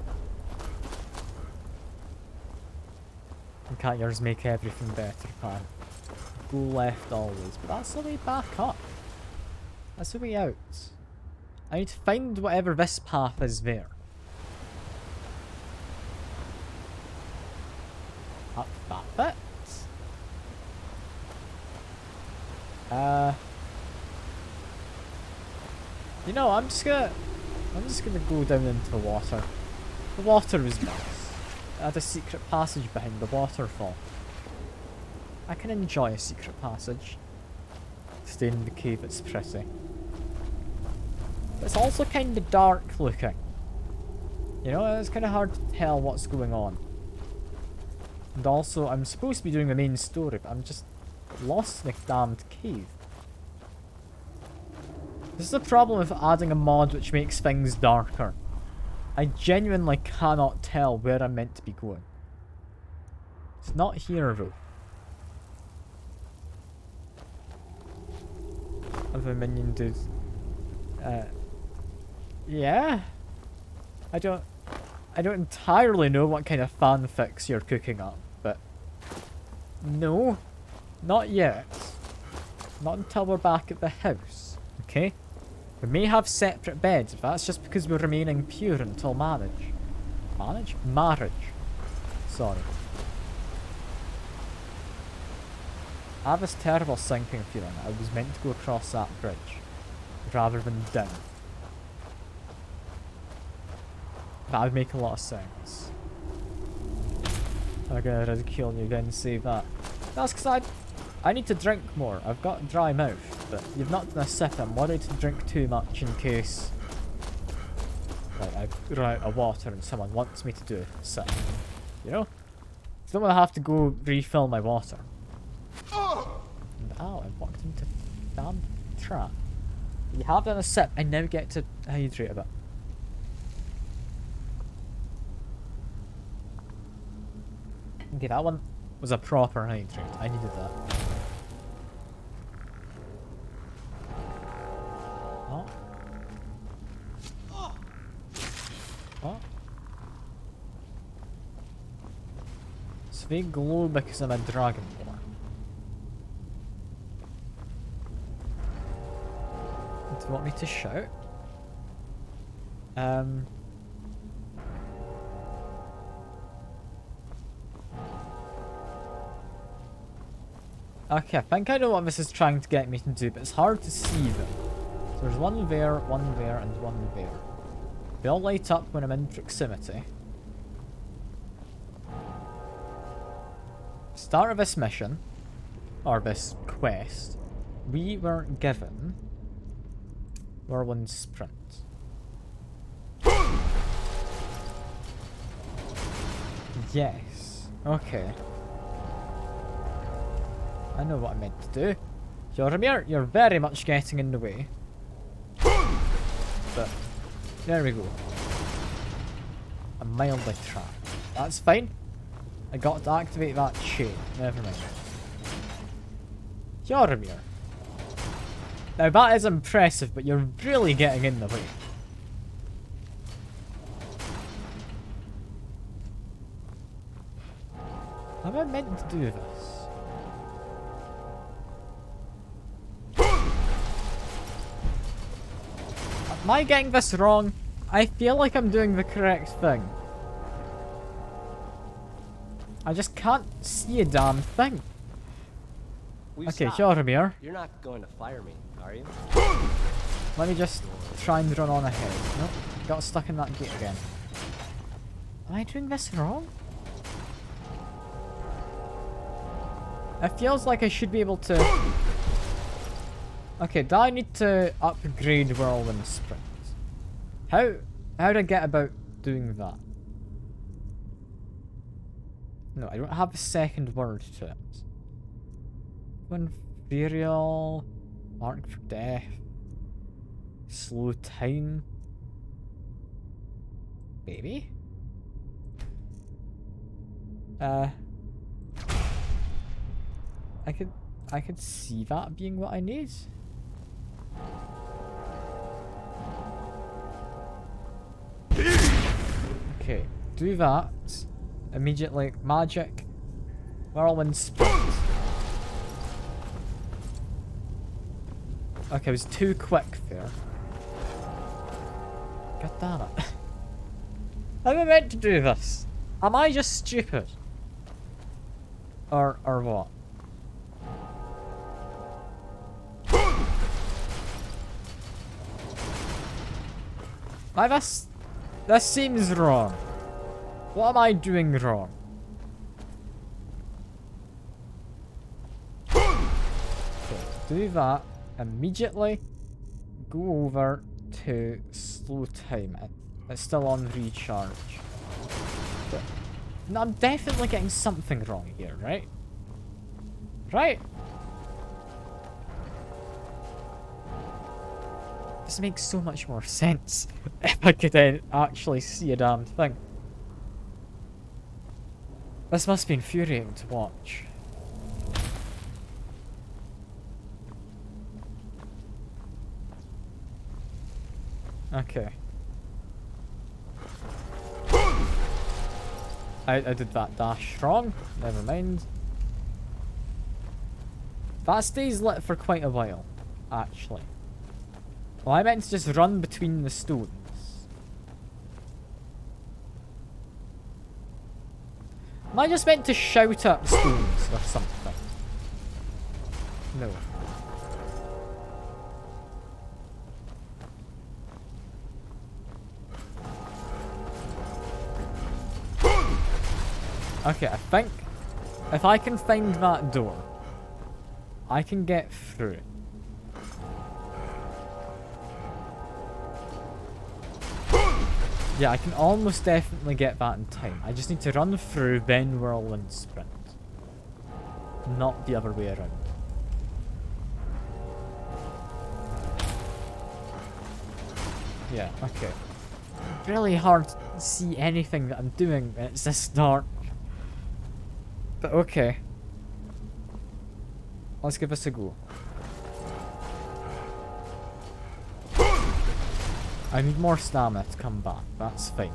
And cat ears make everything better, apparently. Go left always, but that's the way back up. That's the way out. I need to find whatever this path is there. Up that bit. You know, I'm just gonna go down into the water. The water was nice. It had a secret passage behind the waterfall. I can enjoy a secret passage. Stay in the cave, it's pretty. But it's also kind of dark looking. You know, it's kind of hard to tell what's going on. And also, I'm supposed to be doing the main story, but I'm just lost in a damned cave. This is the problem with adding a mod which makes things darker. I genuinely cannot tell where I'm meant to be going. It's not here though. Of a minion dude. Yeah? I don't entirely know what kind of fanfics you're cooking up, but no, not yet. Not until we're back at the house, okay? We may have separate beds, but that's just because we're remaining pure until marriage. Marriage? Marriage. Sorry. I have this terrible sinking feeling that I was meant to go across that bridge, rather than down. That would make a lot of sense. I'm gonna ridicule you again and say that. That's because I need to drink more. I've got a dry mouth, but you've not done a sip. I'm worried to drink too much in case like, I run out of water and someone wants me to do so. You know? I don't want to have to go refill my water. And, ow, I walked into a damn trap. You have done a sip, I now get to hydrate a bit. Okay, that one was a proper hydrate. I needed that. Oh. What? So they glow because I'm a dragon born. Do you want me to shout? Okay, I think I know what this is trying to get me to do, but it's hard to see them. So there's one there, and one there. They all light up when I'm in proximity. Start of this mission, or this quest, we were given Whirlwind Sprint. Yes. Okay. I know what I meant to do. Joromir, you're very much getting in the way. But there we go. A mildly trapped. That's fine. I got to activate that chain. Never mind. Joromir. Now that is impressive, but you're really getting in the way. How am I meant to do this? Am I getting this wrong? I feel like I'm doing the correct thing. I just can't see a damn thing. Okay, Joromir. You're not going to fire me, are you? Let me just try and run on ahead. Nope, got stuck in that gate again. Am I doing this wrong? It feels like I should be able to... Okay, do I need to upgrade Whirlwind Sprint? How do I get about doing that? No, I don't have a second word to it. Inferial, Mark for Death, Slow Time, maybe? I could see that being what I need. Okay, do that. Immediately, magic, Whirlwind Sprint. Okay, I was too quick there. God damn it. How am I meant to do this? Am I just stupid? Or what? Like this seems wrong. What am I doing wrong? Okay, do that. Immediately go over to slow time. It's still on recharge. But, no, I'm definitely getting something wrong here, right? Right? This makes so much more sense if I could actually see a damn thing. This must be infuriating to watch. Okay. I did that dash wrong. Never mind. That stays lit for quite a while, actually. Well, I meant to just run between the stones. Am I just meant to shout at stones or something? No. Okay, I think if I can find that door, I can get through. Yeah, I can almost definitely get that in time. I just need to run through, then whirlwind sprint. Not the other way around. Yeah, okay. Really hard to see anything that I'm doing when it's this dark. But okay. Let's give this a go. I need more stamina to come back. That's fine.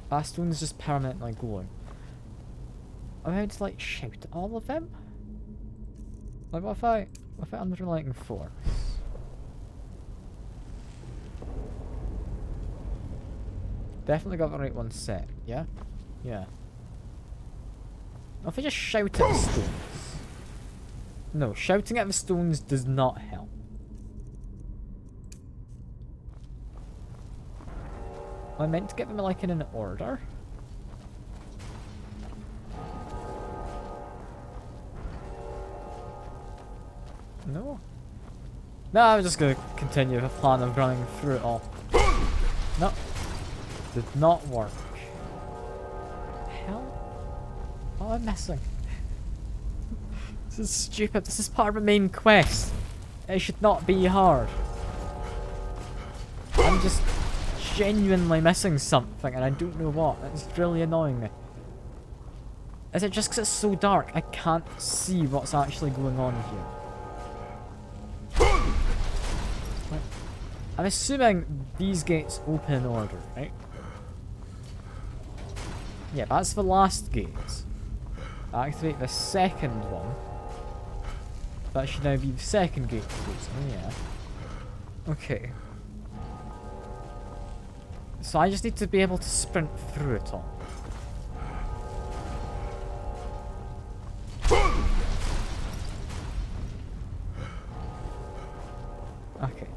That stone's just permanently glowing. Am I going to like shout at all of them? Like what if I underlighting force? Definitely got the right one set, yeah? Yeah. What if I just shout at the stones? No, shouting at the stones does not help. Am I meant to get them like in an order? No. No, I'm just gonna continue the plan of running through it all. No. Did not work. Hell? What am I missing? This is stupid. This is part of the main quest. It should not be hard. I'm just genuinely missing something and I don't know what. It's really annoying me. Is it just because it's so dark I can't see what's actually going on here? Like, I'm assuming these gates open in order, right? Yeah, that's the last gate. Activate the second one. That should now be the second gate closing, yeah. Okay. So I just need to be able to sprint through it all. Okay.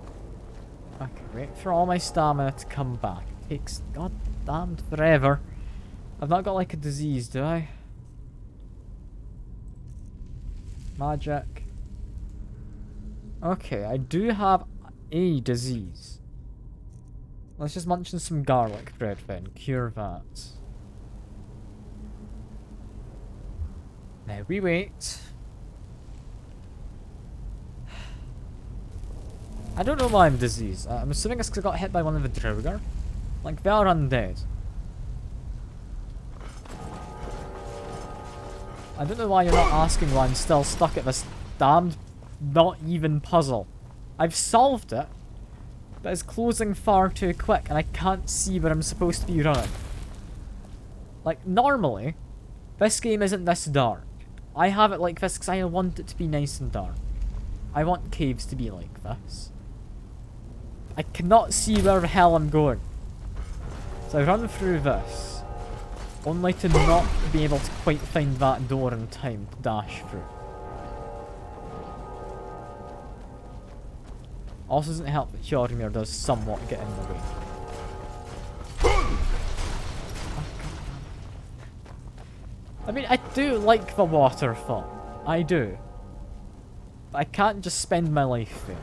Okay, wait for all my stamina to come back. It takes goddamned forever. I've not got like a disease, do I? Magic. Okay, I do have a disease. Let's just munch on some garlic bread then. Cure that. Now we wait. I don't know why I'm diseased. I'm assuming it's because I got hit by one of the Draugr. Like, they are undead. I don't know why you're not asking why I'm still stuck at this damned not even puzzle. I've solved it, but it's closing far too quick and I can't see where I'm supposed to be running. Like, normally, this game isn't this dark. I have it like this because I want it to be nice and dark. I want caves to be like this. I cannot see where the hell I'm going. So I run through this, only to not be able to quite find that door in time to dash through. Also doesn't help that Hjormir does somewhat get in the way. I mean, I do like the waterfall. I do. But I can't just spend my life there.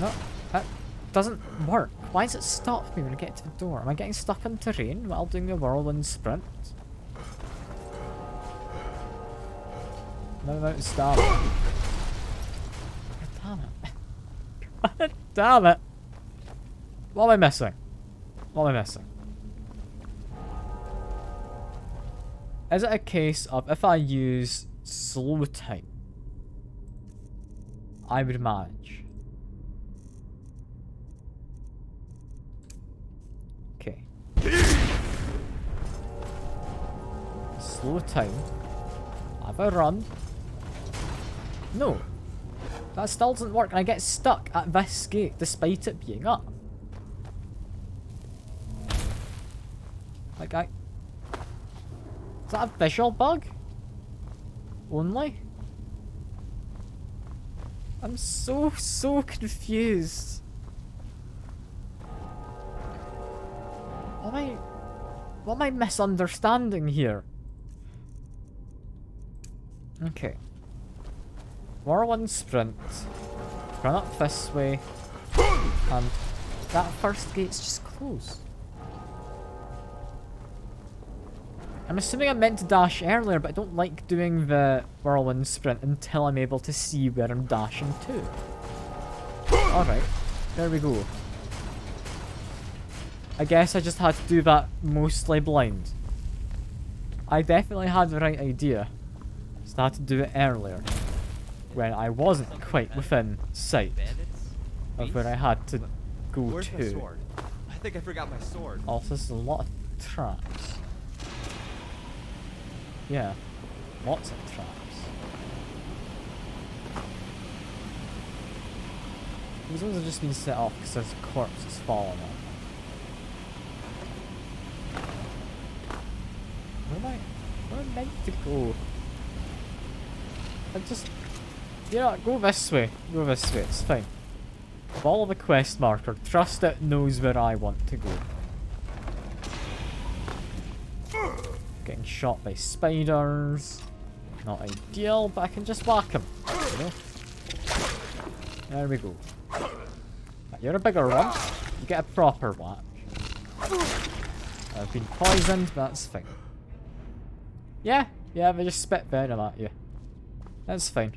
No, that doesn't work. Why does it stop me when I get to the door? Am I getting stuck in terrain while doing a whirlwind sprint? No amount of stamina. Damn it. Damn it. What am I missing? What am I missing? Is it a case of if I use slow time, I would manage? Okay. Slow time. Have I run? No. That still doesn't work and I get stuck at this gate despite it being up. Like is that a visual bug? Only? I'm so confused. What am I misunderstanding here? Okay. Whirlwind sprint. Run up this way. And that first gate's just closed. I'm assuming I meant to dash earlier, but I don't like doing the whirlwind sprint until I'm able to see where I'm dashing to. Alright, there we go. I guess I just had to do that mostly blind. I definitely had the right idea. Just had to do it earlier. When I wasn't quite within sight of where I had to go Where's to. my sword? I think I forgot my sword. Also, there's a lot of traps. Yeah, lots of traps. These ones have just been set off because there's corpses falling on them. Where am I meant to go? I just... Yeah, go this way. Go this way, it's fine. Follow the quest marker. Trust it knows where I want to go. Getting shot by spiders. Not ideal, but I can just whack him. You know? There we go. You're a bigger one. You get a proper whack. I've been poisoned, but that's fine. Yeah, they just spit venom at you. That's fine.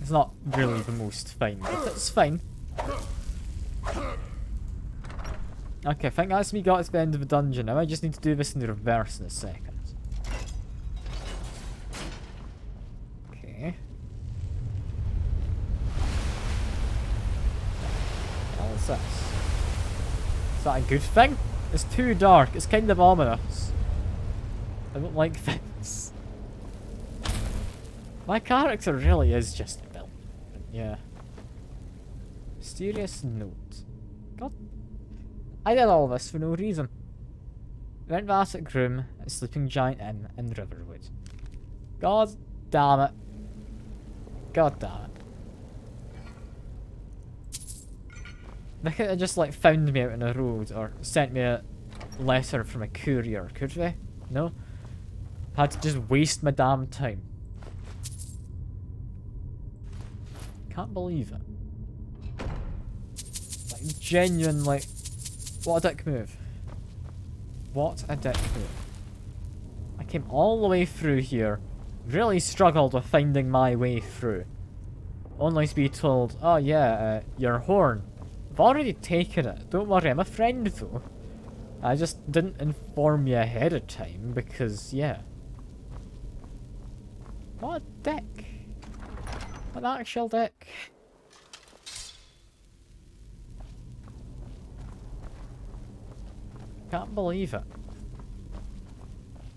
It's not really the most fine, but it's fine. Okay, I think that's me got to the end of the dungeon. Now I just need to do this in the reverse in a second. Okay. What's this? Is that a good thing? It's too dark. It's kind of ominous. I don't like things. My character really is just built. Yeah. Mysterious note. God. I did all this for no reason. Rent the attic room, a sleeping giant inn in Riverwood. God damn it. God damn it. They could have just like found me out in a road or sent me a letter from a courier, could they? No? Had to just waste my damn time. Can't believe it. Like, genuinely. What a dick move. What a dick move. I came all the way through here. Really struggled with finding my way through. Only to be told, oh yeah, your horn. I've already taken it. Don't worry, I'm a friend though. I just didn't inform you ahead of time because, yeah. What a dick. What an actual dick. Can't believe it.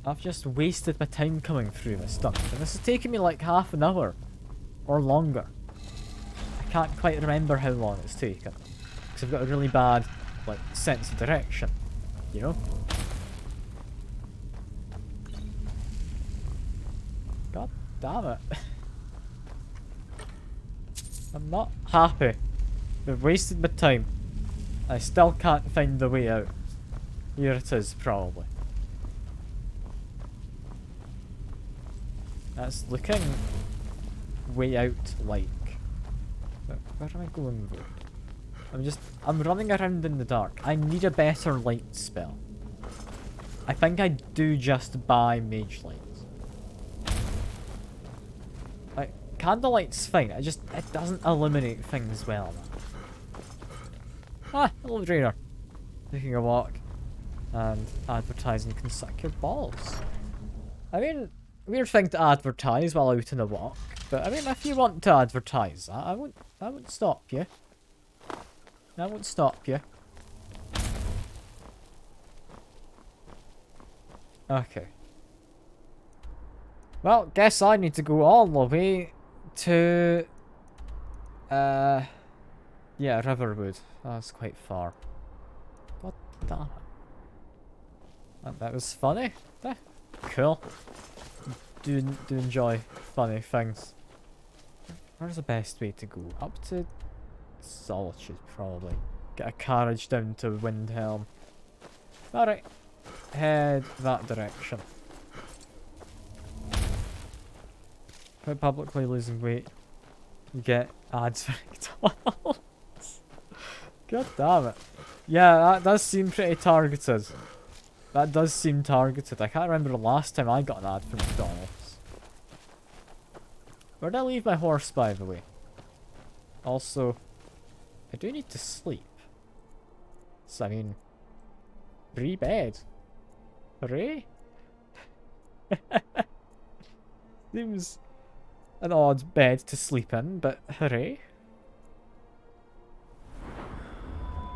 I've just wasted my time coming through this dungeon. This has taken me like half an hour. Or longer. I can't quite remember how long it's taken. Because I've got a really bad, like, sense of direction. You know? God damn it. I'm not happy. I've wasted my time. I still can't find the way out. Here it is, probably. That's looking way out like. Where am I going though? I'm running around in the dark. I need a better light spell. I think I do just buy mage lights. Like, candlelight's fine, it doesn't illuminate things well enough. Ah, hello trainer. Taking a walk. And advertising can suck your balls. I mean, weird thing to advertise while out in a walk, but I mean, if you want to advertise that, I won't stop you. I won't stop you. Okay. Well, guess I need to go all the way to yeah, Riverwood. That's quite far. God damn it. That was funny. Yeah, cool. Do enjoy funny things. Where's the best way to go? Up to Solitude, probably. Get a carriage down to Windhelm. Alright. Head that direction. Quite publicly losing weight. You get ads for McDonald's. God damn it. Yeah, that does seem pretty targeted. That does seem targeted. I can't remember the last time I got an ad for McDonald's. Where did I leave my horse, by the way? Also, I do need to sleep. So, I mean, free bed. Hooray? Seems an odd bed to sleep in, but hooray.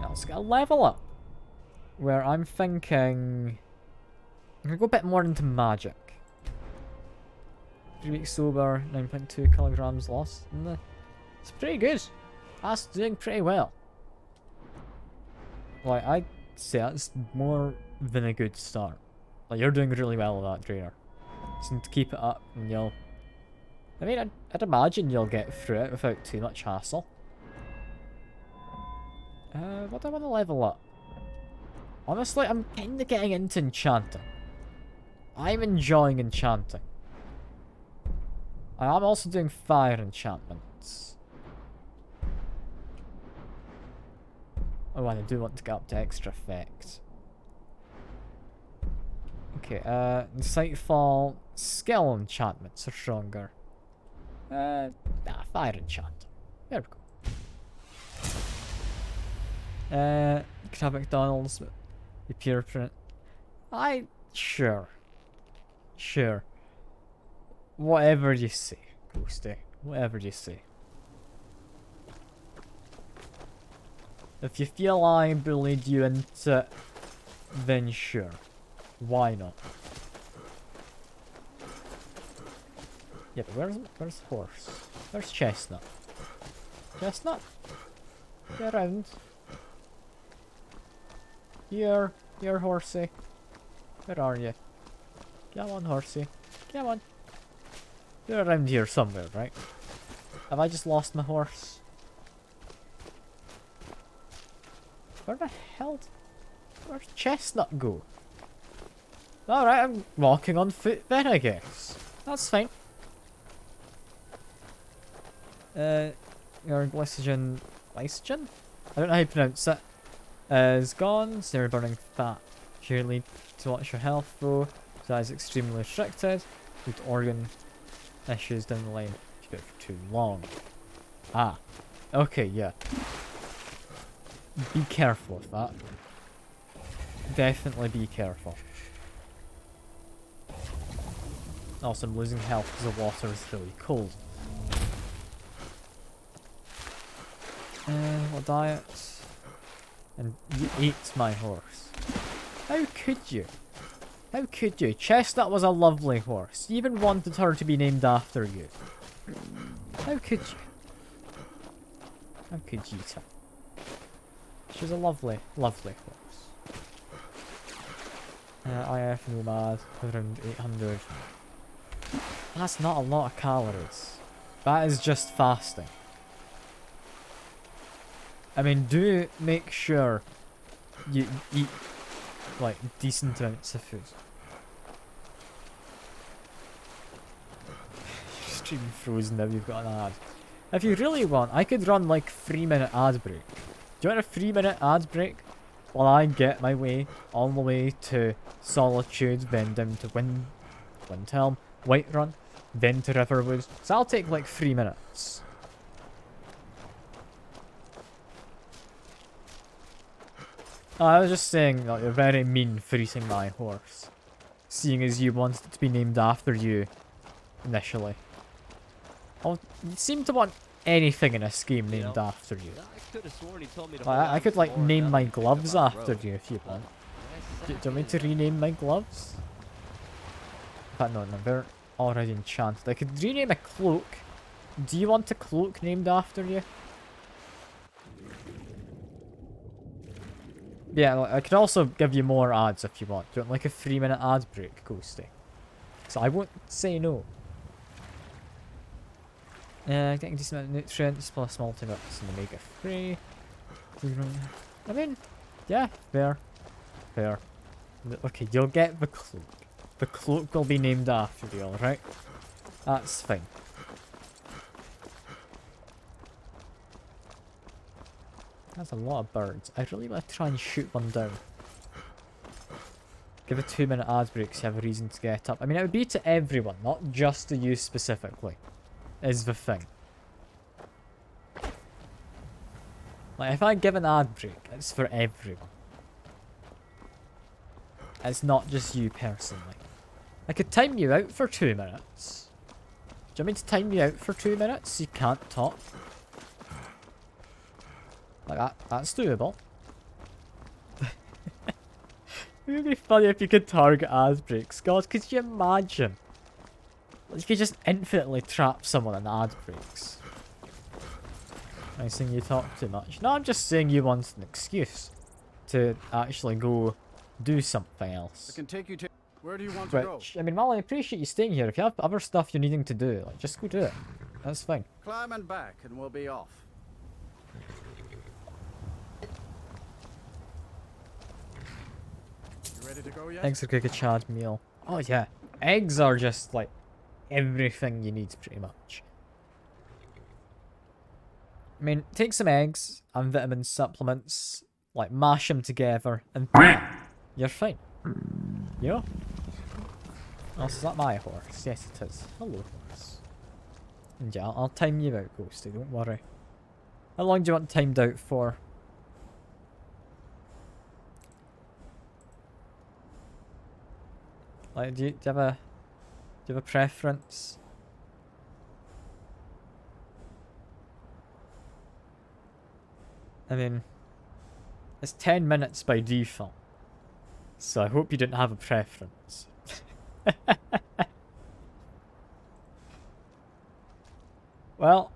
Now let's get a level up. Where I'm thinking... I'm gonna go a bit more into magic. 3 weeks sober, 9.2 kilograms lost. It's pretty good. That's doing pretty well. Like, I'd say that's more than a good start. Like, you're doing really well with that, Drainer. Just need to keep it up and you'll... I mean, I'd imagine you'll get through it without too much hassle. What do I want to level up? Honestly, I'm kind of getting into enchanting. I'm enjoying enchanting. I'm also doing fire enchantments. Oh, and I do want to get up to extra effect. Okay, Insightful skill enchantments are stronger. Fire enchanting. There we go. You can have McDonald's, but the pure print. Sure. Whatever you say, Ghosty. Whatever you say. If you feel I bullied you into it, then sure. Why not? Yeah, but where's Horse? Where's Chestnut? Chestnut? Get around. Here, Horsey. Where are you? Come on, Horsey. Come on. You're around here somewhere, right? Have I just lost my horse? Where the hell? Where'd Chestnut go? Alright, I'm walking on foot then, I guess. That's fine. Your glycogen... Glycogen? I don't know how you pronounce it. Is gone, so you're burning fat. Surely to watch your health though, so that is extremely restricted. Due to organ issues down the line. If you go for too long. Ah. Okay, yeah. Be careful with that. Definitely be careful. Also, I'm losing health because the water is really cold. What diet? And you ate my horse. How could you? How could you? Chestnut was a lovely horse. You even wanted her to be named after you. How could you? How could you eat her? She was a lovely, lovely horse. IF Nomad, around 800. That's not a lot of calories. That is just fasting. I mean, do make sure you eat, like, decent amounts of food. Your stream frozen now, you've got an ad. If you really want, I could run, like, 3-minute ad break. Do you want a 3-minute ad break? While I get my way all the way to Solitude, then down to Windhelm, Whiterun, then to Riverwood. So I'll take, like, 3 minutes. Oh, I was just saying that you're very mean for eating my horse. Seeing as you wanted it to be named after you initially. Oh, you seem to want anything in this game named after you. I could like name my gloves after you if you want. Do you want me to rename my gloves? In fact, no, they're already enchanted. I could rename a cloak. Do you want a cloak named after you? Yeah, I could also give you more ads if you want. Do you want like a 3-minute ad break, Ghosty? So I won't say no. Getting decent amount of nutrients plus multivitamins and omega 3. I mean, yeah, fair. Fair. Okay, you'll get the cloak. The cloak will be named after you, alright? That's fine. That's a lot of birds. I really want to try and shoot one down. Give a 2-minute ad break so you have a reason to get up. I mean, it would be to everyone, not just to you specifically, is the thing. Like, if I give an ad break, it's for everyone. It's not just you personally. I could time you out for 2 minutes. Do you want me to time you out for 2 minutes so you can't talk? Like that, that's doable. It would be funny if you could target ad breaks. God, could you imagine? You could just infinitely trap someone in ad breaks. I'm saying you talk too much. No, I'm just saying you want an excuse to actually go do something else. I can take you to... Where do you want to go? Which, I mean, while I appreciate you staying here, if you have other stuff you're needing to do, like, just go do it. That's fine. Climb and back and we'll be off. You ready to go yet? Eggs are like a chad meal. Oh yeah. Eggs are just like everything you need pretty much. I mean, take some eggs and vitamin supplements, like mash them together and you're fine. You know? Oh, is that my horse? Yes it is. Hello horse. And yeah, I'll time you out, Ghosty, don't worry. How long do you want timed out for? Like, do you have a preference? I mean, it's 10 minutes by default, so I hope you didn't have a preference. Well,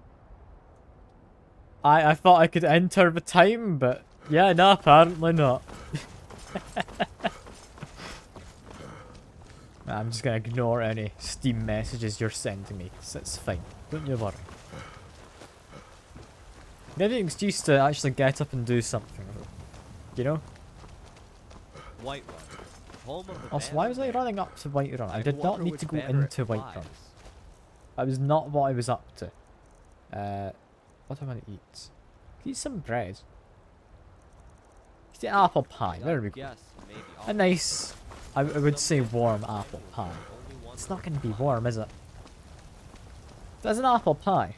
I thought I could enter the time, but yeah, no, apparently not. I'm just gonna ignore any Steam messages you're sending me, so it's fine. Don't you worry. Maybe an excuse to actually get up and do something, you know? Whiterun, home of the Also, why was I running up to Whiterun? I did not need to go into Whiterun. That was not what I was up to. What do I want to eat? Eat some bread. Eat an apple pie. There we go. A nice, I would say warm apple pie. It's not going to be warm, is it? There's an apple pie.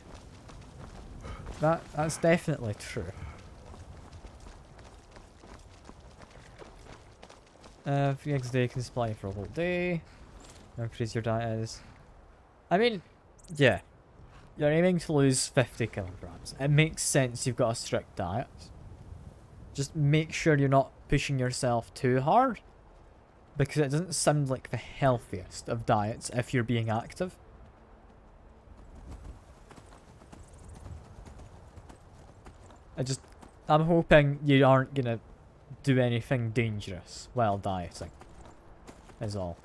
That's definitely true. 3 eggs a day can supply for a whole day. Increase your diet is. I mean, yeah. You're aiming to lose 50 kilograms. It makes sense you've got a strict diet. Just make sure you're not pushing yourself too hard. Because it doesn't sound like the healthiest of diets if you're being active. I'm hoping you aren't gonna do anything dangerous while dieting. Is all.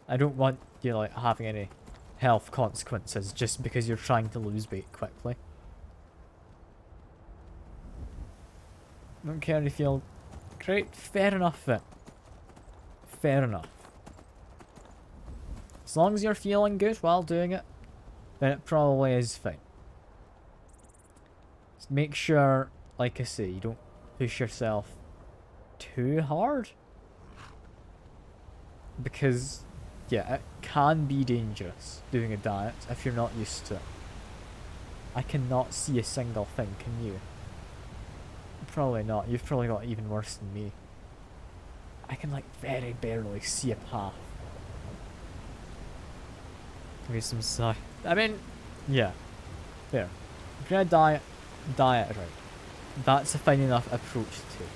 I don't want you like having any health consequences just because you're trying to lose weight quickly. Don't care if you feel great. Fair enough then. Fair enough. As long as you're feeling good while doing it, then it probably is fine. Just make sure, like I say, you don't push yourself too hard. Because, yeah, it can be dangerous doing a diet if you're not used to it. I cannot see a single thing, can you? Probably not. You've probably got even worse than me. I can like very barely see a path. Give me some sigh. I mean, yeah. There. If you're gonna diet right. That's a fine enough approach to take.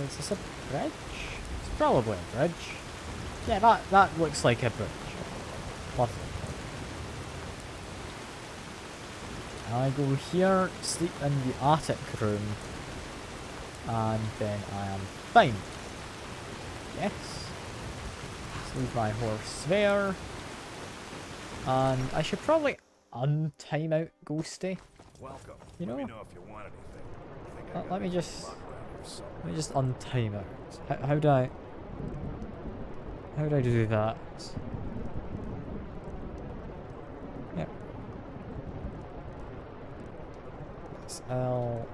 Is this a bridge? It's probably a bridge. Yeah, that looks like a bridge. Lovely. I go here, sleep in the attic room, and then I am fine. Yes. Let's leave my horse there. And I should probably untime out Ghosty. Welcome. You know? Let me know if you want anything. Let me just untime out. How do I do that? Yeah. I'll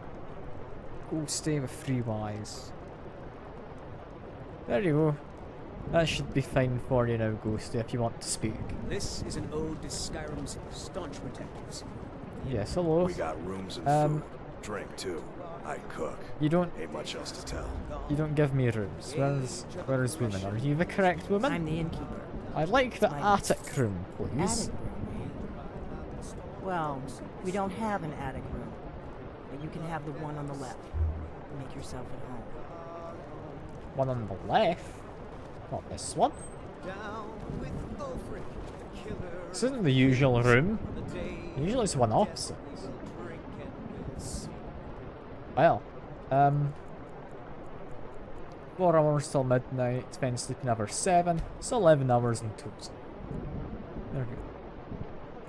go stay with 3 Ys. There you go. That should be fine for you now, Ghosty, if you want to speak. This is an ode to Skyrim's staunch protectors. Yes, hello. We got rooms and food. Drink too. I cook. You don't. Ain't much else to tell. You don't give me rooms. Where's woman? Are you the correct woman? I'm the innkeeper. I'd like the attic room, please. Attic room, eh? Well, we don't have an attic room, but you can have the one on the left. Make yourself at home. One on the left? Not this one. This isn't the usual room. Usually it's one opposite. Well, 4 hours till midnight, spend sleeping hour 7, so 11 hours in total. There we go.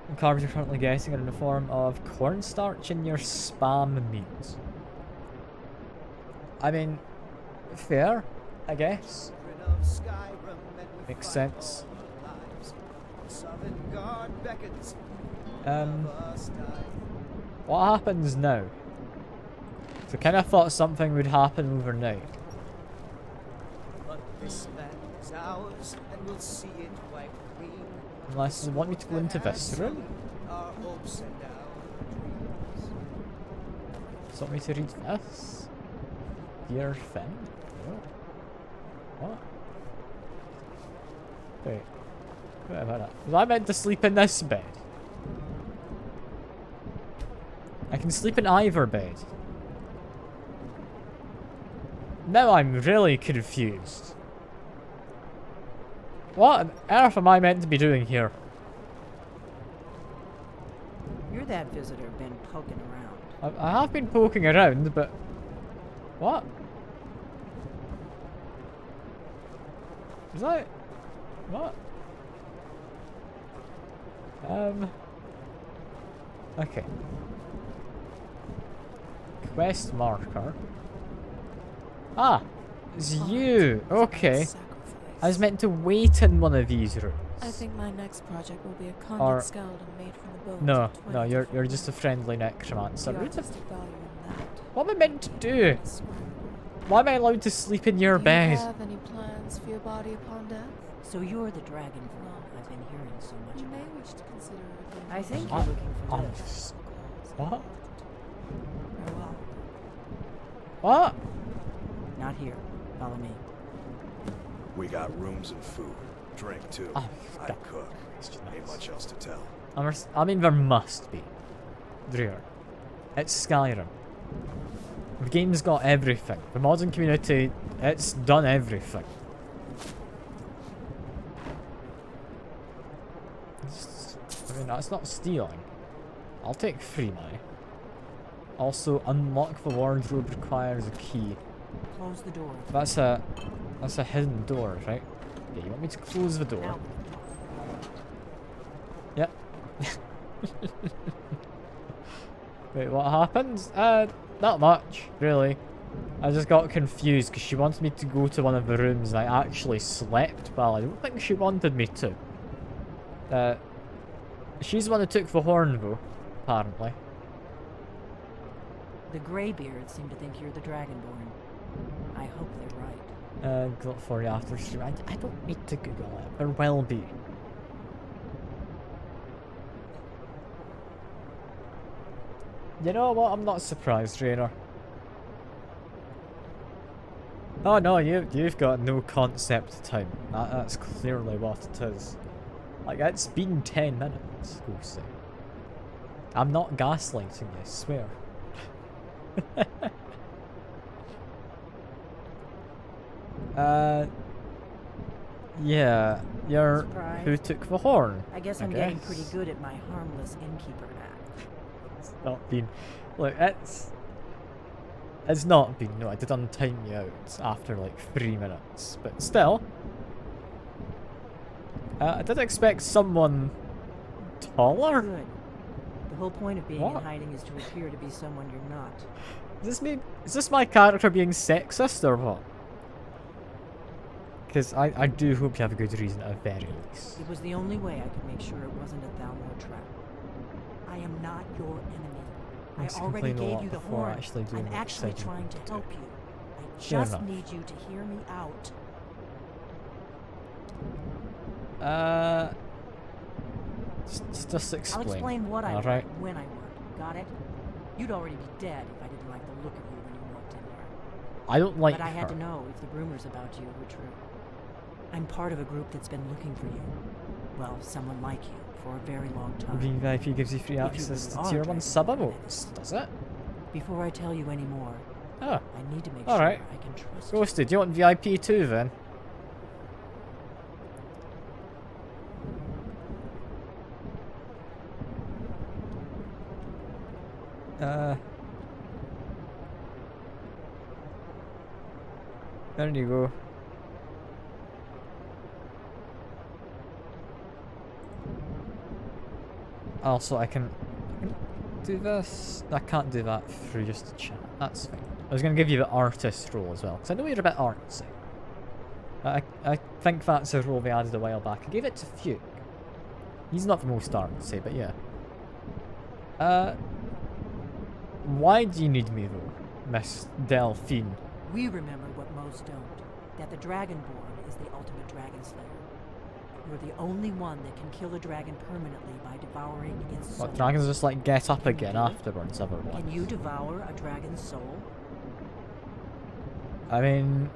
The carbs you're currently getting are in the form of cornstarch in your spam meals. I mean, fair, I guess. Makes sense. What happens now? So I kind of thought something would happen overnight. But this land is ours, and we'll see it quite clean. Unless you want me to go into this room? Our hopes and our dreams. Do you want me to read this? Dear Finn? Oh. What? Wait. Wait a minute. Was I meant to sleep in this bed? I can sleep in either bed. Now I'm really confused. What on earth am I meant to be doing here? You're that visitor been poking around. I have been poking around, but... What? Is that... What? Okay. Quest marker. Ah! It's you! Okay. I was meant to wait in one of these rooms. I think my next project will be a Or- convict skeleton made from the bones. No, of no, 20 you're just a friendly necromancer. The What the- artistic value in that. What am I meant to do? Why am I allowed to sleep in your Do bed? you have any plans for your body upon death? So you're the dragon girl I've been hearing so much You may about. wish to consider it. I think you're looking for this. What? Farewell. What? Not here. Follow me. We got rooms and food. Drink too. Oh, I God. cook. Ain't much else to tell. I mean, there must be. There. It's Skyrim. The game's got everything. The modding community, it's done everything. I mean, that's not stealing. I'll take 3 money. Also, unlock the wardrobe requires a key. Close the door. That's a hidden door, right? Yeah, you want me to close the door? Now. Yep. Wait, what happened? Not much, really. I just got confused because she wanted me to go to one of the rooms and I actually slept. Well, I don't think she wanted me to. She's the one who took the horn though, apparently. The Greybeards seem to think you're the Dragonborn. I hope they're right. Got for you after stream. I don't need to Google it. There will be. You know what? I'm not surprised, Rainer. Oh no, you've got no concept of time. That's clearly what it is. Like, it's been 10 minutes, go say. I'm not gaslighting you, I swear. Yeah, you're... Surprised? Who took the horn? I guess I'm getting pretty good at my harmless innkeeper act. It's not been... Look, it's not been... No, I did untime you out after like 3 minutes, but still. I did expect someone taller. Good. The whole point of being What? in hiding is to appear to be someone you're not. Is this my character being sexist or what? Because I do hope you have a good reason at the very least. It was the only way I could make sure it wasn't a Thalmor trap. I am not your enemy. I Thanks for already complaining a gave lot you the before horn. actually doing I'm what you actually said you trying would to do. help you. I Fair just enough. need you to hear me out. Just explain. I'll explain what I All want, right. when I want. Got it? You'd already be dead if I didn't like the look of you when you walked in here. I don't like But I had her. to know if the rumors about you were true. I'm part of a group that's been looking for you. Well, someone like you for a very long time. Being VIP gives you free If you access really to are tier 1 Dragon sub Ball, emotes, does it? Before I tell you any more, Oh. I need to make Alright. sure I can trust Ghosted, do you want VIP too then? There you go. Also, I can do this. I can't do that through just the chat. That's fine. I was going to give you the artist role as well, because I know you're a bit artsy. I think that's a role they added a while back. I gave it to Fuke. He's not the most artsy, but yeah. Why do you need me though, Miss Delphine? We remember what most don't. That the Dragonborn is the ultimate dragon slayer. You're the only one that can kill a dragon permanently by devouring its soul. What, dragons just like get up Can you again do it? afterwards, everyone? Can you devour a dragon's soul? I mean,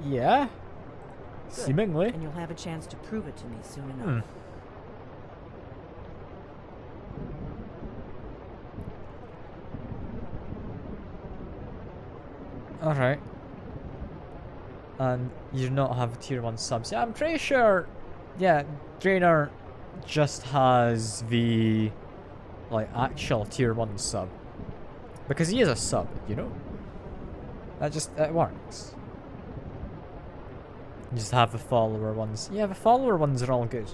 yeah. Good. Seemingly. And you'll have a chance to prove it to me soon enough. Hmm. Alright. And you do not have tier 1 subs. Yeah, I'm pretty sure, yeah, Draenor just has the, like, actual tier 1 sub. Because he is a sub, you know? It works. You just have the follower ones. Yeah, the follower ones are all good.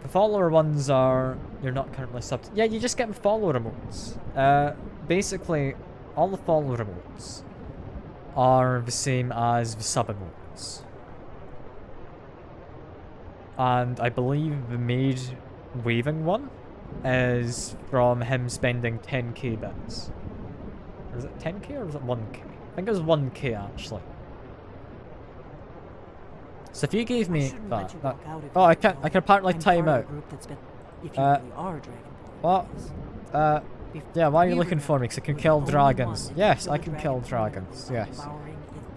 The follower ones are... You're not currently subbed. Yeah, you just get the follower emotes. Basically, all the follower emotes are the same as the sub emotes. And I believe the maid waving one is from him spending 10k bits. Or is it 10k or was it 1k? I think it was 1k actually. So if you gave me that, oh, I can apparently time out. What? Yeah, why are you looking for me? Because I can kill dragons. Yes, I can kill dragons. Yes.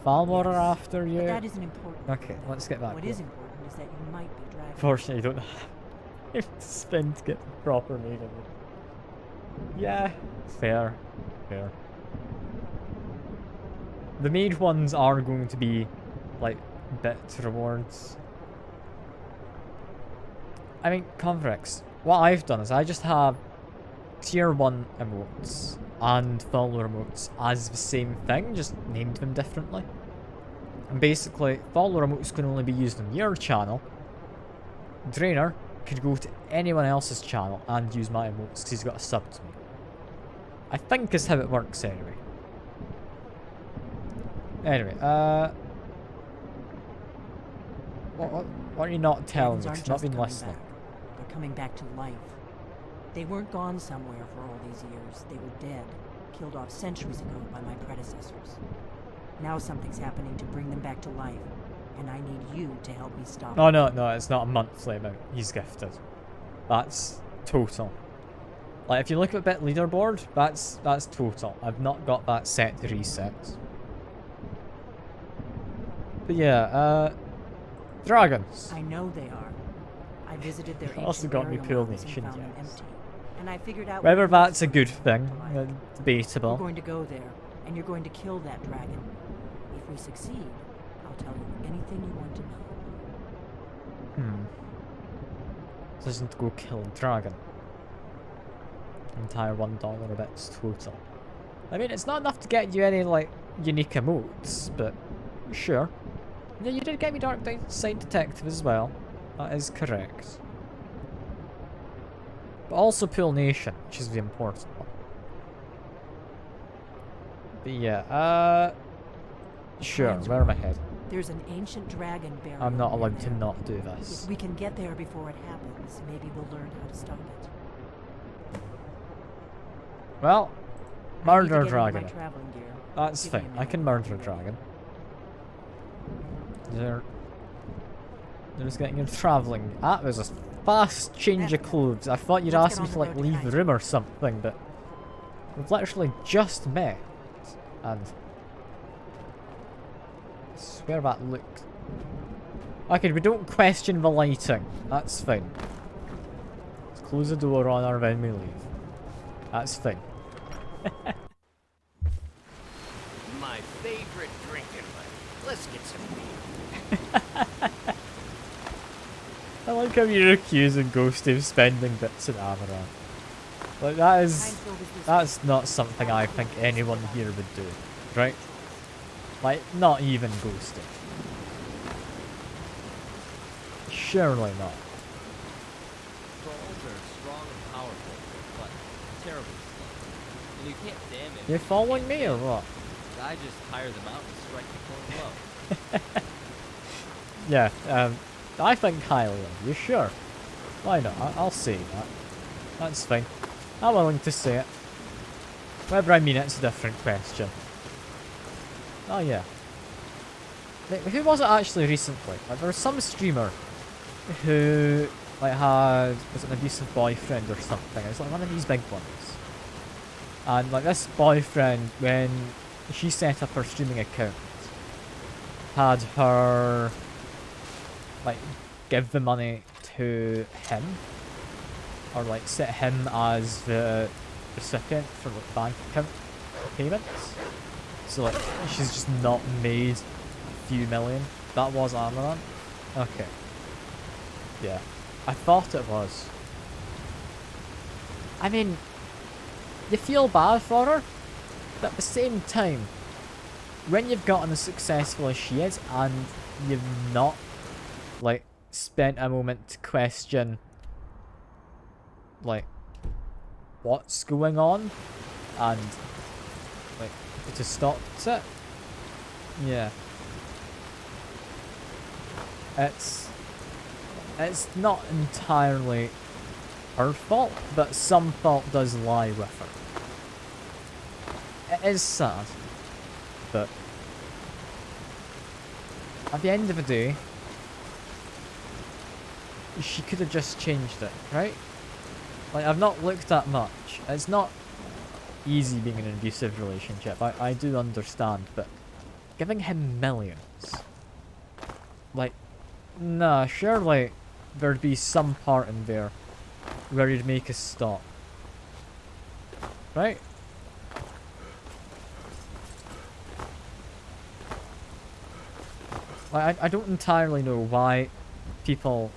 Falmor are after you. That isn't important. Okay, let's get back. What is important is that you might be dragon. Unfortunately, you don't have to spend to get the proper maid. Yeah, fair. Fair. The maid ones are going to be, like, bit rewards. I mean, Convex, what I've done is I just have tier 1 emotes and follower emotes as the same thing, just named them differently. And basically, follower emotes can only be used on your channel. Draenor could go to anyone else's channel and use my emotes because he's got a sub to me. I think is how it works anyway. Anyway, what are you not telling me? Dragons I've not been aren't just listening. coming back. They're coming back to life. They weren't gone somewhere for all these years. They were dead, killed off centuries ago by my predecessors. Now something's happening to bring them back to life, and I need you to help me stop it. Oh no, it's not a monthly amount he's gifted. That's total. Like if you look at bit leaderboard, that's total. I've not got that set to reset. But yeah, dragons. I know they are. I visited their Also ancient got me burial pool mounds and nation, found them yes. empty. And I figured out Whether what that's a was good to thing, life. debatable. We're going to go there, and you're going to kill that dragon. If we succeed, I'll tell you anything you want to know. Decision to go kill a dragon. Entire $1 a bit's total. I mean, it's not enough to get you any, like, unique emotes, but sure. Yeah, you did get me Dark Side Detective as well. That is correct. But also Pool Nation, which is the important one. But yeah, sure, where am I heading? There's an ancient dragon buried. I'm not allowed to not do this. If we can get there before it happens, maybe we'll learn how to stop it. Well, I need to murder a get into my dragon. traveling gear. That's Give me a fine. I minute. can murder a dragon. They're just getting your travelling. That was a fast change of clothes. I thought you'd Let's ask get me on to the like road leave tonight. the room or something, but we've literally just met, and I swear that looked. Okay, we don't question the lighting. That's fine. Let's close the door on her when we leave. That's fine. My favorite drinking buddy. Let's get some beer. I like how you're accusing Ghosty of spending bits in Amaranth. Like that's not something I think anyone here would do, right? Like, not even Ghosty. Surely not. Trolls are strong and powerful, but terribly slow. And you can't damage. You following me or what? I just tire them out and strike the full blow. Yeah, I think highly of you, sure. Why not? I'll say that. That's fine. I'm willing to say it. Whether I mean it's a different question. Oh yeah. Like, who was it actually recently? Like, there was some streamer who like was an abusive boyfriend or something. It was like one of these big ones. And like this boyfriend, when she set up her streaming account, had her like give the money to him, or like set him as the recipient for like bank account payments. So like she's just not made a few million. That was Amaranth? Okay. Yeah. I thought it was. I mean, you feel bad for her, but at the same time, when you've gotten as successful as she is and you've not like spent a moment to question like what's going on and like to stop it, yeah, it's not entirely her fault, but some fault does lie with her. It is sad, but at the end of the day, she could have just changed it, right? Like, I've not looked that much. It's not easy being in an abusive relationship. I do understand, but giving him millions, like, nah, surely there'd be some part in there where he'd make a stop, right? Like, I don't entirely know why people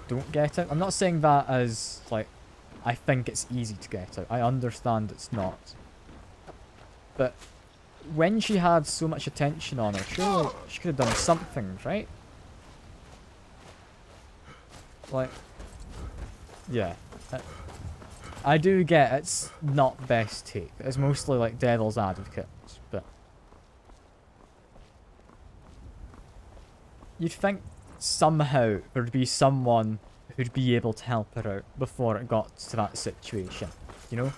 don't get it. I'm not saying that as, like, I think it's easy to get it. I understand it's not. But when she had so much attention on her, surely she could have done something, right? Like, yeah. I do get it's not best take. It's mostly like devil's advocate, but you'd think somehow there'd be someone who'd be able to help her out before it got to that situation, you know?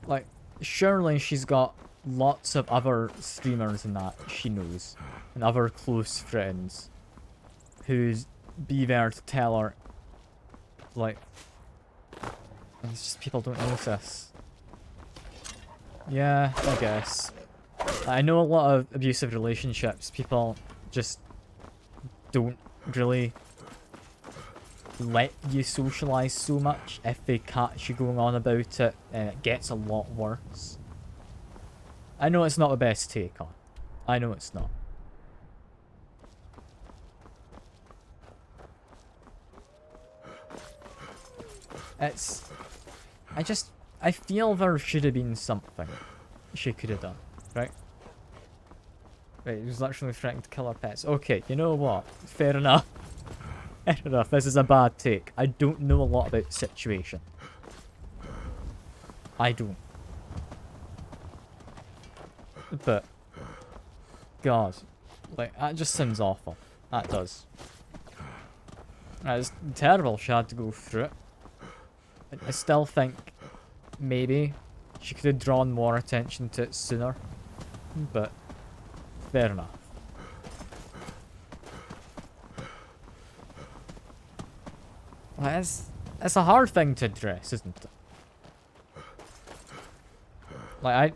Like, surely she's got lots of other streamers and that she knows, and other close friends who'd be there to tell her, like, it's just people don't notice. Yeah, I guess. I know a lot of abusive relationships, people just don't really let you socialise so much. If they catch you going on about it, and it gets a lot worse. I know it's not the best take on. I know it's not. It's... I feel there should have been something she could have done, right? Right, he was literally threatening to kill our pets. Okay, you know what? Fair enough. Fair enough, this is a bad take. I don't know a lot about the situation. I don't. But, God, like, that just sounds awful. That does. It's terrible she had to go through it. I still think maybe she could have drawn more attention to it sooner. But, fair enough. Like, it's a hard thing to address, isn't it? Like,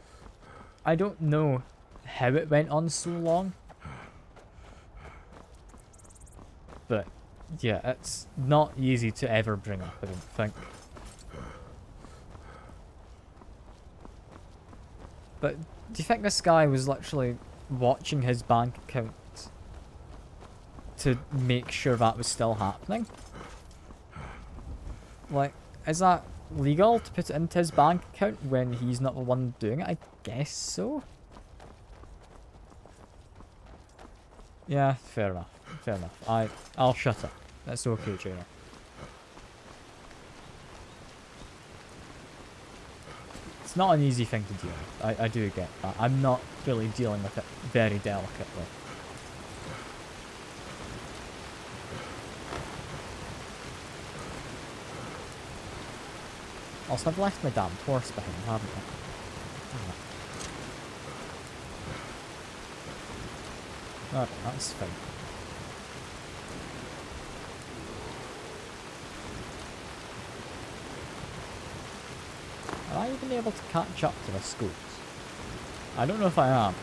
I don't know how it went on so long. But, yeah, it's not easy to ever bring up, I don't think. But, do you think this guy was literally watching his bank account to make sure that was still happening? Like, is that legal to put it into his bank account when he's not the one doing it? I guess so. Yeah, fair enough. Fair enough. I'll shut up. That's okay, Jaina. It's not an easy thing to deal with. I do get that. I'm not really dealing with it very delicately. Also, I've left my damn horse behind, haven't I? Oh, that's fine. Am I even able to catch up to the scouts? I don't know if I am.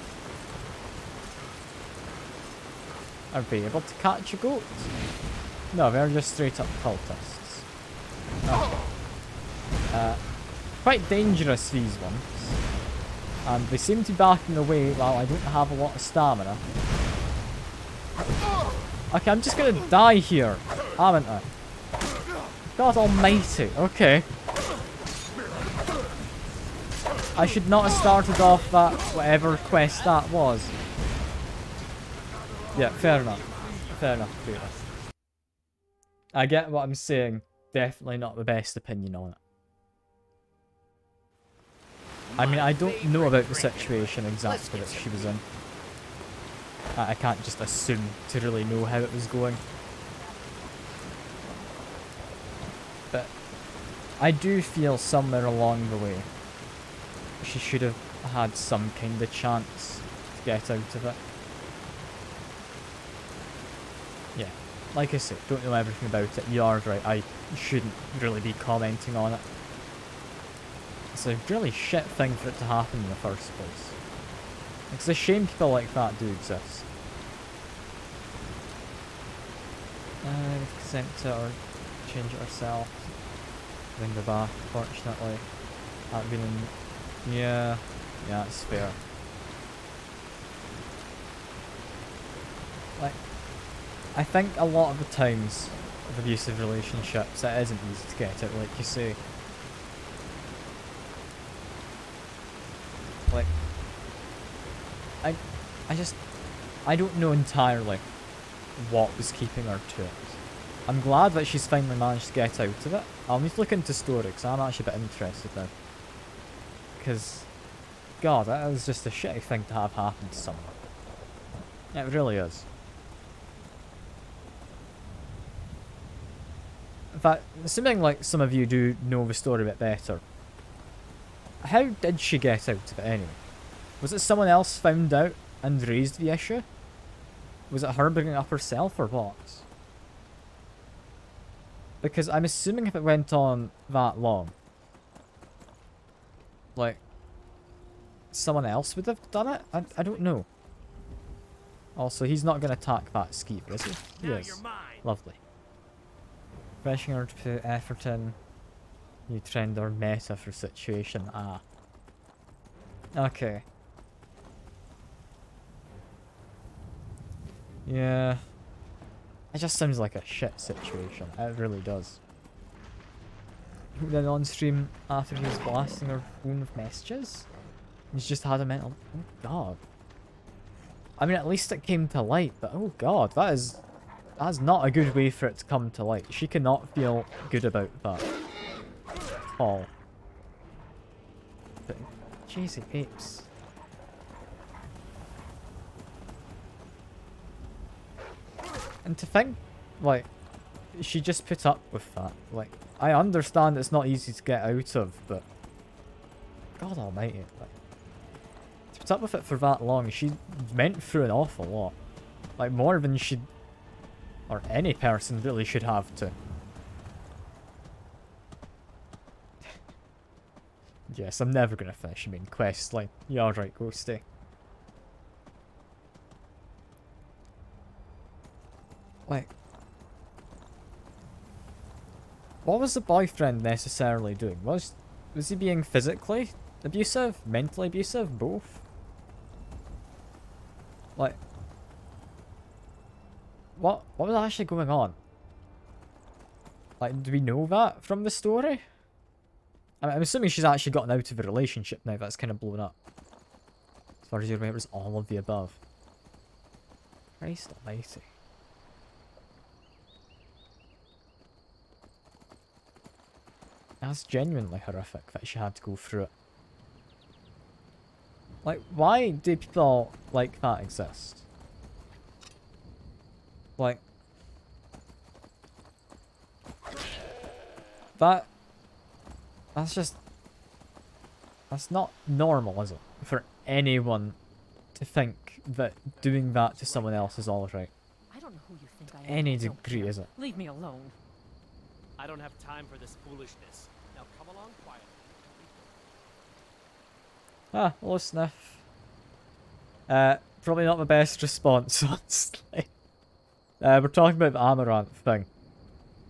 Are they able to catch a goat? No, they're just straight up cultists. Okay. Quite dangerous, these ones. And they seem to be backing away while I don't have a lot of stamina. Okay, I'm just gonna die here, haven't I? God almighty, okay. I should not have started off that, whatever quest that was. Yeah, fair enough. Fair enough, fair enough. I get what I'm saying. Definitely not the best opinion on it. I mean, I don't know about the situation exactly that she was in. I can't just assume to really know how it was going. But I do feel somewhere along the way she should have had some kind of chance to get out of it. Yeah, like I said, don't know everything about it. You are right, I shouldn't really be commenting on it. It's a really shit thing for it to happen in the first place. It's a shame people like that do exist. We consent to or change it ourselves. Bring the back, fortunately. That been in... Yeah, it's fair. Like, I think a lot of the times with abusive relationships, it isn't easy to get out, like you say. Like, I don't know entirely what was keeping her to it. I'm glad that she's finally managed to get out of it. I'll need to look into story because I'm actually a bit interested now. Because, God, that is just a shitty thing to have happen to someone. It really is. In fact, assuming like some of you do know the story a bit better, how did she get out of it anyway? Was it someone else found out and raised the issue? Was it her bringing it up herself or what? Because I'm assuming if it went on that long, like, someone else would have done it? I don't know. Also, he's not going to attack that skeever, is he? He is. Lovely. Pressing her to put effort in. New trend or meta for situation. Ah. Okay. Yeah. It just sounds like a shit situation. It really does. Then on stream after he was blasting her phone with messages? He's just had a mental... Oh god. I mean, at least it came to light, but oh god, that's not a good way for it to come to light. She cannot feel good about that. All. But, jeez, apes. And to think, like, she just put up with that. Like, I understand it's not easy to get out of, but God almighty, like, to put up with it for that long, she went through an awful lot. Like, more than she, or any person really should have to. Yes, I'm never gonna finish the main quest line. You're alright, Ghosty. Like, what was the boyfriend necessarily doing? Was he being physically abusive? Mentally abusive? Both? Like, what was actually going on? Like, do we know that from the story? I'm assuming she's actually gotten out of a relationship now that's kind of blown up. As far as you remember, it's all of the above. Christ almighty. That's genuinely horrific that she had to go through it. Like, why do people like that exist? Like, that's not normal, is it? For anyone to think that doing that to someone else is alright. I don't know who you think I am. Any degree, is it? Leave me alone. I don't have time for this foolishness. Now come along quietly. Ah, hello, Sniff. Probably not the best response, honestly. We're talking about the Amaranth thing.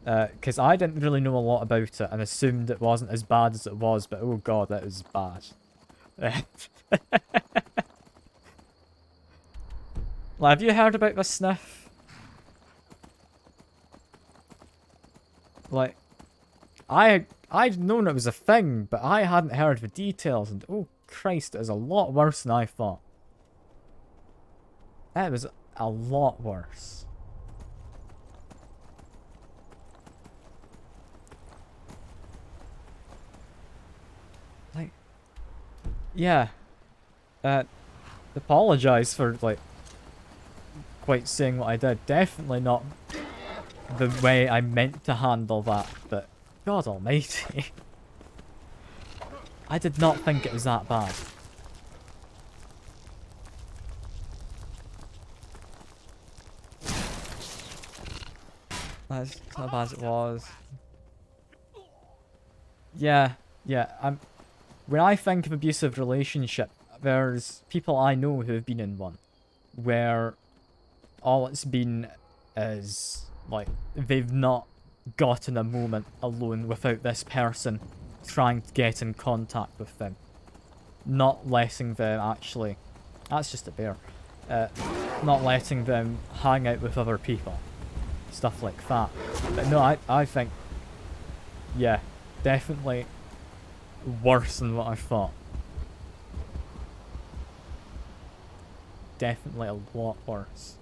Because I didn't really know a lot about it and assumed it wasn't as bad as it was, but oh god, that is bad. Well, have you heard about this, Sniff? Like, I'd known it was a thing, but I hadn't heard the details, and oh Christ, it is a lot worse than I thought. That was a lot worse. Like, yeah. Apologize for, like, quite saying what I did. Definitely not the way I meant to handle that, but God almighty. I did not think it was that bad. That's not as bad as it was. Yeah, when I think of abusive relationship, there's people I know who have been in one, where all it's been is, like, they've not gotten a moment alone without this person trying to get in contact with them. Not letting them actually... That's just a bear. Not letting them hang out with other people. Stuff like that. But no, I think... Yeah, definitely worse than what I thought. Definitely a lot worse.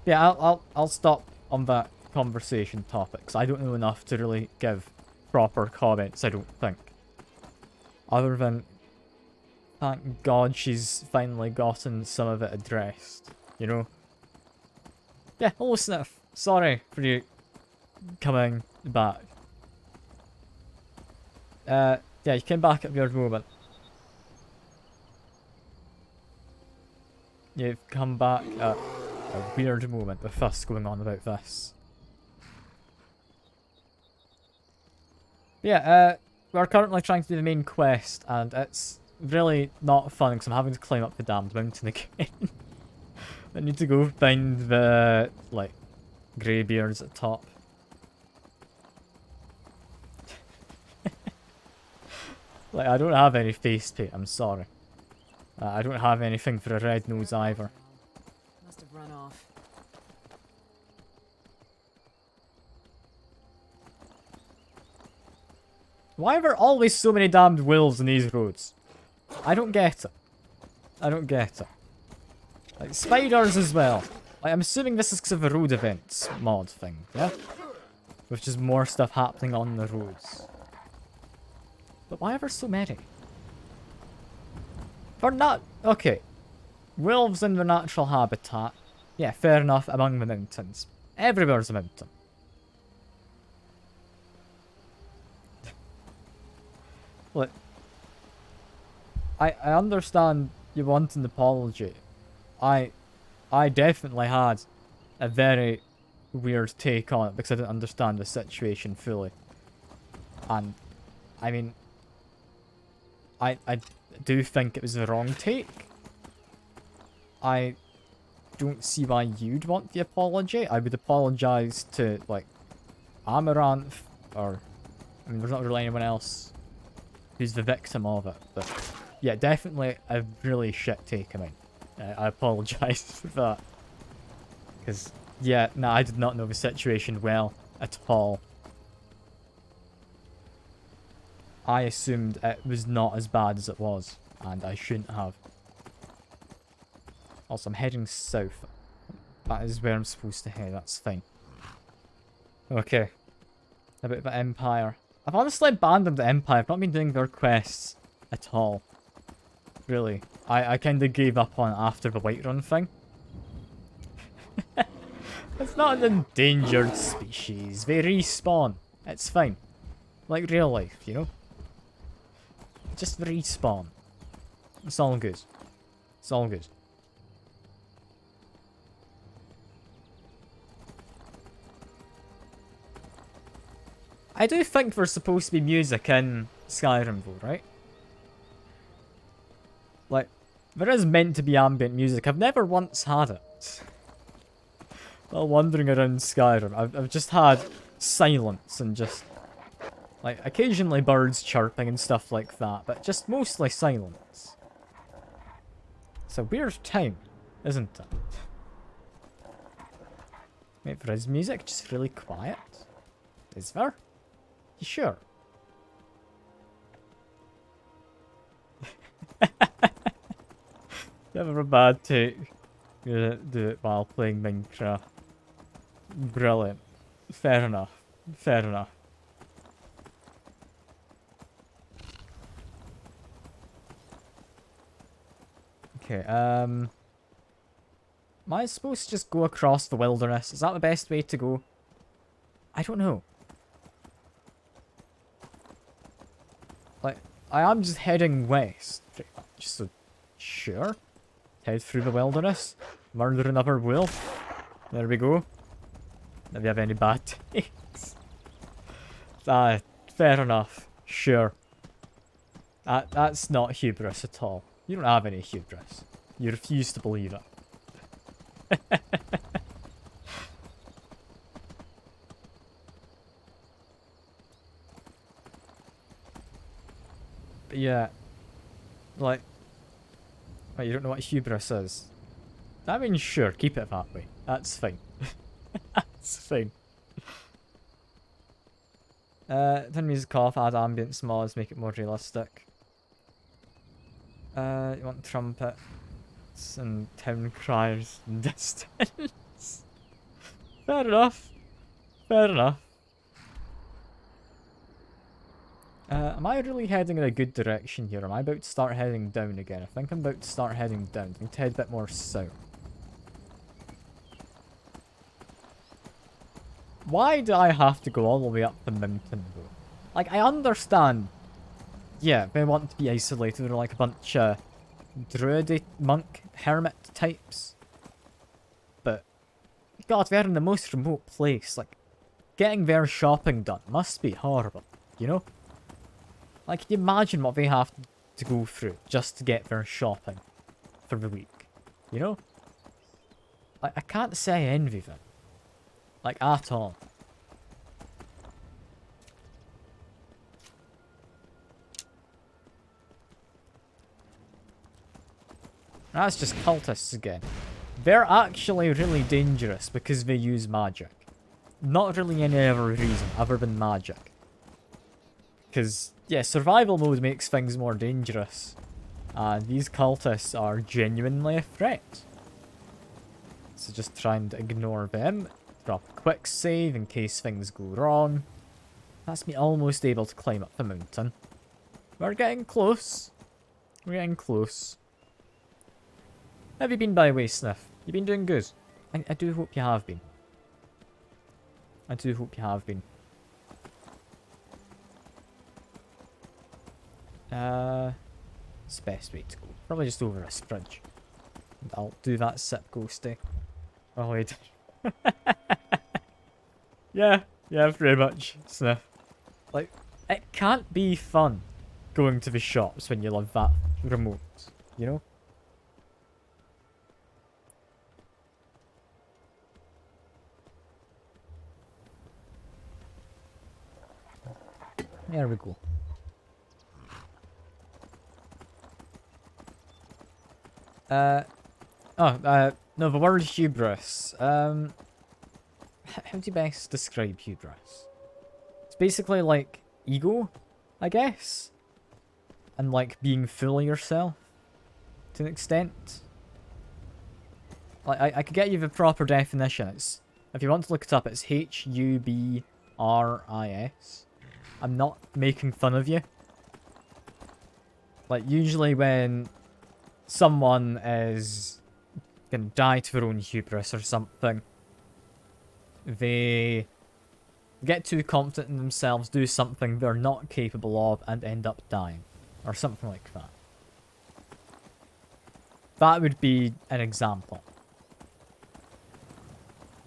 Yeah, I'll stop on that conversation topic, 'cause I don't know enough to really give proper comments, I don't think. Other than, thank God she's finally gotten some of it addressed, you know? Yeah, hello Sniff. Sorry for you coming back. Yeah, you came back at a weird moment. You've come back at a weird moment with us going on about this. Yeah, we're currently trying to do the main quest, and it's really not fun because I'm having to climb up the damned mountain again. I need to go find the, like, greybeards at the top. Like, I don't have any face paint, I'm sorry. I don't have anything for a red nose either. Must have run off. Why are there always so many damned wolves in these roads? I don't get it. I don't get it. Like, spiders as well. Like, I'm assuming this is because of the road events mod thing, yeah? With just more stuff happening on the roads. But why are there so many? They're not... Okay. Wolves in their natural habitat. Yeah, fair enough, among the mountains. Everywhere's a mountain. Look, I understand you want an apology. I definitely had a very weird take on it because I didn't understand the situation fully. And, I mean, I do think it was the wrong take. I don't see why you'd want the apology. I would apologise to, like, Amaranth, or, I mean, there's not really anyone else who's the victim of it, but yeah, definitely a really shit take of mine. I apologise for that. Because, yeah, no, I did not know the situation well at all. I assumed it was not as bad as it was, and I shouldn't have. Also, I'm heading south. That is where I'm supposed to head, that's fine. Okay. A bit of an Empire. I've honestly abandoned the Empire. I've not been doing their quests at all. Really. I kind of gave up on it after the Whiterun thing. It's not an endangered species. They respawn. It's fine. Like real life, you know? Just respawn. It's all good. It's all good. I do think there's supposed to be music in Skyrim though, right? Like, there is meant to be ambient music. I've never once had it. While wandering around Skyrim, I've just had silence and just, like, occasionally birds chirping and stuff like that, but just mostly silence. It's a weird time, isn't it? Wait, there is music, just really quiet. Is there? You sure? Never a bad take. Gonna do it while playing Minecraft. Brilliant. Fair enough. Fair enough. Okay, am I supposed to just go across the wilderness? Is that the best way to go? I don't know. Like, I am just heading west, pretty much, so sure. Head through the wilderness, murder another wolf. There we go. If you have any bad takes. Fair enough. Sure. That's not hubris at all. You don't have any hubris. You refuse to believe it. But yeah. Like, wait, you don't know what hubris is? I mean, sure, keep it that way. That's fine. That's fine. Turn music off, add ambience mods, make it more realistic. You want trumpets and town criers and distance. Fair enough. Fair enough. Am I really heading in a good direction here? Am I about to start heading down again? I think I'm about to start heading down. I need to head a bit more south. Why do I have to go all the way up the mountain though? Like, I understand. Yeah, they want to be isolated. They're like a bunch of druid monk hermit types. But God, they're in the most remote place. Like, getting their shopping done must be horrible, you know? Like, can you imagine what they have to go through just to get their shopping for the week? You know? Like, I can't say I envy them. Like, at all. That's just cultists again. They're actually really dangerous because they use magic. Not really any other reason other than magic. Because, yeah, survival mode makes things more dangerous. And these cultists are genuinely a threat. So just trying to ignore them. Drop a quick save in case things go wrong. That's me almost able to climb up the mountain. We're getting close. We're getting close. Have you been by the way, Sniff? You've been doing good. I do hope you have been. I do hope you have been. It's the best way to go. Probably just over a fridge. And I'll do that sip ghosty. Oh wait. Yeah, pretty much. Sniff. Like, it can't be fun going to the shops when you live that remote, you know? There we go. No, the word hubris. How do you best describe hubris? It's basically like ego, I guess? And like being full of yourself, to an extent. Like, I could get you the proper definition. It's, if you want to look it up, it's Hubris. I'm not making fun of you. Like, usually when someone is gonna die to their own hubris or something, they get too confident in themselves, do something they're not capable of, and end up dying. Or something like that. That would be an example.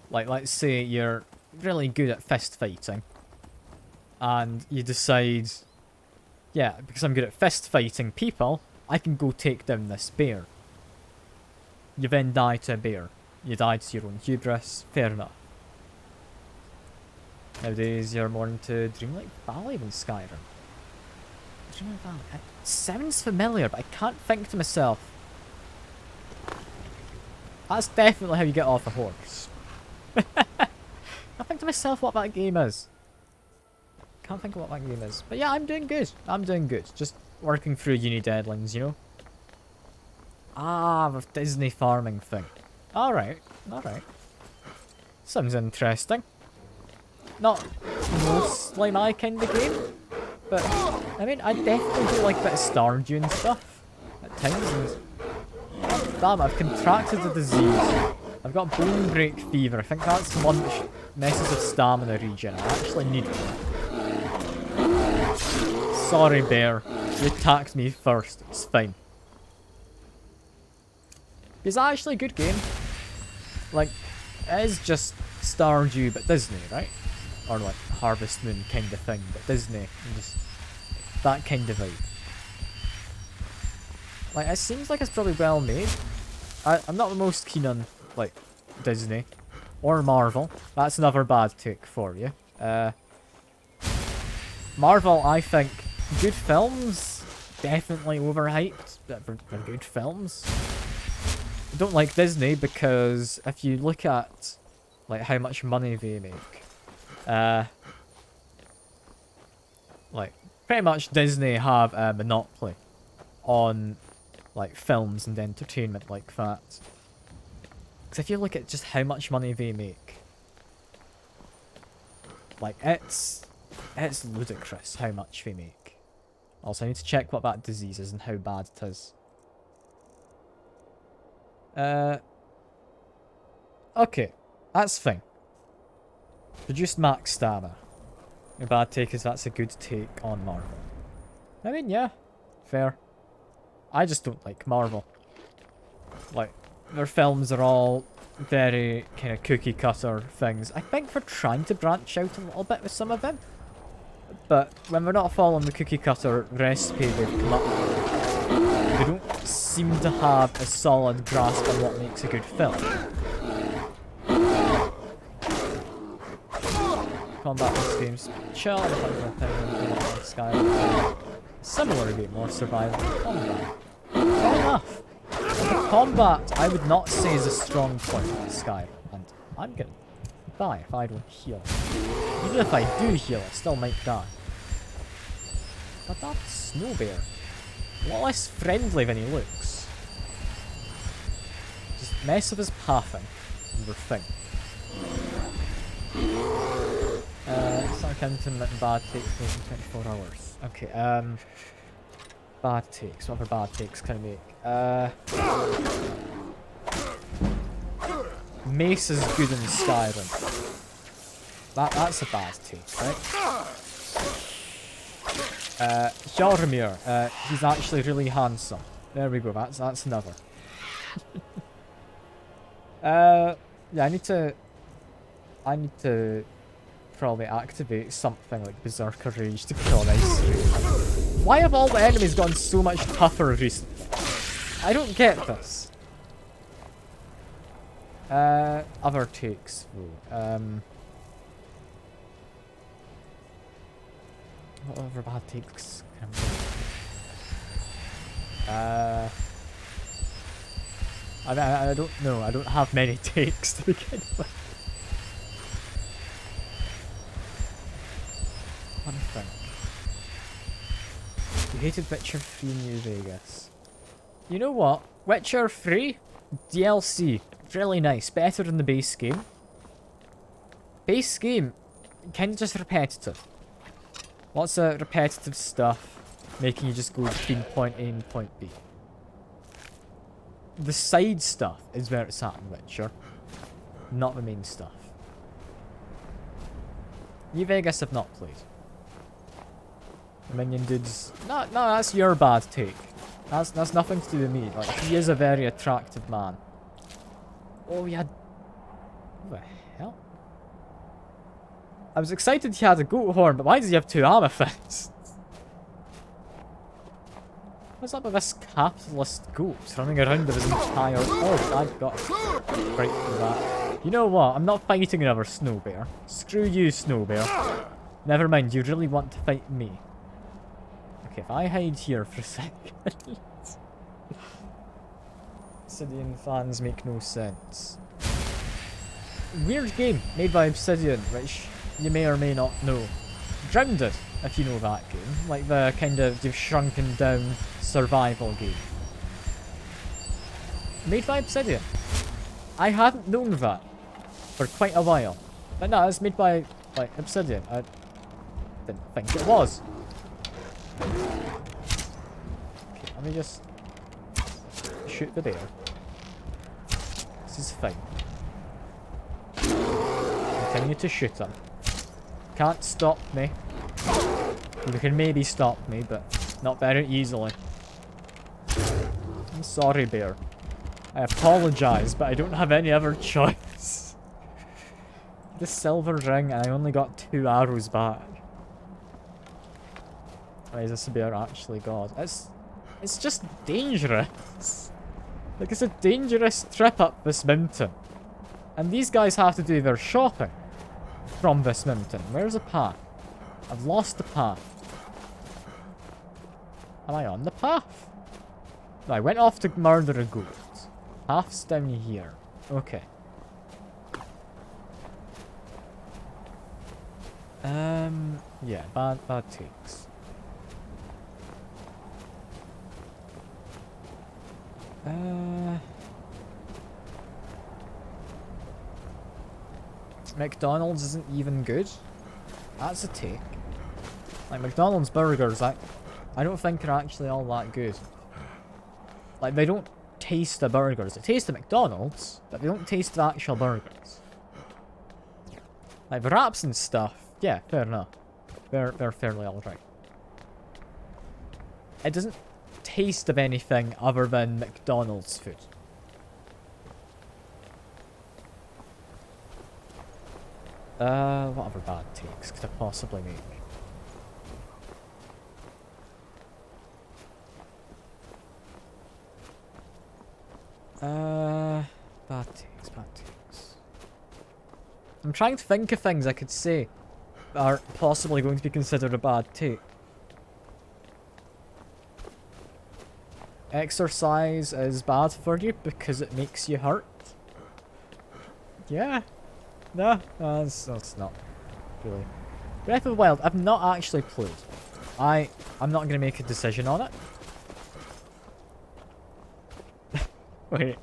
Like, let's say you're really good at fist fighting, and you decide, yeah, because I'm good at fist fighting people, I can go take down this bear. You then die to a bear. You die to your own hubris. Fair enough. Nowadays, you're more into Dreamlight Valley than Skyrim. Dreamlight Valley. It sounds familiar, but I can't think to myself. That's definitely how you get off a horse. I think to myself what that game is. Can't think of what that game is. But yeah, I'm doing good. I'm doing good. Just working through uni deadlines, you know? Ah, the Disney farming thing. Alright, alright. Sounds interesting. Not mostly my kind of game, but I mean, I definitely do like a bit of Stardew and stuff at times. And damn, I've contracted a disease. I've got bone break fever. I think that's one which messes with stamina regen. I actually need one. Sorry, bear. You attacked me first. It's fine. It's actually a good game. Like, it is just Stardew but Disney, right? Or like Harvest Moon kind of thing, but Disney. And just that kind of vibe. Like, it seems like it's probably well made. I'm not the most keen on, like, Disney. Or Marvel. That's another bad take for you. Marvel, I think, good films. Definitely overhyped, but they're good films. I don't like Disney because if you look at like how much money they make, like pretty much Disney have a monopoly on like films and entertainment like that. Because if you look at just how much money they make, like it's ludicrous how much they make. Also, I need to check what that disease is and how bad it is. Okay, that's fine. Reduced max stamina. A bad take is that's a good take on Marvel. I mean, yeah, fair. I just don't like Marvel. Like, their films are all very kind of cookie cutter things. I think they're trying to branch out a little bit with some of them. But when they're not following the cookie cutter recipe they've come up with, they don't seem to have a solid grasp on what makes a good film. Combat in this game's chill, Skyrim. Similar to more survival combat. Fair enough. The combat, I would not say is a strong point in Skyrim, and I'm gonna die if I don't heal. Even if I do heal, I still might die. But that snow bear, a lot less friendly than he looks. Just mess with his pathing, and we're fine. Start counting bad takes in 24 hours. Okay, bad takes. What other bad takes can I make? Mace is good in Skyrim. That's a bad take, right? Jaromir, he's actually really handsome. There we go, that's another. Yeah, I need to probably activate something like Berserker Rage to kill an ice cream. Why have all the enemies gotten so much tougher recently? I don't get this. Other takes though. What other bad takes can I don't know. I don't have many takes to begin with. What do you think? You hated Witcher 3 New Vegas. You know what? Witcher 3 DLC, really nice. Better than the base game. Base game, kind of just repetitive. Lots of repetitive stuff, making you just go between point A and point B. The side stuff is where it's at in Witcher, not the main stuff. New Vegas I've not played. The minion dudes, no, that's your bad take. That's nothing to do with me. Like, he is a very attractive man. Oh, he had... What the hell? I was excited he had a goat horn, but why does he have 2 amethysts? What's up with this capitalist goat running around with his entire... Oh, I've got right for that. You know what? I'm not fighting another snow bear. Screw you, snow bear. Never mind, you really want to fight me. Okay, if I hide here for a second... Obsidian fans make no sense. Weird game made by Obsidian, which you may or may not know. Grounded, if you know that game. Like the kind of they've shrunken down survival game. Made by Obsidian. I hadn't known that for quite a while. But no, it's made by like Obsidian. I didn't think it was. Okay, let me just shoot the bear. This is fine. Continue to shoot him. Can't stop me. You can maybe stop me, but not very easily. I'm sorry, bear. I apologize, but I don't have any other choice. The silver ring, and I only got 2 arrows back. Why is this bear actually God? It's just dangerous. Like, it's a dangerous trip up this mountain. And these guys have to do their shopping from this mountain. Where's the path? I've lost the path. Am I on the path? No, I went off to murder a goat. Path's down here. Okay. Yeah, bad takes. McDonald's isn't even good. That's a take. Like, McDonald's burgers, I don't think are actually all that good. Like, they don't taste the burgers. They taste the McDonald's, but they don't taste the actual burgers. Like, the wraps and stuff, yeah, fair enough. They're fairly alright. It doesn't taste of anything other than McDonald's food. What other bad takes could I possibly make? Bad takes. I'm trying to think of things I could say that are possibly going to be considered a bad take. Exercise is bad for you because it makes you hurt. Yeah. No, that's not really. Breath of the Wild, I've not actually played. I'm not going to make a decision on it. Wait.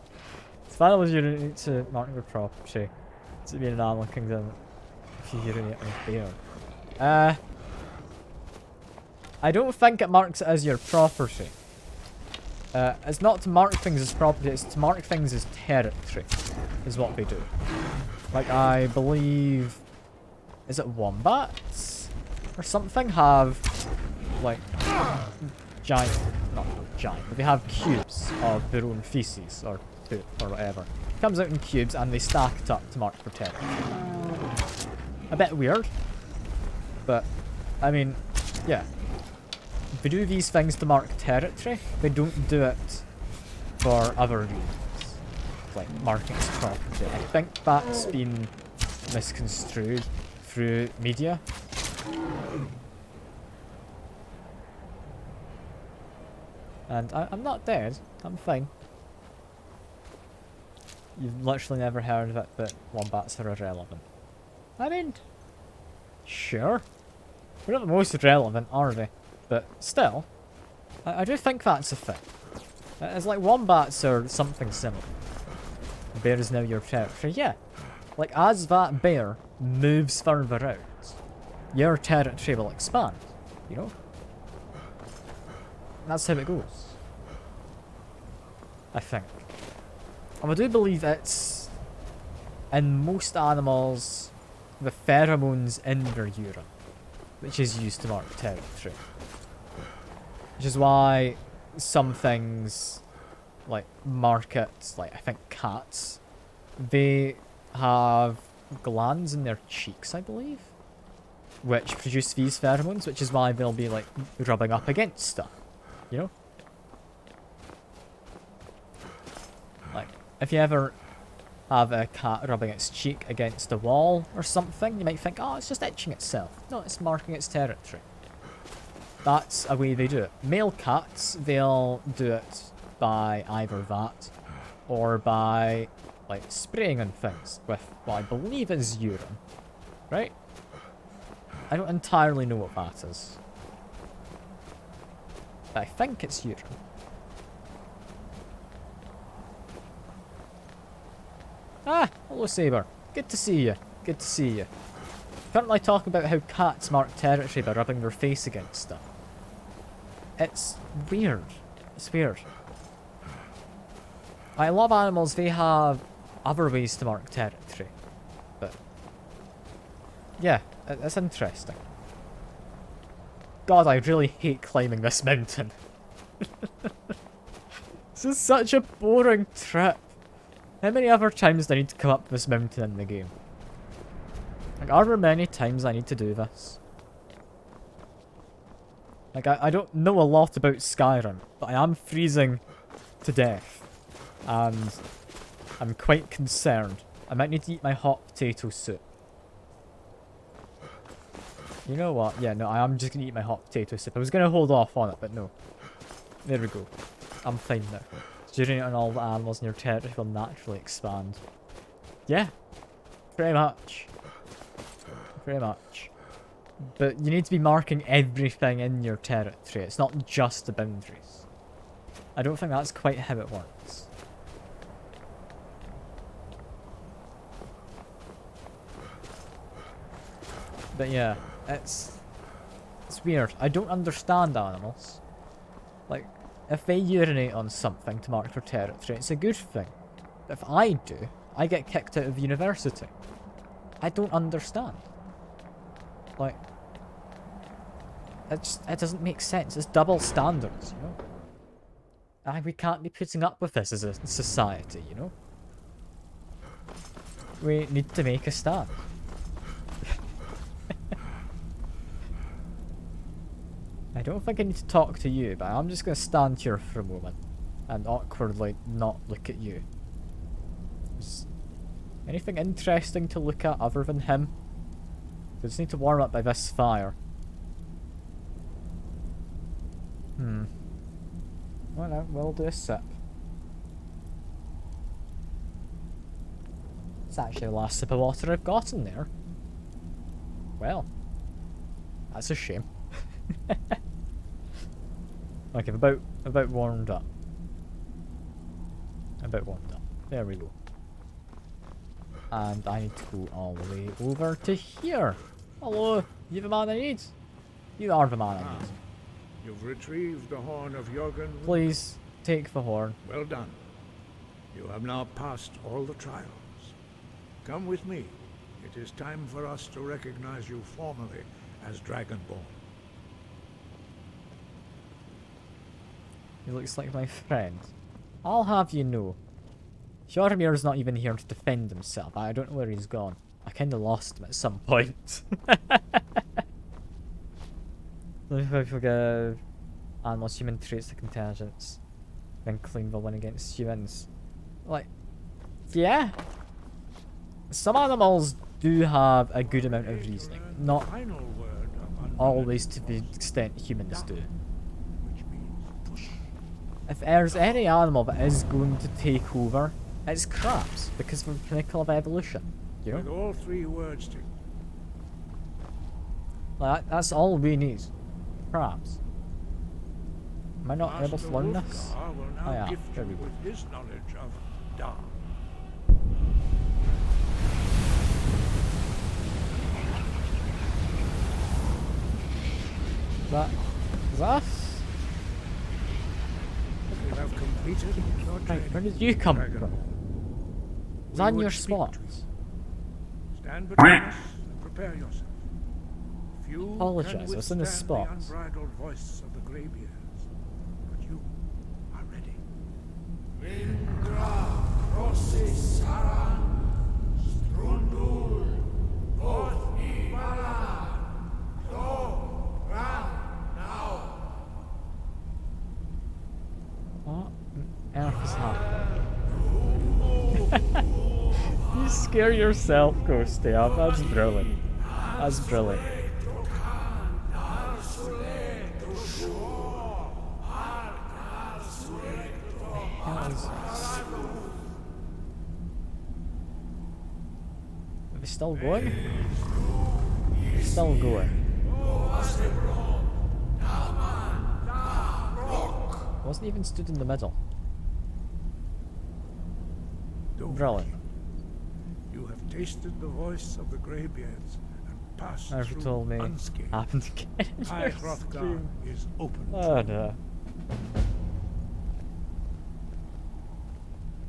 As far as you need to mark your property to be an animal kingdom if you urinate on a bear. I don't think it marks it as your property. It's not to mark things as property, it's to mark things as territory, is what they do. Like, I believe is it wombats or something, have like giant, not giant, but they have cubes of their own feces or poop or whatever. Comes out in cubes and they stack it up to mark for territory. A bit weird, but I mean, yeah. They do these things to mark territory. They don't do it for other reasons, like marking its property. I think that's been misconstrued through media. And I'm not dead. I'm fine. You've literally never heard of it, but wombats are irrelevant. I mean, sure. They're not the most irrelevant, are they? But still, I do think that's a thing. It's like wombats or something similar. The bear is now your territory. Yeah. Like, as that bear moves further out, your territory will expand. You know? That's how it goes. I think. And I do believe it's, in most animals, the pheromones in their urine, which is used to mark territory. Which is why some things, like markets, like I think cats, they have glands in their cheeks, I believe, which produce these pheromones, which is why they'll be like rubbing up against stuff, you know? Like, if you ever have a cat rubbing its cheek against a wall or something, you might think, oh, it's just itching itself. No, it's marking its territory. That's a way they do it. Male cats, they'll do it by either that or by, like, spraying on things with what I believe is urine. Right? I don't entirely know what that is. But I think it's urine. Ah, hello Saber. Good to see you. Good to see you. Currently talking about how cats mark territory by rubbing their face against stuff. It's weird. It's weird. I love animals, they have other ways to mark territory. But yeah, it's interesting. God, I really hate climbing this mountain. This is such a boring trip. How many other times do I need to come up this mountain in the game? Like, are there many times I need to do this? Like, I don't know a lot about Skyrim, but I am freezing to death. And I'm quite concerned. I might need to eat my hot potato soup. You know what? Yeah, no, I am just going to eat my hot potato soup. I was going to hold off on it, but no. There we go. I'm fine now. Urinating on all the animals in your territory will naturally expand. Yeah. Pretty much. Pretty much. But you need to be marking everything in your territory. It's not just the boundaries. I don't think that's quite how it works. But yeah, it's weird. I don't understand animals. Like, if they urinate on something to mark their territory, it's a good thing. If I do, I get kicked out of university. I don't understand. Like, it doesn't make sense. It's double standards, you know? We can't be putting up with this as a society, you know? We need to make a stand. I don't think I need to talk to you, but I'm just going to stand here for a moment and awkwardly not look at you. Is anything interesting to look at other than him? I just need to warm up by this fire. Well, no, we'll do a sip. It's actually the last sip of water I've got in there. Well, that's a shame. Okay, about warmed up. About warmed up. There we go. And I need to go all the way over to here. Hello, you the man I need? You are the man I need. You've retrieved the horn of Jürgen. Please, take the horn. Well done. You have now passed all the trials. Come with me, It is time for us to recognize you formally as Dragonborn. He looks like my friend. I'll have you know. Jormir's not even here to defend himself. I don't know where he's gone. I kinda lost him at some point. If I forgive animals, human traits like intelligence. Then clean will win against humans. Like, yeah. Some animals do have a good amount of reasoning. Not always to the extent humans do. If there's any animal that is going to take over, it's crabs, because of the pinnacle of evolution. You know? With all three words to Like, that's all we need. Crabs. Am I not able to learn this? Oh yeah, there we go. with his knowledge of Da. Is that? You have completed your Right, training. where did you come Dragon. from? We Is that in would your speak spot? to you. Stand between us and prepare yourself. Few Apologize, can I was in his withstand spot. the unbridled voice of the Greybeards, but you are ready. Indra, Rossi, Saran, Strundul, Voth, Ibala, Do, Ran, now. What on earth is happening? You scare yourself, Ghosty. That's brilliant. That's brilliant. Are they still going? They're still going. Wasn't even stood in the middle. Brilliant. You have tasted the voice of the Greybeards and passed Never through told me. unscathed. Happened again. High You're Hrothgar stupid. is open Oh to you. no.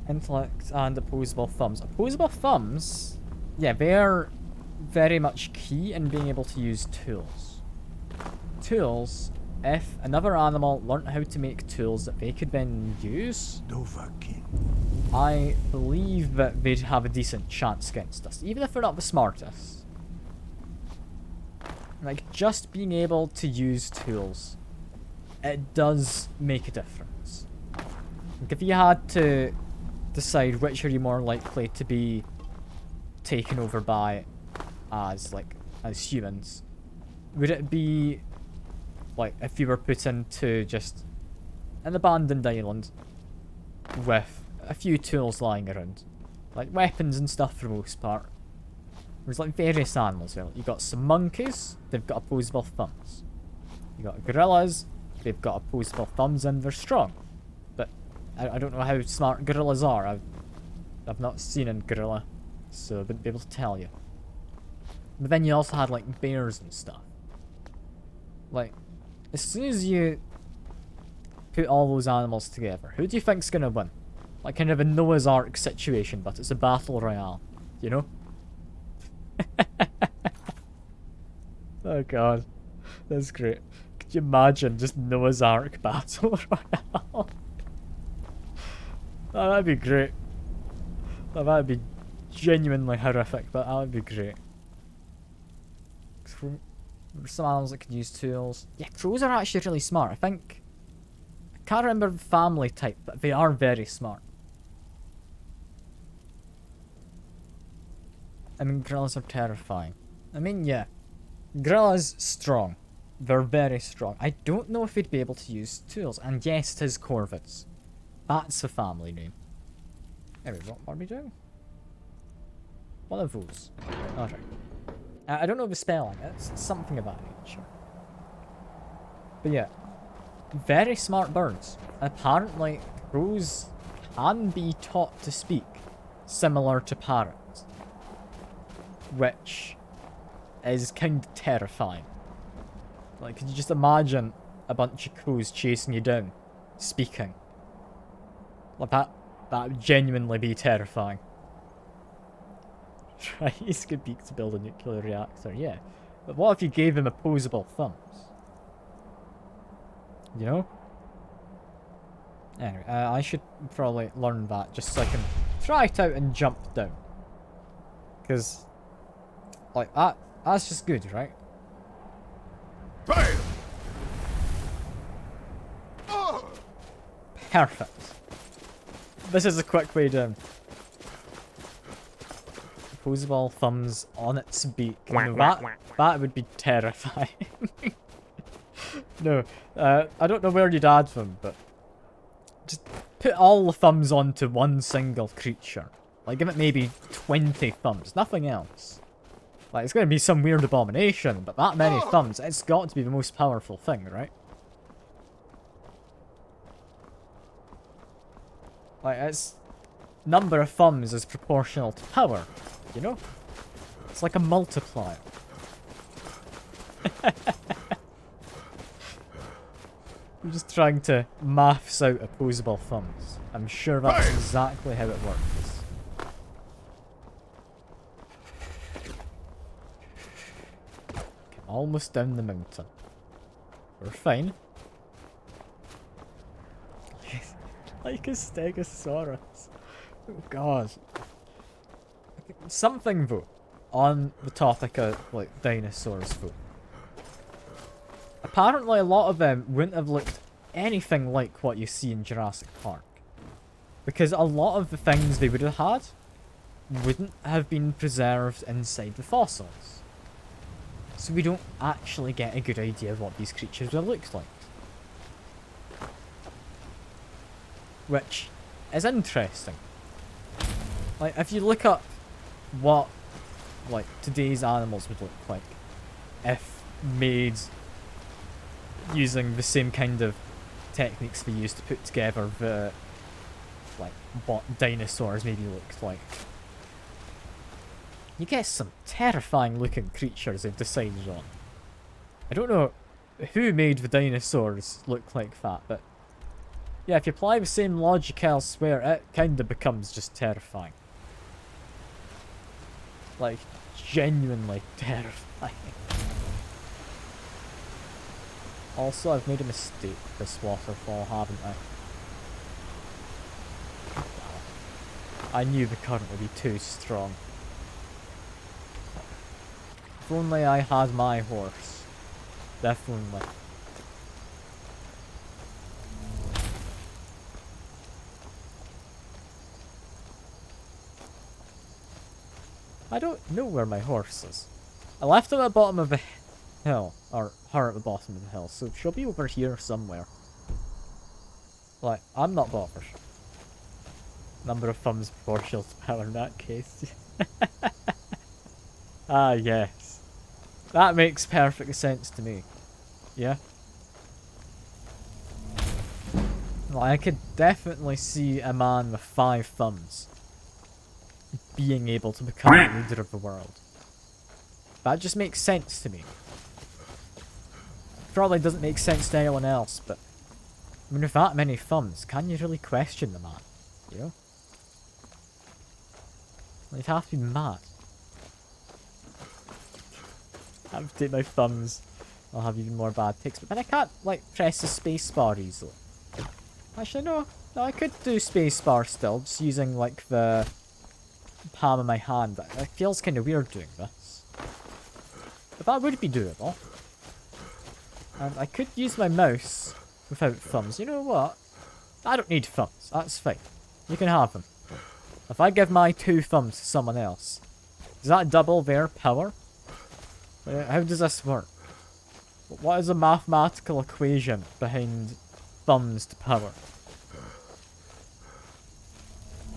Intellect and opposable thumbs. Opposable thumbs? Yeah, they're very much key in being able to use tools. Tools, if another animal learnt how to make tools that they could then use, I believe that they'd have a decent chance against us, even if they're not the smartest. Like, just being able to use tools, it does make a difference. Like, if you had to decide which are you more likely to be taken over by as humans, would it be like if you were put into just an abandoned island with a few tools lying around, like weapons and stuff for the most part? There's like various animals there. You got some monkeys, they've got opposable thumbs. You got gorillas, they've got opposable thumbs and they're strong. But I don't know how smart gorillas are. I've not seen a gorilla, so I wouldn't be able to tell you. But then you also had like bears and stuff. Like, as soon as you put all those animals together, who do you think's gonna win? Like kind of a Noah's Ark situation, but it's a battle royale, you know? Oh god, that's great. Could you imagine just Noah's Ark battle royale? Oh, that'd be great. Oh, that'd be genuinely horrific, but that would be great. Some animals that can use tools. Yeah, crows are actually really smart. I can't remember the family type, but they are very smart. I mean, gorillas are terrifying. I mean, yeah. Gorillas, strong. They're very strong. I don't know if they'd be able to use tools. And yes, it is Corvids. That's a family name. Anyway, what are we doing? One of those. Alright. I don't know the spelling. It's something of that nature. But yeah. Very smart birds. Apparently, crows can be taught to speak. Similar to parrots. Which is kind of terrifying. Like, could you just imagine a bunch of crows chasing you down, speaking? Like, that would genuinely be terrifying. Try Iskabeak to build a nuclear reactor, yeah. But what if you gave him opposable thumbs? You know? Anyway, I should probably learn that just so I can try it out and jump down. Because, like, that's just good, right? Bam! Perfect. This is a quick way down. Opposable thumbs on its beak. No, that would be terrifying. No, I don't know where you'd add them, but just put all the thumbs onto one single creature. Like, give it maybe 20 thumbs, nothing else. Like, it's going to be some weird abomination, but that many thumbs, it's got to be the most powerful thing, right? Like, its number of thumbs is proportional to power, you know? It's like a multiplier. I'm just trying to maths out opposable thumbs. I'm sure that's exactly how it works. Okay, almost down the mountain. We're fine. Like a stegosaurus. Oh god. Something though, on the topic of like dinosaurs though. Apparently a lot of them wouldn't have looked anything like what you see in Jurassic Park. Because a lot of the things they would have had wouldn't have been preserved inside the fossils. So we don't actually get a good idea of what these creatures would have looked like. Which is interesting. Like, if you look up what, like, today's animals would look like if made using the same kind of techniques they used to put together the, like, what dinosaurs maybe looked like. You get some terrifying looking creatures they've decided on. I don't know who made the dinosaurs look like that, but yeah, if you apply the same logic elsewhere, it kind of becomes just terrifying. Like, genuinely terrifying. Also, I've made a mistake with this waterfall, haven't I? I knew the current would be too strong. If only I had my horse. Definitely. I don't know where my horse is. I left him at the bottom of the hill, or her at the bottom of the hill, so she'll be over here somewhere. Like, I'm not bothered. Number of thumbs proportional to power in that case. Ah, yes. That makes perfect sense to me. Yeah? Well, I could definitely see a man with 5 thumbs being able to become the leader of the world. That just makes sense to me. Probably doesn't make sense to anyone else, but I mean, with that many thumbs, can you really question the man? You know? You'd have to be mad. I have to take my thumbs. I'll have even more bad picks, but then I can't, like, press the spacebar easily. Actually, no. No, I could do spacebar still, just using, like, the palm of my hand. It feels kind of weird doing this. But that would be doable. And I could use my mouse without thumbs. You know what? I don't need thumbs. That's fine. You can have them. If I give my 2 thumbs to someone else, does that double their power? How does this work? What is the mathematical equation behind thumbs to power?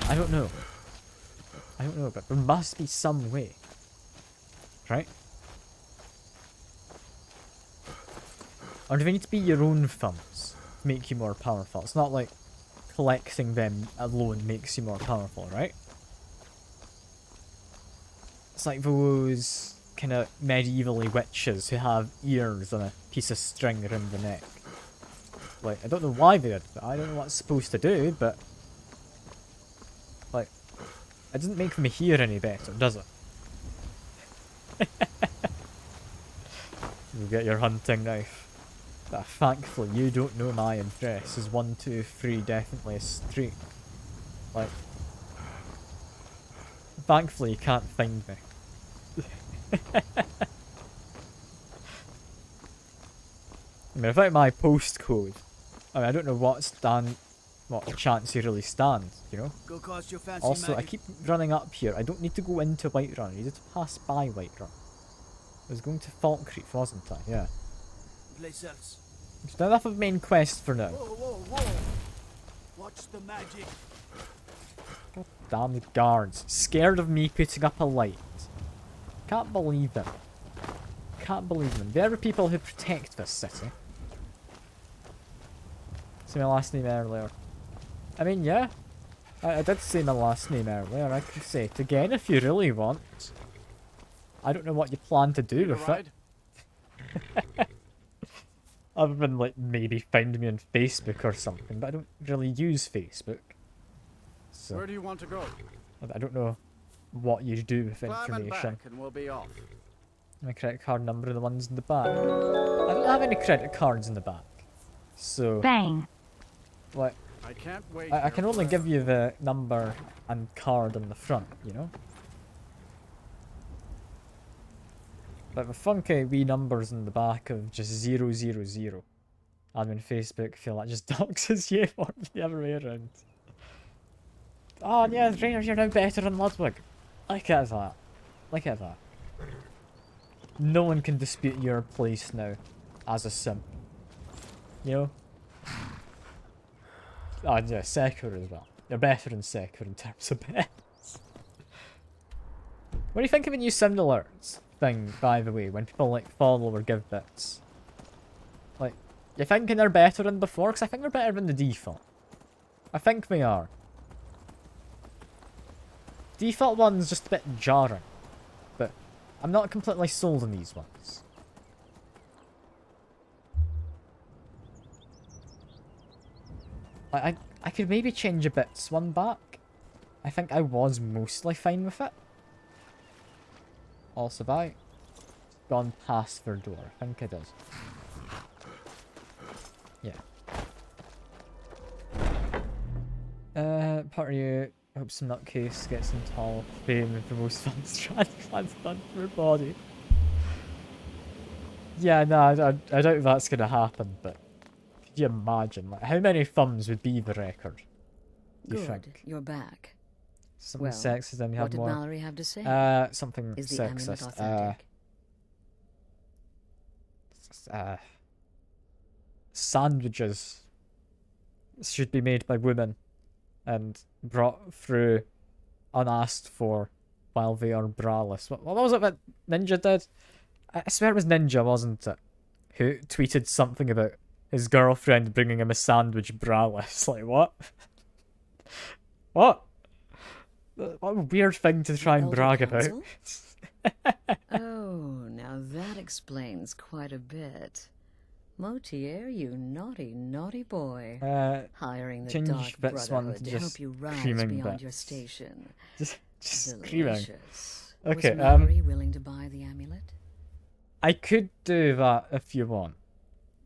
I don't know. I don't know, but there must be some way. Right? Or do they need to be your own thumbs to make you more powerful? It's not like collecting them alone makes you more powerful, right? It's like those kind of medievally witches who have ears and a piece of string around the neck. Like, I don't know why they did that. I don't know what it's supposed to do, but like, it doesn't make them hear any better, does it? You get your hunting knife. But thankfully, you don't know my address. Is 123 definitely a street? Like, thankfully you can't find me. I mean, without my postcode, I mean, I don't know what chance he really stands, you know? Go cast your fancy Also, I magic. keep running up here. I don't need to go into Whiterun. I needed to pass by Whiterun. I was going to Falkreath, wasn't I? Yeah. Place else. It's enough of main quest for now. Whoa, whoa, whoa! Watch the magic. God damn the guards. Scared of me putting up a light. Can't believe them. Can't believe them. They're the people who protect this city. Say my last name earlier. I mean, yeah. I did say my last name earlier. I can say it again if you really want. I don't know what you plan to do with it. Other than, like, maybe find me on Facebook or something, but I don't really use Facebook. So, Where do you want to go? I don't know what you do with Climb and information. back and we'll be off. My credit card number are the ones in the back. I don't have any credit cards in the back. So... Bang. Like... I can't wait. I can only give you the number and card on the front, you know? But the funky wee numbers in the back of just 000. Admin Facebook feel like just doxes you for the other way around. Oh yeah, Raiders, you're now better than Ludwig. Look at that. Look at that. No one can dispute your place now as a simp. You know? Oh yeah, Sekiro as well. You're better than Sekiro in terms of bets. What do you think of the new sound alerts thing, by the way, when people like follow or give bits? Like, you thinking they're better than before? Because I think they're better than the default. I think they are. Default one's just a bit jarring. But I'm not completely sold on these ones. I could maybe change a bits one back. I think I was mostly fine with it. Also, have I gone past their door? I think it is. Yeah. Part of you hope some nutcase gets into Hall of Fame with the most funds transplants done for her body. Yeah, no, I doubt that's gonna happen, but could you imagine? Like, how many thumbs would be the record? Do you think? You're back. Something Well, sexist, then you have what did more. Mallory have to say? Something Is the amulet sexist. authentic? Sandwiches should be made by women and brought through unasked for while they are braless. What was it that Ninja did? I swear it was Ninja, wasn't it? Who tweeted something about his girlfriend bringing him a sandwich braless. Like, what? What? What a weird thing to try and brag about. Oh, now that explains quite a bit. Motier, you naughty, naughty boy. Hiring the change Dark bits one Brotherhood to to just help you rise screaming beyond your bits. station. Just screaming. Delicious. Okay, Was Mallory willing to buy the amulet? I could do that if you want.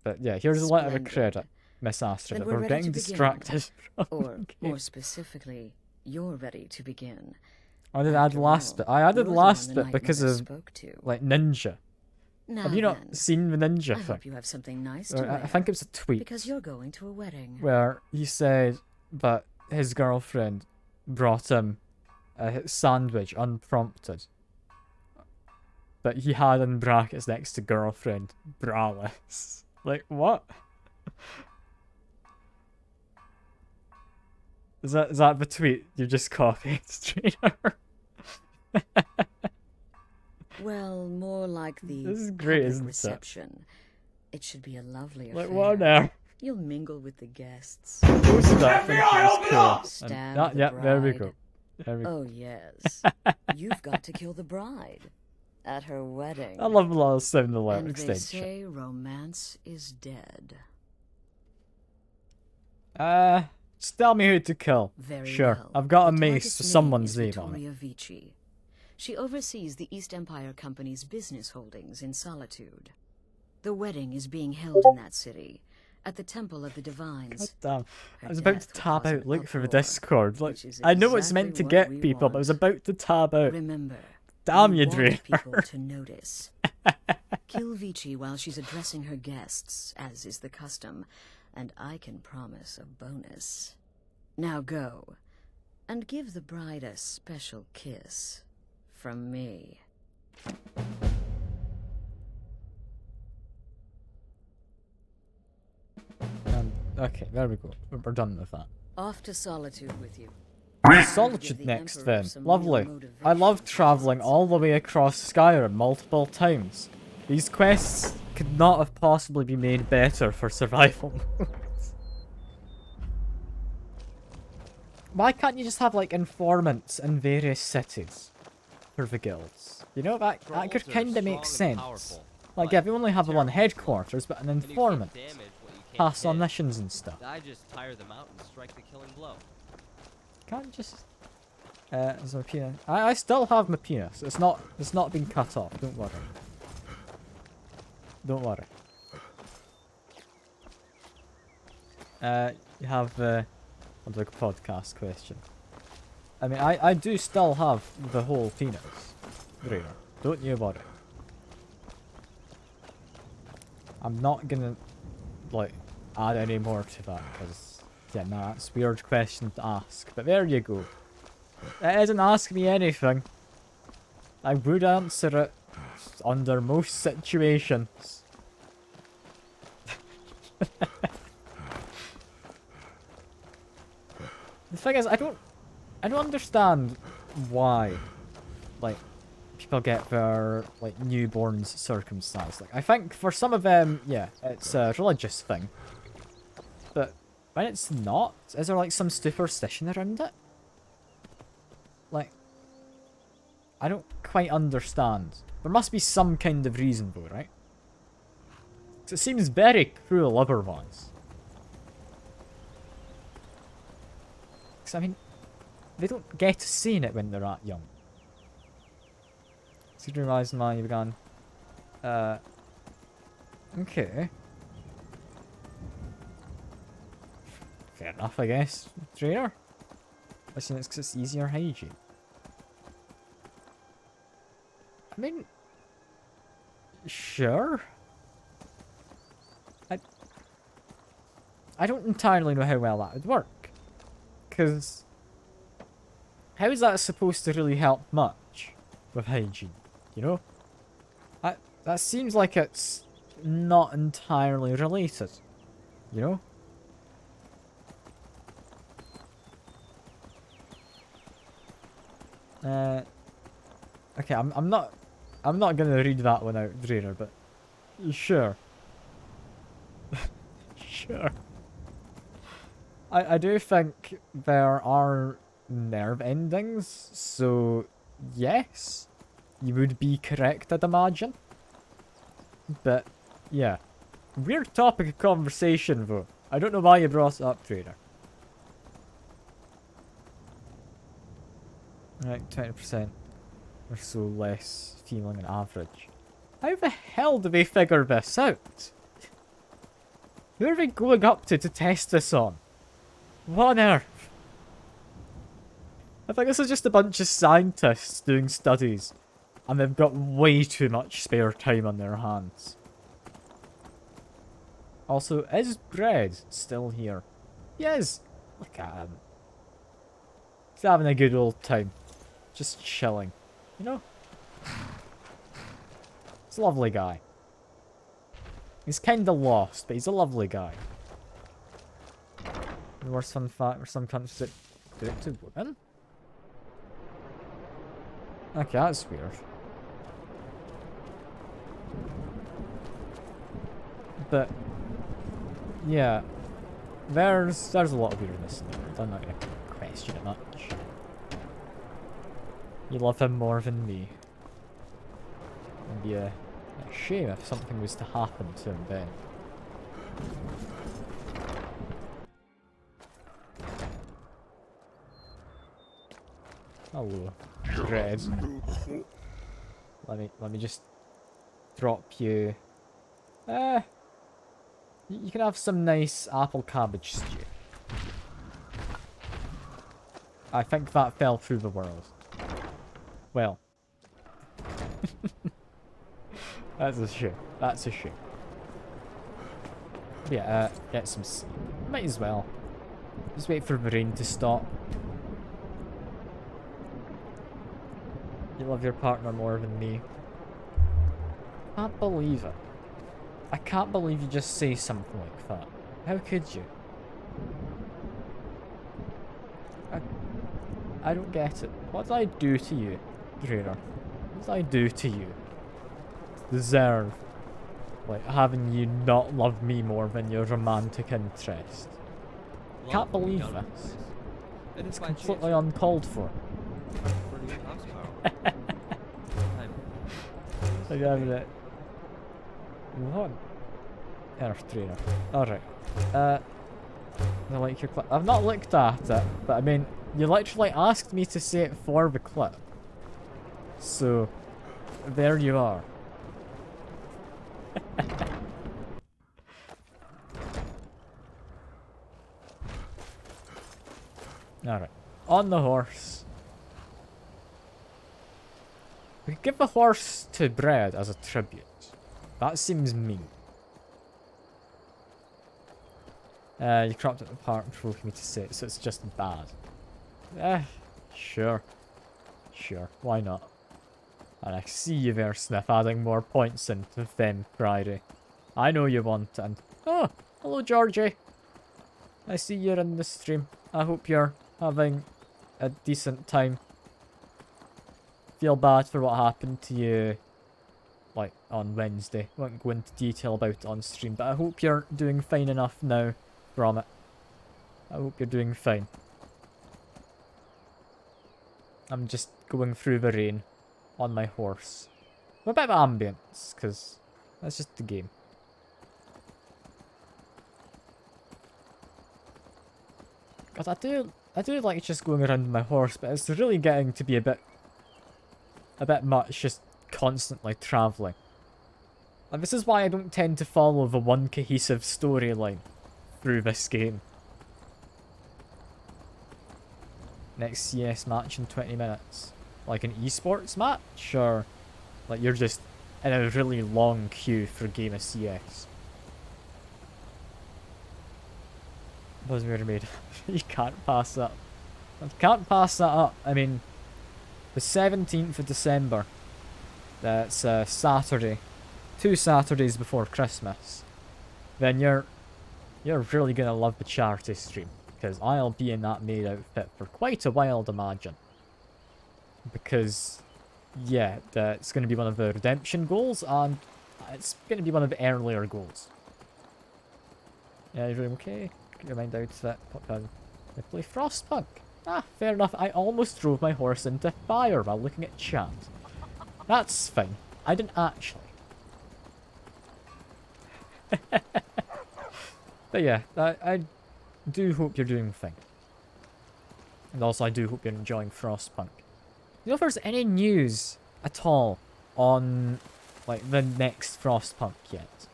But yeah, here's a letter of Splendid. credit, Miss Astrid. Then We're ready getting to begin. distracted from Or, the game. more specifically, you're ready to begin. I did add the last bit. I added you're the the last one the bit because Night of, Mother spoke to. like, Ninja. Now Have you not then, seen the Ninja I thing? hope you have something nice Or to I wear. think it was a tweet. Because you're going to a wedding. Where he said that his girlfriend brought him a sandwich unprompted. But he had in brackets next to girlfriend braless. Like, what? Is that the tweet you just copied, Strainer? Well, more like the This is great, public isn't it? reception. It should be a lovely affair. Like, what on earth? You'll mingle with the guests. Posted that thing, it was cool. Stab And that, the yeah, there we bride. go. There we go. Oh yes, you've got to kill the bride at her wedding. I love a lot of sound alert And they extension. say romance is dead. Just tell me who to kill. Very Sure, well. I've got a The mace, target's so name someone's is name on it. Vittoria Vici. She oversees the East Empire Company's business holdings in Solitude. The wedding is being held in that city, at the Temple of the Divines. God damn. Her I was about to death will tab cause out an look for the uproar, Discord. Like, which is I know it's exactly meant to what get we people, but I was want. about to tab out. Remember, Damn we you, want Drainer. people to notice. Kill Vici while she's addressing her guests, as is the custom, and I can promise a bonus. Now go, and give the bride a special kiss from me. Okay, there we go. We're done with that. Off to Solitude with you. Solitude next then. Lovely. I love travelling all the way across Skyrim multiple times. These quests could not have possibly been made better for survival. Why can't you just have like informants in various cities for the guilds? You know, that could kind of make sense. Like if you only have one headquarters but an informant, pass on missions and stuff. I just tire them out and strike the killing blow. Can't just there's my penis. I still have my penis. It's not been cut off. Don't worry. Don't worry. You have a podcast question. I mean, I do still have the whole penis. Drainer. Don't you worry. I'm not gonna like add any more to that because yeah, no, that's a weird question to ask. But there you go. It isn't asking me anything. I would answer it under most situations. The thing is, I don't understand why, like, people get their like newborns circumcised. Like, I think for some of them, yeah, it's a religious thing. But when it's not, is there like some superstition around it? Like, I don't quite understand. There must be some kind of reason though, right? 'Cause it seems very cruel otherwise. 'Cause I mean, they don't get to see it when they're that young. Considering Rise and you began. Okay. Fair enough, I guess. Trainer? I assume it's because it's easier hygiene. I mean, sure. I don't entirely know how well that would work. Because how is that supposed to really help much with hygiene? You know? That seems like it's not entirely related. You know? Okay, I'm not gonna read that one out, Drainer, but sure. Sure. I do think there are nerve endings, so yes, you would be correct, I'd imagine. But yeah, weird topic of conversation though. I don't know why you brought it up, Trader. Right, 20% or so less feeling than average. How the hell do they figure this out? Who are they going up to test this on? What on earth? I think this is just a bunch of scientists doing studies, and they've got way too much spare time on their hands. Also, is Bread still here? He is! Look at him. He's having a good old time. Just chilling. You know? He's a lovely guy. He's kinda lost, but he's a lovely guy. The worst fun fact for some countries that do it to women? Okay, that's weird. But yeah, there's a lot of weirdness in there. I'm not gonna question it much. You love him more than me. It'd be a shame if something was to happen to him then. Hello, Red. Let me just drop you. You can have some nice apple cabbage stew. I think that fell through the world. Well. That's a shame. That's a shame. Yeah, get some sleep. Might as well. Just wait for the rain to stop. You love your partner more than me. I can't believe it. I can't believe you just say something like that. How could you? I don't get it. What did I do to you, Drainer? What did I do to you? Deserve, like, having you not love me more than your romantic interest. Can't believe this. It's completely uncalled for. Like having it. What? Earth Trainer. Alright. I like your clip. I've not looked at it, but I mean, you literally asked me to say it for the clip. So, there you are. Alright. On the horse. We could give the horse to Bread as a tribute. That seems mean. You cropped it apart and provoked me to say it, so it's just bad. Sure. Sure, why not? And I see you there, Sniff, adding more points into them Friday. I know you want it, and... Oh, hello, Georgie. I see you're in the stream. I hope you're having a decent time. Feel bad for what happened to you, like, on Wednesday. Won't go into detail about it on stream, but I hope you're doing fine enough now from it. I hope you're doing fine. I'm just going through the rain on my horse. A bit of ambience, because that's just the game. Because I do like just going around my horse, but it's really getting to be a bit much just constantly travelling. And this is why I don't tend to follow the one cohesive storyline through this game. Next CS match in 20 minutes. Like an esports match, or like you're just in a really long queue for a game of CS. Was made. You can't pass that. You can't pass that up. I mean, the 17th of December. That's Saturday. 2 Saturdays before Christmas. Then you're really gonna love the charity stream, because I'll be in that maid outfit for quite a while, I'd imagine. Because, yeah, it's going to be one of the redemption goals, and it's going to be one of the earlier goals. Yeah, you're doing okay? Get your mind out of it. Pop down. I play Frostpunk. Ah, fair enough. I almost drove my horse into fire while looking at chat. That's fine. I didn't actually. But yeah, I do hope you're doing fine. And also I do hope you're enjoying Frostpunk. You know if there's any news at all on, like, the next Frostpunk yet?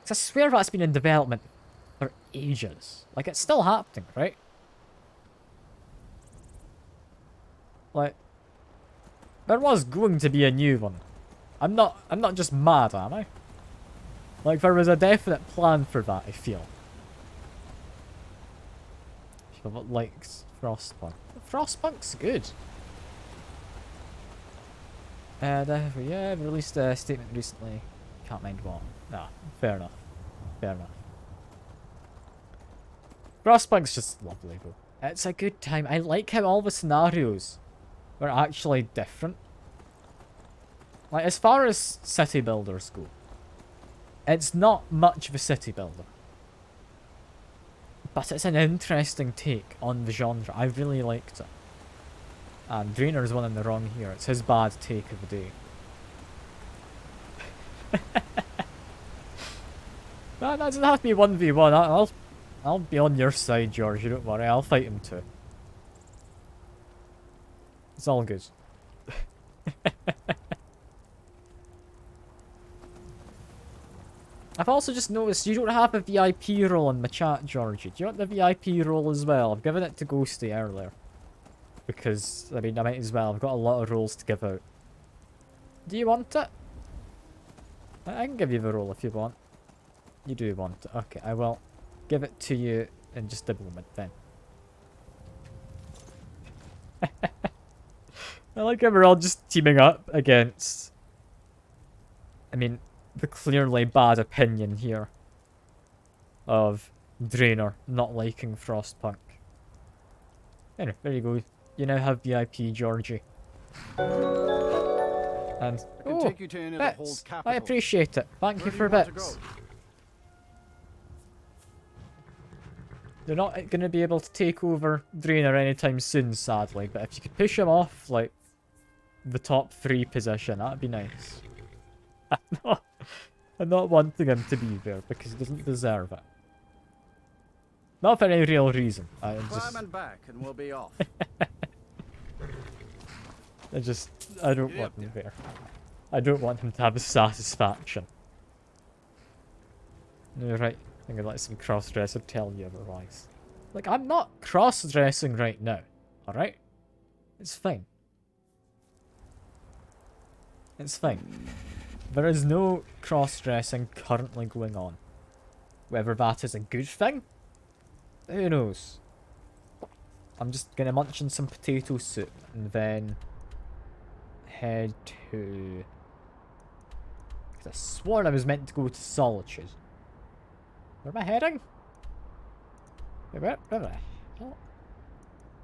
Because I swear that's been in development for ages. Like, it's still happening, right? Like, there was going to be a new one. I'm not just mad, am I? Like, there was a definite plan for that, I feel. People likes Frostpunk. Frostpunk's good. Yeah, released a statement recently. Can't mind what. Nah, fair enough. Fair enough. Frostpunk's just lovely, though. It's a good time. I like how all the scenarios were actually different. Like, as far as city builders go, it's not much of a city builder. But it's an interesting take on the genre. I really liked it. And Drainer's one in the wrong here. It's his bad take of the day. That doesn't have to be 1v1. I'll be on your side, George. You don't worry. I'll fight him too. It's all good. I've also just noticed you don't have a VIP role in my chat, Georgie. Do you want the VIP role as well? I've given it to Ghosty earlier. Because, I mean, I might as well. I've got a lot of roles to give out. Do you want it? I can give you the role if you want. You do want it. Okay, I will give it to you in just a moment then. I like how we're all just teaming up against... I mean, the clearly bad opinion here of Draenor not liking Frostpunk. Anyway, there you go. You now have VIP, Georgie. And I can take you to any of the bits. hold capital. I appreciate it. Thank you for bits. They're not going to be able to take over Draenor anytime soon, sadly. But if you could push him off, like, the top 3 position, that'd be nice. I'm not wanting him to be there because he doesn't deserve it. Not for any real reason. I'm just... Climb and back and we'll be off. I don't want him there. I don't want him to have a satisfaction. You're right. I think I'd let some cross-dresser tell you otherwise. Like, I'm not cross-dressing right now. Alright? It's fine. It's fine. There is no cross-dressing currently going on. Whether that is a good thing? Who knows? I'm just gonna munch on some potato soup and then head to... Cause I swore I was meant to go to Solitude. Where am I heading? Where am I? Oh.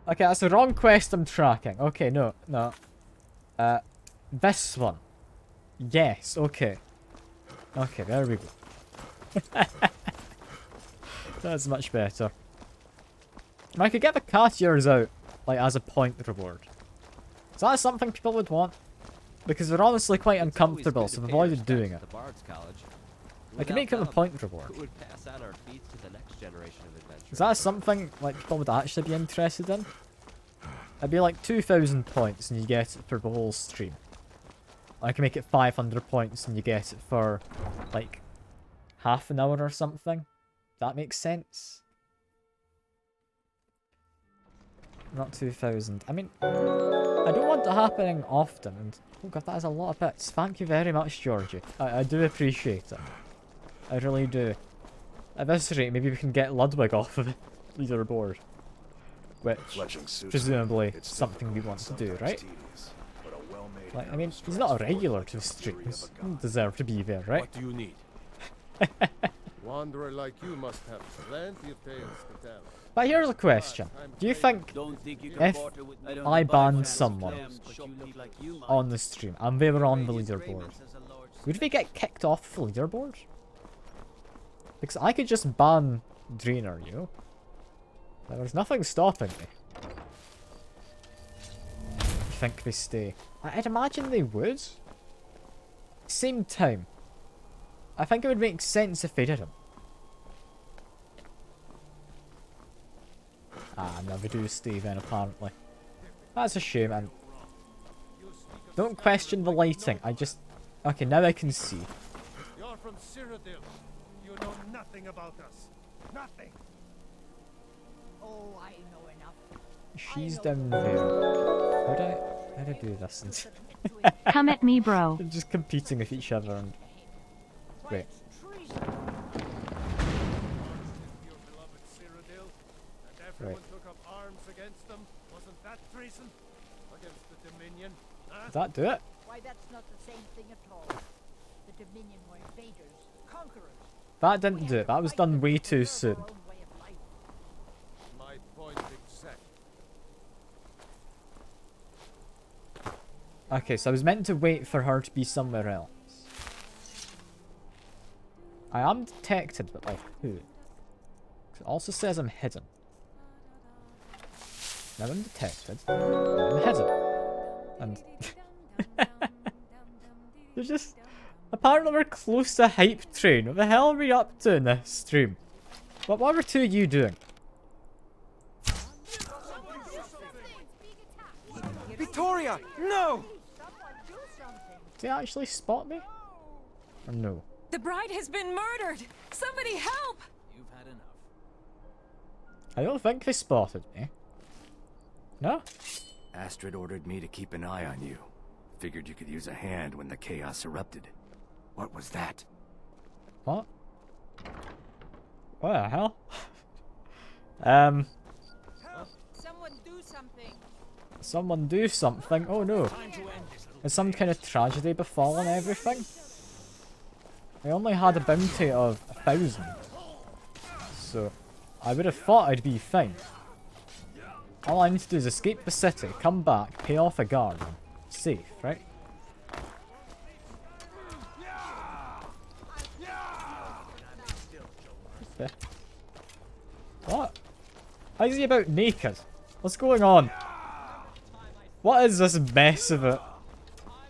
Okay, that's the wrong quest I'm tracking. Okay, no. This one. Yes, okay. Okay, there we go. That's much better. I could get the Courtiers out, like, as a point reward. Is that something people would want? Because they're honestly quite uncomfortable, so I've avoided doing it. I can make them a point reward. Is that something, like, people would actually be interested in? It'd be like 2,000 points and you get it for the whole stream. I can make it 500 points and you get it for, like, half an hour or something. That makes sense? Not 2,000. I mean, I don't want it happening often. And oh god, that is a lot of bits. Thank you very much, Georgie. I do appreciate it. I really do. At this rate, maybe we can get Ludwig off of the leaderboard. Which, presumably, is something we want to do, right? Like, I mean, he's not a regular to the streams. He doesn't deserve to be there, right? What do you need? Wanderer like you must have plenty of tales to tell. But here's a question. Do you think if I banned someone on the stream and they were on the leaderboard, would they get kicked off the leaderboard? Because I could just ban Draenor, you know? There's nothing stopping me. I think they stay. I'd imagine they would. Same time. I think it would make sense if they didn't. Ah, no, they do stay then, apparently. That's a shame, and... Don't question the lighting, I just... Okay, now I can see. You're from Cyrodiil. You know nothing about us. Nothing. Oh, I know enough. She's down there. How'd I do this? Come at me, bro. They're just competing with each other and... Wait. Right. Did that do it? Why, that's not the same thing at all. The Dominion were invaders, conquerors. That didn't do it. That was done way too soon. My point exact. Okay, so I was meant to wait for her to be somewhere else. I am detected, but like who? It also says I'm hidden. Now I'm detected. I'm hidden. And they're just... Apparently we're close to Hype Train. What the hell are we up to in this stream? What were two of you doing? Be Victoria! No! Did he actually spot me? Or no? The bride has been murdered! Somebody help! You've had enough. I don't think they spotted me. No? Astrid ordered me to keep an eye on you. Figured you could use a hand when the chaos erupted. What was that? What? What the hell? Someone do something. Someone do something. Oh no. Has some kind of tragedy befallen everything? I only had a bounty of 1,000. So, I would have thought I'd be fine. All I need to do is escape the city, come back, pay off a guard. Safe, right? Okay. What? How is he about naked? What's going on? What is this mess of a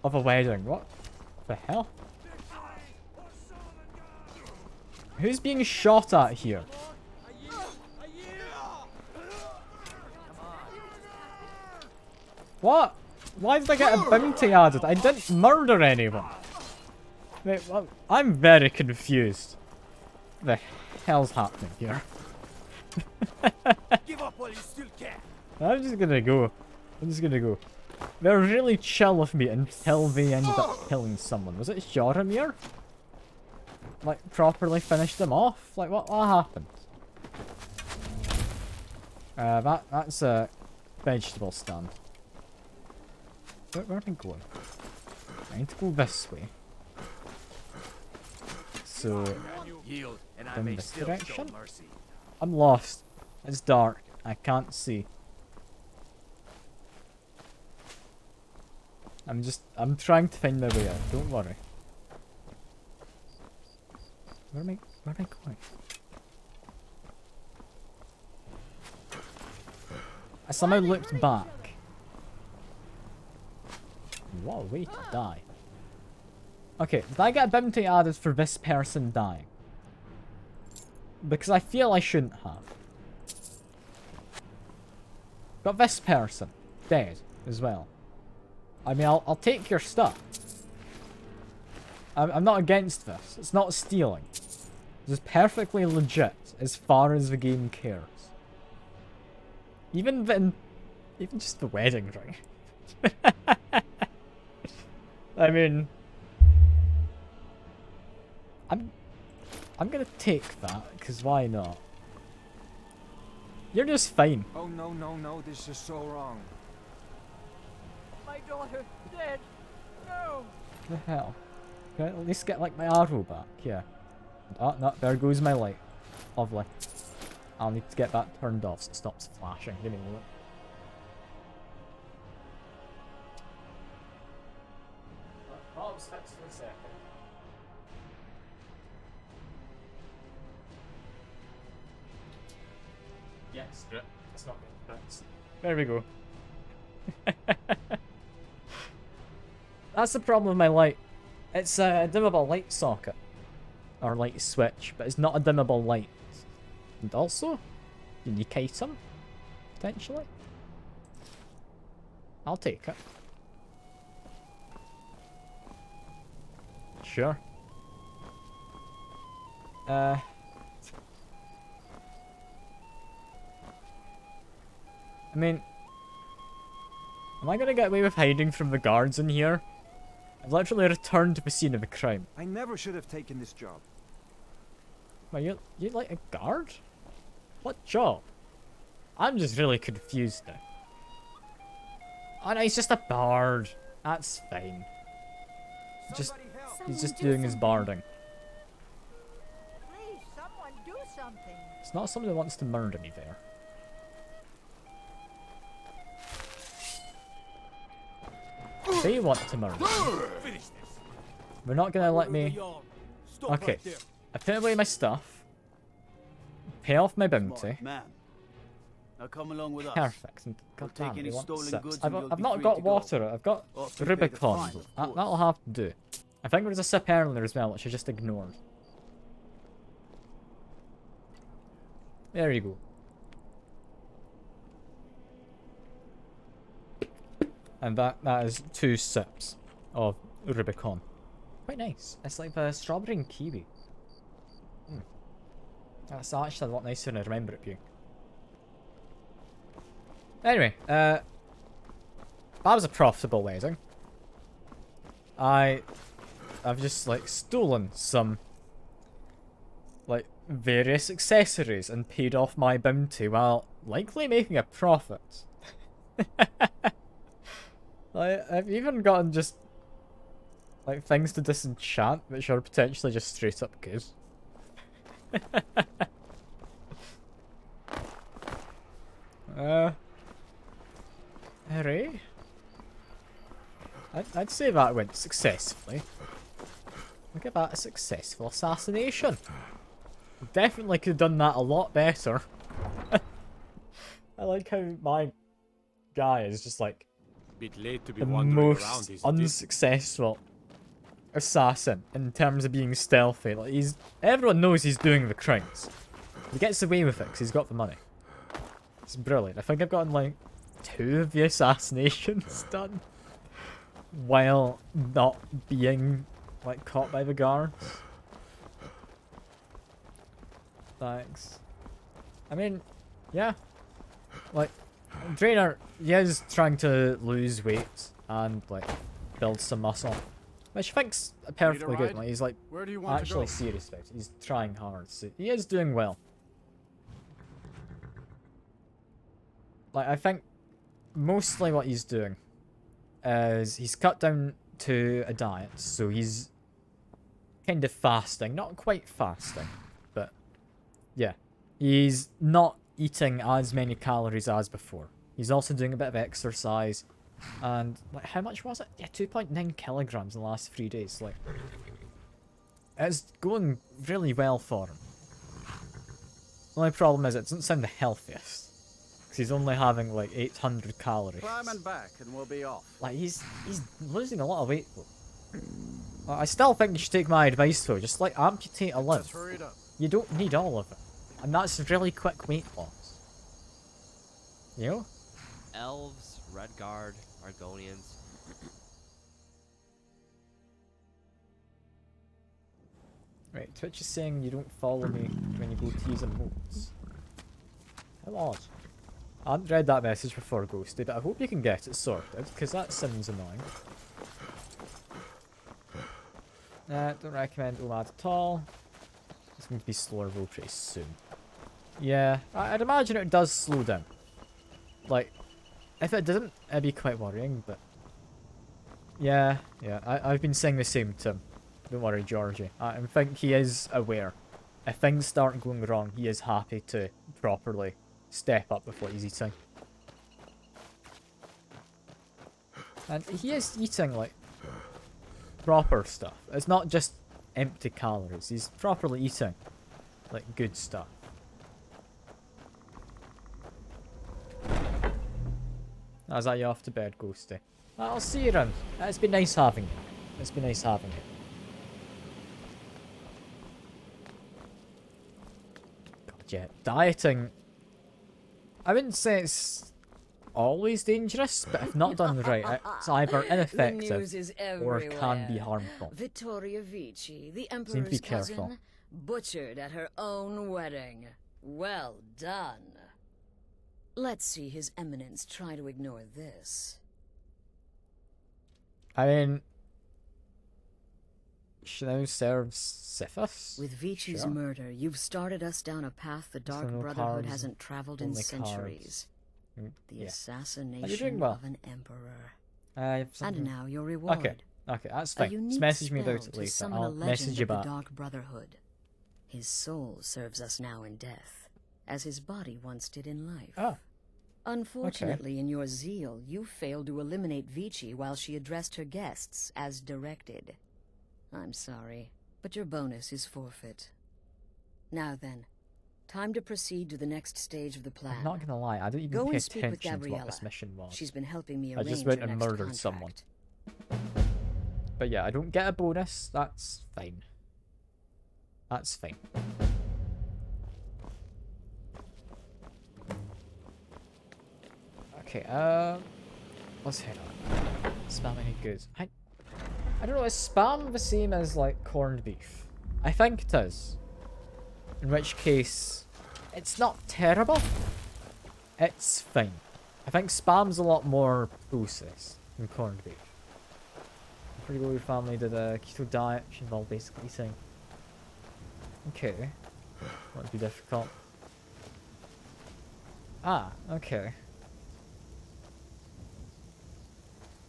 wedding? What the hell? Who's being shot at here? What? Why did I get a bounty added? I didn't murder anyone. Wait, well, I'm very confused. What the hell's happening here? Give up while you still can. I'm just gonna go. They're really chill with me until they ended up killing someone. Was it Joromir? Like, properly finished them off? Like, what happened? That's a vegetable stand. Where am I going? I need to go this way. So, Yield, and I in may this still direction? show mercy. I'm lost. It's dark. I can't see. I'm trying to find my way out. Don't worry. Where am I going? I somehow looked back. What a way to die. Okay, did I get a bounty added for this person dying? Because I feel I shouldn't have. Got this person dead as well. I mean, I'll take your stuff. I'm not against this. It's not stealing. This is perfectly legit as far as the game cares. Even just the wedding ring. I mean, I'm gonna take that, because why not? You're just fine. Oh no, this is so wrong. My daughter dead. No. What the hell? Can I at least get like my arrow back? Yeah. Oh no, there goes my light. Lovely. I'll need to get that turned off so it stops flashing. Give me a minute. Yes, it's not getting fixed. There we go. That's the problem with my light. It's a dimmable light socket. Or light switch, but it's not a dimmable light. And also, unique item, potentially. I'll take it. Sure. I mean, am I gonna get away with hiding from the guards in here? I've literally returned to the scene of the crime. I never should have taken this job. Well, you like a guard? What job? I'm just really confused now. Oh no, he's just a bard. That's fine. He's just doing his barding. Please, someone do something. It's not someone who wants to murder me there. They want to murder me. They're not gonna let me... Okay, I put away my stuff. Pay off my bounty. Now come along with us. Perfect. God damn, take they any want stolen six. goods I've and you'll I've be not free got to go. water. I've got After you pay the Rubicon. fine, of course. That'll have to do. I think there was a sip earlier as well, which I just ignored. There you go. And that is 2 sips of Rubicon. Quite nice. It's like the strawberry and kiwi. That's actually a lot nicer than I remember it being. Anyway, that was a profitable wedding. I've just like stolen some like various accessories and paid off my bounty while likely making a profit. Like, I've even gotten just like things to disenchant which are potentially just straight up good. Hooray. I'd say that went successfully. Look at that, a successful assassination. Definitely could have done that a lot better. I like how my guy is just like Bit late to be the wandering most around, isn't it? unsuccessful assassin in terms of being stealthy. Like everyone knows he's doing the crimes. He gets away with it because he's got the money. It's brilliant. I think I've gotten like 2 of the assassinations done while not being like caught by the guards. Thanks. I mean, yeah. Like, Draenor, he is trying to lose weight and like build some muscle, which I think's perfectly good. Like, he's like actually serious about it. He's trying hard, so he is doing well. Like, I think mostly what he's doing is he's cut down to a diet, so he's kind of fasting, not quite fasting, but yeah, he's not eating as many calories as before. He's also doing a bit of exercise, and like, how much was it? Yeah, 2.9 kilograms in the last 3 days. Like, it's going really well for him. The only problem is it doesn't sound the healthiest, because he's only having like 800 calories. Climb and back, and we'll be off. Like, he's losing a lot of weight though. I still think you should take my advice though. Just like amputate a limb. Hurry it up. You don't need all of it. And that's really quick weight loss. You know? Elves, Redguard, Argonians. Right, Twitch is saying you don't follow me when you go to use emotes. How odd. I hadn't read that message before, Ghosty, but I hope you can get it sorted, because that sounds annoying. Don't recommend OMAD at all. It's going to be slower roll pretty soon. Yeah, I'd imagine it does slow down. Like, if it didn't, it'd be quite worrying, but... Yeah, I've been saying the same to him. Don't worry, Georgie. I think he is aware. If things start going wrong, he is happy to properly step up with what he's eating. And he is eating, like, proper stuff. It's not just empty calories. He's properly eating, like, good stuff. Is that you off to bed, Ghosty? I'll see you around. It's been nice having you. It's been nice having you. God, yeah. Dieting... I wouldn't say it's always dangerous, but if not done right, it's either ineffective or can be harmful. Vittoria Vici, the So you need Emperor's to be careful. cousin, butchered at her own wedding. Well done. Let's see His Eminence try to ignore this. I mean... She now serves Sithis? With Vici's Sure. murder, you've started us down a path the Dark no Brotherhood cards, hasn't traveled in only centuries. cards. The Yeah. assassination doing well. of an emperor. And now your reward. Okay, that's A fine. Just unique message me spell about it to later. summon I'll a legend message you of the back. Dark Brotherhood. His soul serves us now in death, as his body once did in life. Oh. Unfortunately, in your zeal, you failed to eliminate Vici while she addressed her guests as directed. I'm sorry, but your bonus is forfeit. Now then, time to proceed to the next stage of the plan. I'm not gonna lie, I didn't even Go pay and speak with attention to what Gabriella. this mission was. She's been helping me I arrange just went your and next murdered contract. someone. But yeah, I don't get a bonus. That's fine. That's fine. Okay, Let's head on. Spam any good? I don't know, is spam the same as like corned beef? I think it is. In which case, it's not terrible. It's fine. I think spam's a lot more processed than corned beef. I'm pretty well your family did a keto diet, which involved basically eating. Okay. Won't be difficult. Ah, okay.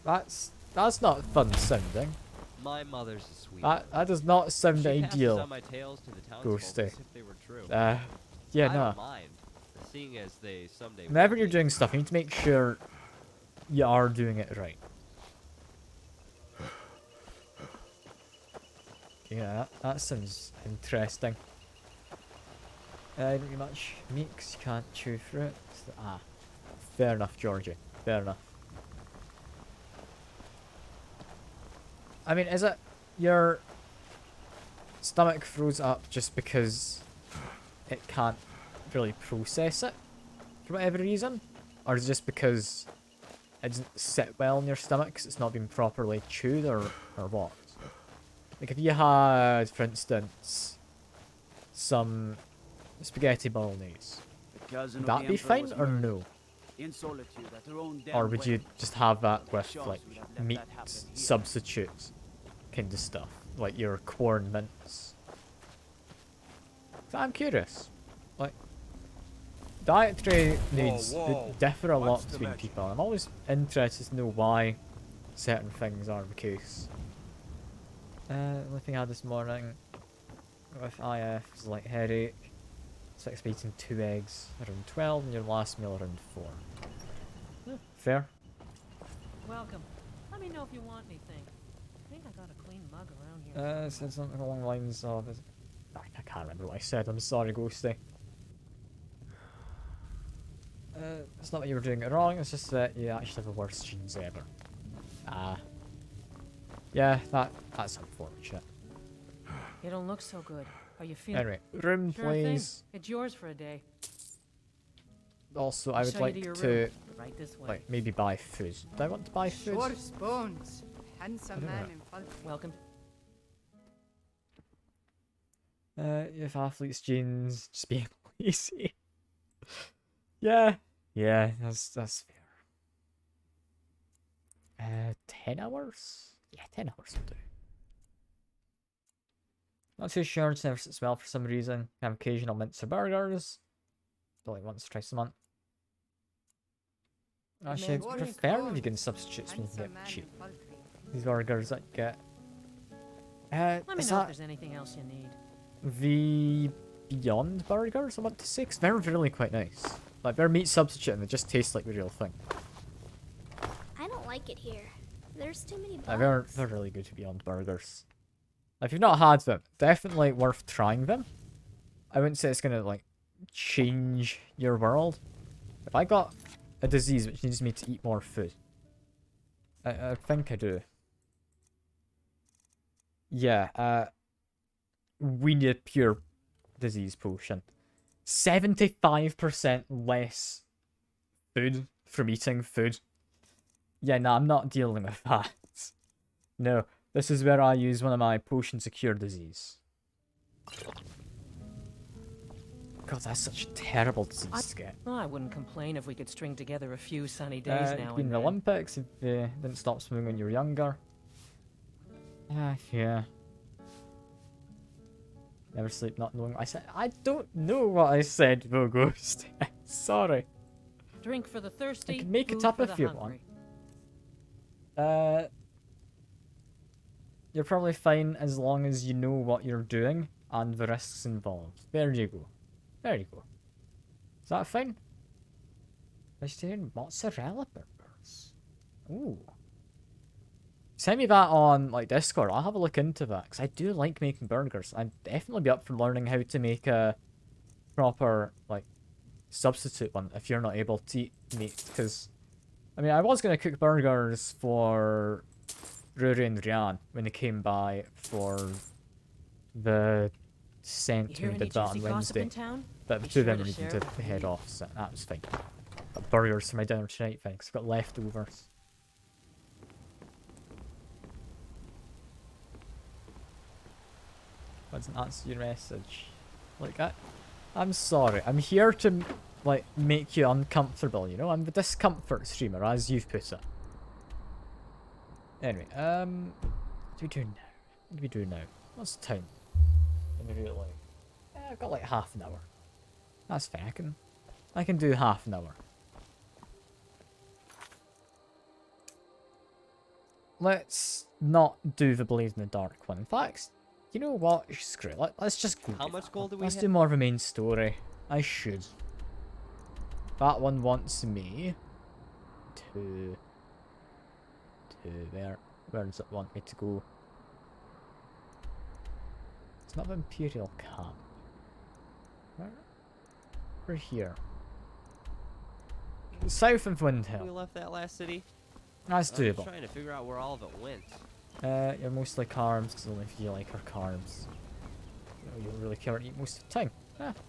That's not fun sounding. My mother's a sweet. That does not sound She ideal. passes on my tales to the townsfolk Ghosty. as if they were true. Yeah, I no. don't mind, seeing as they someday. Whenever you're doing stuff, you need to make sure you are doing it right. Yeah, that sounds interesting. I don't get much meat 'cause you can't chew through it. Ah, fair enough, Georgie. Fair enough. I mean, is it your stomach froze up just because it can't really process it for whatever reason? Or is it just because it doesn't sit well in your stomach because it's not been properly chewed, or what? Like if you had, for instance, some spaghetti bolognese, would that be fine or no? Or would you just have that with like meat substitutes kind of stuff, like your corn mince? So I'm curious, like dietary needs differ a lot between people. I'm always interested to know why certain things are the case. The only thing I had this morning with IF was like headache. 6 by eating 2 eggs around 12 and your last meal around 4. Fair. Welcome. Let me know if you want anything. I think I got a clean mug around here. Said something along the lines of... I can't remember what I said. I'm sorry, Ghosty. It's not that you were doing it wrong, it's just that you actually have the worst genes ever. Yeah, that's unfortunate. You don't look so good. Are you feeling? Anyway, room Sure thing. please. It's yours for a day. Also, I would Show you like to your to, room. Right this way. like, maybe buy food. Do I want to buy food? Short bones. Handsome man in Falkland. Welcome. You have athlete's genes, just being lazy. Yeah, that's fair. 10 hours? Yeah, 10 hours will do. Not too sure, it's never sits well for some reason. Have occasional mince or burgers. Do like once or twice a month. Actually, I prefer vegan substitutes when you can get cheap. These burgers that you get. Let me know if there's anything else you need. The Beyond burgers, I want to say, 'cause they're really quite nice. Like, they're meat substitute and they just taste like the real thing. I don't like it here. There's too many bugs. They're really good Beyond burgers. If you've not had them, definitely worth trying them. I wouldn't say it's gonna like change your world. If I got a disease which needs me to eat more food, I think I do. Yeah, we need a pure disease potion. 75% less food from eating food. Yeah, no, I'm not dealing with that. No. This is where I use one of my potions to cure disease. God, that's such a terrible disease to get. I wouldn't complain if we could string together a few sunny days now in and the then. Olympics, if you didn't stop swimming when you were younger. Yeah. Never sleep not knowing what I said. I don't know what I said, though, Ghost. Sorry. Drink for the thirsty. You can make it food up for if the you hungry. want. You're probably fine as long as you know what you're doing and the risks involved. There you go. There you go. Is that fine? Vegetarian mozzarella burgers. Ooh. Send me that on like Discord. I'll have a look into that because I do like making burgers. I'd definitely be up for learning how to make a proper like substitute one if you're not able to eat meat. Because I mean, I was gonna cook burgers for Rory and Ryan when they came by for the scent when we did that on Wednesday. But the two of them needed to head off, so that was fine. Got burgers for my dinner tonight, thanks. I've got leftovers. Doesn't answer your message. Like, I'm sorry. I'm here to, like, make you uncomfortable, you know? I'm the discomfort streamer, as you've put it. Anyway, what do we do now? What do we do now? What's the time? Let me do it like... I've got like half an hour. That's fine, I can do half an hour. Let's not do the Blade in the Dark one. In fact, you know what? Screw it. Let's just go. How much gold do we Let's hit? do more of a main story. I should. That one wants me to where does it want me to go? It's not the Imperial camp. We're here. South of Windhill. We left that last city. That's I'm doable. just trying to figure out where all of it went. You're mostly carbs, because only if you like our carbs. You don't really care what you eat most of the time.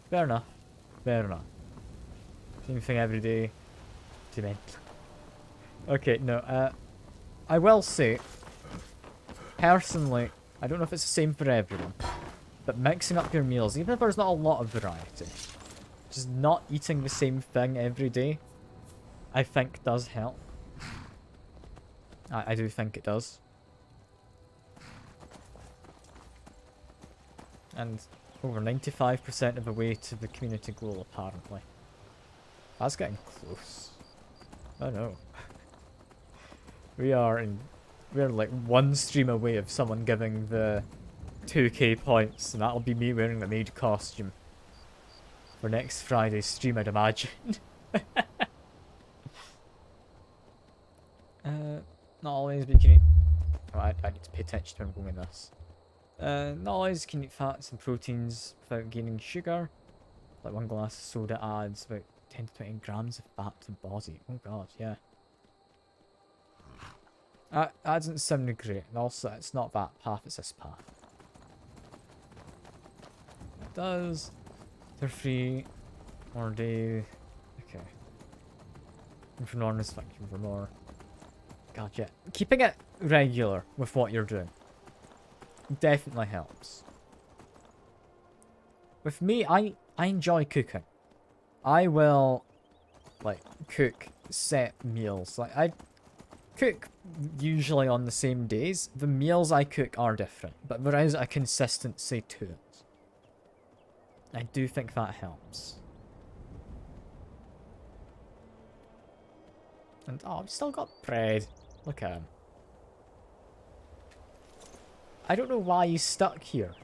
Fair enough. Fair enough. Same thing every day. Too many. Okay, no, I will say, personally, I don't know if it's the same for everyone, but mixing up your meals, even if there's not a lot of variety, just not eating the same thing every day, I think does help. I do think it does. And over 95% of the way to the community goal, apparently. That's getting close. Oh no. We're like one stream away of someone giving the 2k points, and that'll be me wearing the maid costume for next Friday's stream, I'd imagine. Not always, but you can eat... Oh, I need to pay attention to where I'm going with this. Not always can eat fats and proteins without gaining sugar. Like one glass of soda adds about 10 to 20 grams of fat to the body. Oh god, yeah. That doesn't sound great, and also it's not that path, it's this path. It does. They're free. More day. Okay. And for enormous function for more. God, yeah. Keeping it regular with what you're doing definitely helps. With me, I enjoy cooking. I will, like, cook set meals. Like, I cook usually on the same days. The meals I cook are different, but there is a consistency to it. I do think that helps. And, oh, I've still got bread. Look at him. I don't know why he's stuck here,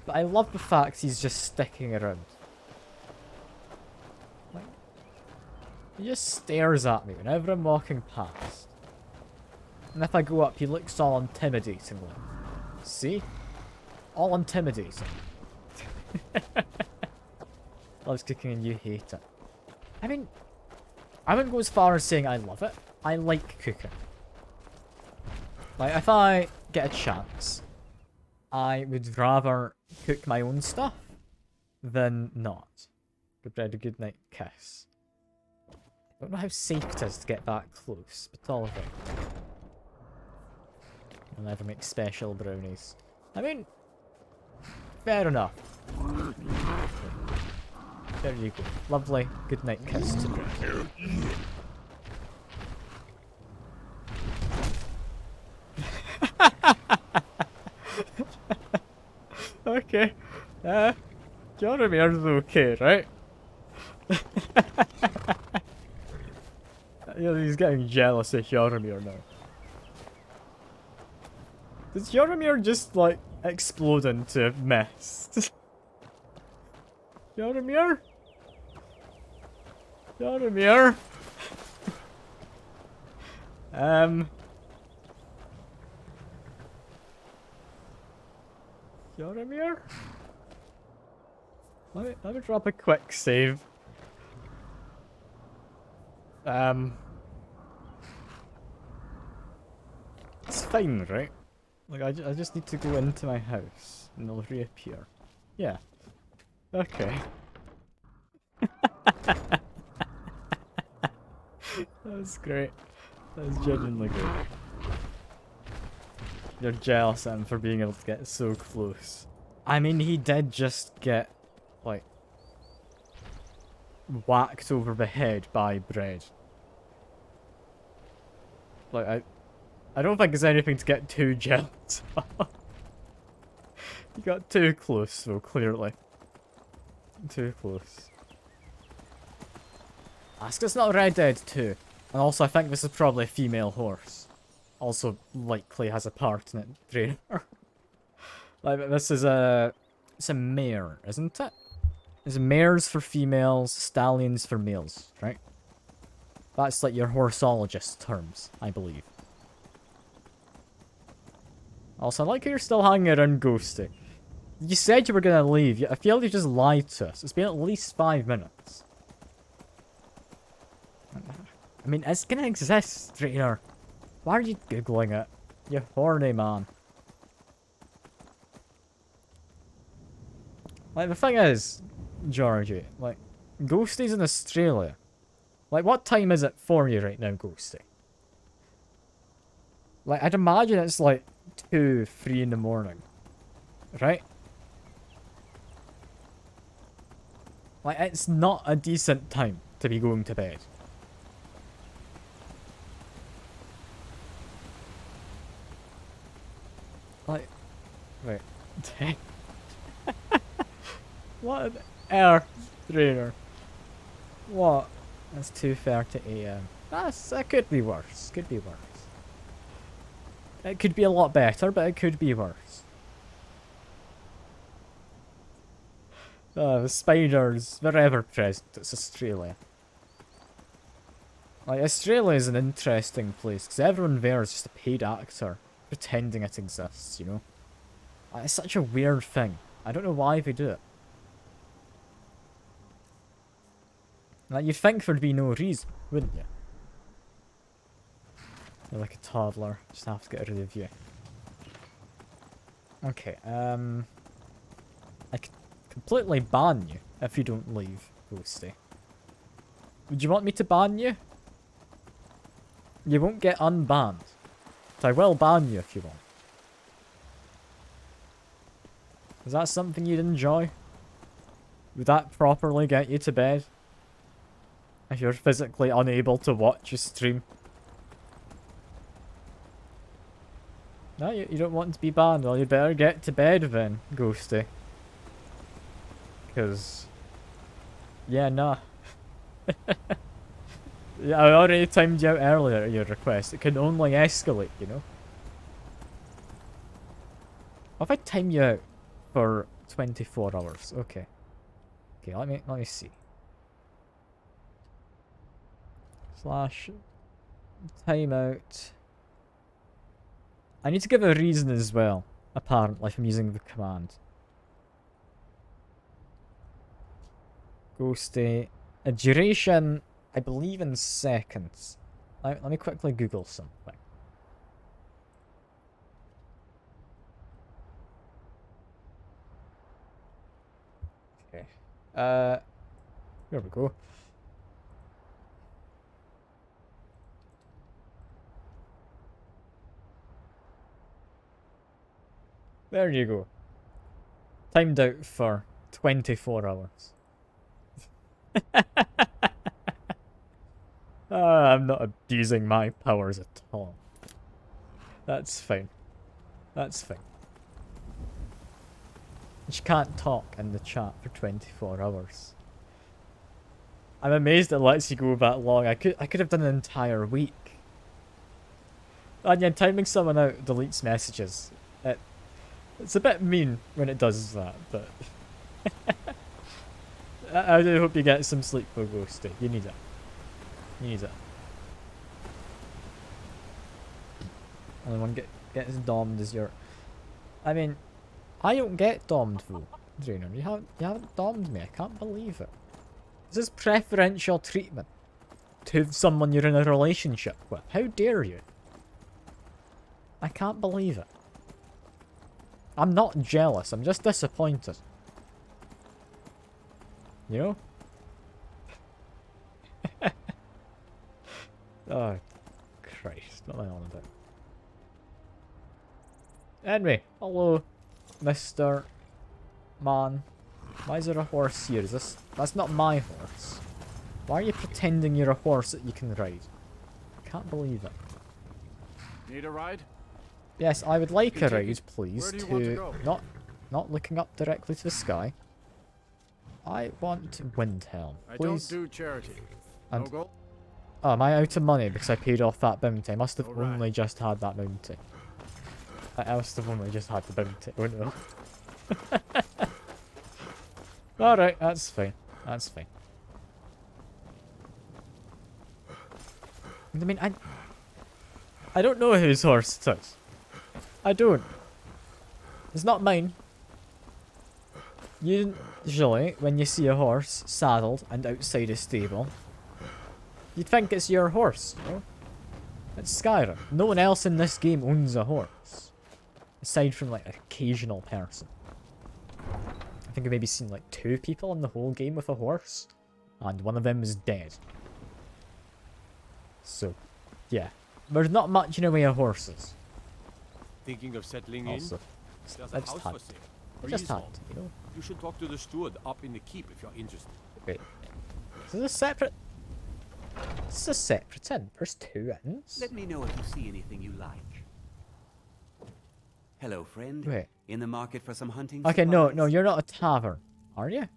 but I love the fact he's just sticking around. Like, he just stares at me whenever I'm walking past. And if I go up, he looks all intimidating. Like, see? All intimidating. Loves cooking and you hate it. I mean, I wouldn't go as far as saying I love it. I like cooking. Like, if I get a chance, I would rather cook my own stuff than not. Good bread, a good night kiss. I don't know how safe it is to get that close, but all of it. I'll never make special brownies. I mean, fair enough. There you go. Lovely good night kiss to bread. Okay. Joromir's okay, right? Yeah, he's getting jealous of Joromir now. Does Joromir just, like, explode into mist? Joromir? Joromir? Joromir? Let me drop a quick save. It's fine, right? Like, I just need to go into my house and they'll reappear. Yeah. Okay. That was great. That was genuinely great. You're jealous of him for being able to get so close. I mean, he did just get, like, whacked over the head by bread. Like, I don't think there's anything to get too jealous of. You got too close, though, clearly. Too close. Ask it's not Red Dead 2. And also, I think this is probably a female horse. Also, likely has a part in it, Trainer. Like, this is a... It's a mare, isn't it? It's mares for females, stallions for males, right? That's like your horsologist terms, I believe. Also, I like how you're still hanging around Ghosty. You said you were gonna leave. I feel you just lied to us. It's been at least 5 minutes. I mean, it's gonna exist, Trainer. Why are you googling it? You horny man. Like, the thing is, Georgie, like, Ghosty's in Australia. Like, what time is it for you right now, Ghosty? Like, I'd imagine it's like 2, 3 in the morning. Right? Like, it's not a decent time to be going to bed. Like, wait. What on earth, Trainer? What? That's 2:30 AM. That could be worse. Could be worse. It could be a lot better, but it could be worse. The spiders, they're ever present. It's Australia. Like, Australia is an interesting place, because everyone there is just a paid actor, pretending it exists, you know? Like, it's such a weird thing. I don't know why they do it. Like, you'd think there'd be no reason, wouldn't you? You're like a toddler. Just have to get rid of you. Okay, I could completely ban you if you don't leave, Ghosty. Would you want me to ban you? You won't get unbanned. But I will ban you if you want. Is that something you'd enjoy? Would that properly get you to bed? If you're physically unable to watch a stream? No, you don't want to be banned. Well, you better get to bed then, Ghosty. Because... yeah, nah. Yeah, I already timed you out earlier at your request. It can only escalate, you know? What if I time you out for 24 hours? Okay. Okay, let me see. Slash timeout. I need to give a reason as well, apparently, if I'm using the command. Ghosty. A duration, I believe, in seconds. Let me quickly Google something. Okay. Here we go. There you go. Timed out for 24 hours. I'm not abusing my powers at all. That's fine. That's fine. You can't talk in the chat for 24 hours. I'm amazed it lets you go that long. I could have done an entire week. And yeah, timing someone out deletes messages. It's a bit mean when it does that, but... I do hope you get some sleep for Ghosty. You need it. You need it. Only one gets domed as your... I mean, I don't get domed though, Drainer. You haven't domed me. I can't believe it. This is preferential treatment to someone you're in a relationship with. How dare you? I can't believe it. I'm not jealous. I'm just disappointed. You know? Oh, Christ. What am I on about? Anyway, hello, Mr. Man. Why is there a horse here? Is this... That's not my horse. Why are you pretending you're a horse that you can ride? I can't believe it. Need a ride? Yes, I would like a Continue. ride, please, Where do you want to go? not looking up directly to the sky. I want Windhelm, I please. don't do charity. And- No go? Oh, am I out of money because I paid off that bounty? I must have Alright. only just had that bounty. I must have only just had the bounty. Oh no. Alright, that's fine. That's fine. I mean, I don't know whose horse it is. I don't. It's not mine. Usually, when you see a horse saddled and outside a stable, you'd think it's your horse, you know? It's Skyrim. No one else in this game owns a horse. Aside from, like, an occasional person. I think I've maybe seen, like, 2 people in the whole game with a horse. And one of them is dead. So, yeah. There's not much in the way of horses. Thinking of settling Also, in? There's I a just house had- for sale. I just had, Freehold. you know? You should talk to the steward up in the keep if you're interested. Wait. Is this a separate... This is a separate inn. There's 2 inns. Let me know if you see anything you like. Hello, friend. Wait. In the market for some hunting Okay, no, supplies? you're not a tavern. Are you?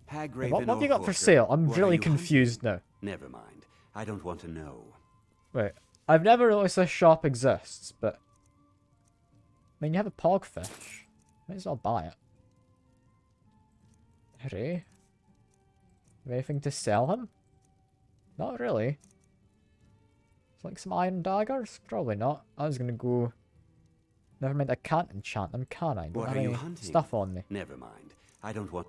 Hag Wait, Raven what have you got for or sale? I'm what are really you confused now. hunting? Never mind. I don't want to know. Wait. I've never realised this shop exists, but... I mean, you have a pogfish. Might as well buy it. Hooray. Have anything to sell him? Not really. It's like some iron daggers? Probably not. I was gonna go... Never mind, I can't enchant them, can I? Don't What have are you any hunting? stuff on me. Never mind. I don't want...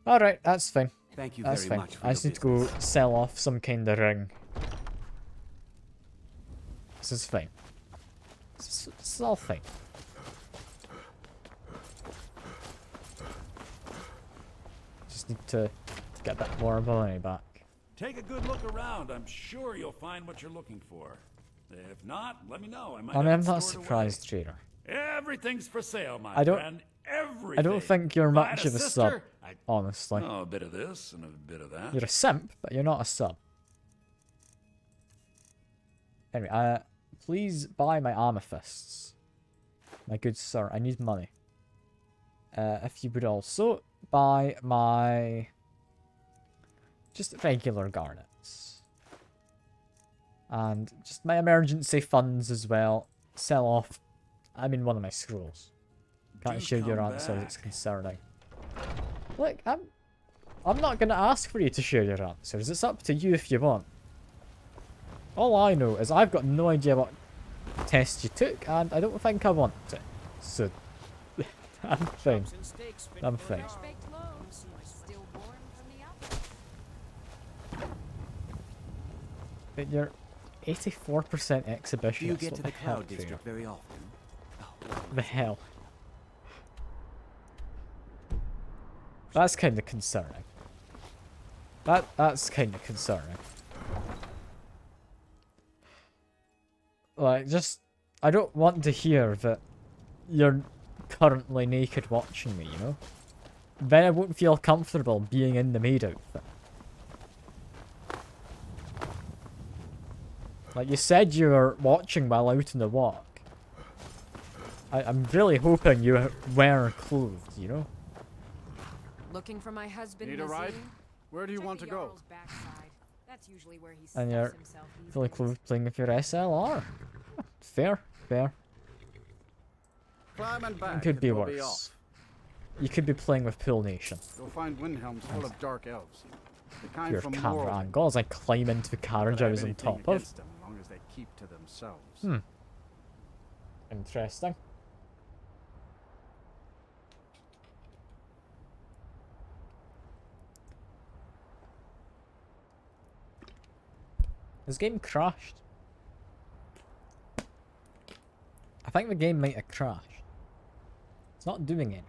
Alright, that's fine. Thank you That's very fine. much for I your just need to go sell off some kind of ring. This is fine. This is all fine. Just need to get a bit more of my money back. Take a good look around. I'm sure you'll find what you're looking for. If not, let me know. I might I mean, have I'm it not stored surprised, trader. away. Everything's for sale, my I don't- friend. Everything. I don't think you're Find much of a sister? sub, honestly. Oh, a bit of this and a bit of that. You're a simp, but you're not a sub. Anyway, please buy my amethysts. My good sir, I need money. If you would also buy my... just regular garnets. And just my emergency funds as well. Sell off, one of my scrolls. Can't show your answer, it's concerning. Look, I'm not gonna ask for you to share your answers. It's up to you if you want. All I know is I've got no idea what test you took, and I don't think I want it. So, I'm fine. I'm fine. But you're 84% exhibition. Do you get to the Cloud District very often? The hell. That's kind of concerning. That's kind of concerning. Like, just... I don't want to hear that you're currently naked watching me, you know? Then I won't feel comfortable being in the maid outfit. Like, you said you were watching while out on the walk. I'm really hoping you were clothed, you know? Looking for my husband. Need a ride? Nazim? Where do you Check want the to go? Jarl's backside. That's usually where he And stuffs you're himself these fully days. clothed playing with your SLR. Fair, fair. Climb and back. It could be and we'll worse. off. You could be playing with Pool Nation. You'll find Windhelm's full of dark elves. The kind Your from camera Morrowind. angles. I climb into the carriage I was on top of. Against them, as long as they keep to themselves. Hmm. Interesting. This game crashed. I think the game might have crashed. It's not doing anything.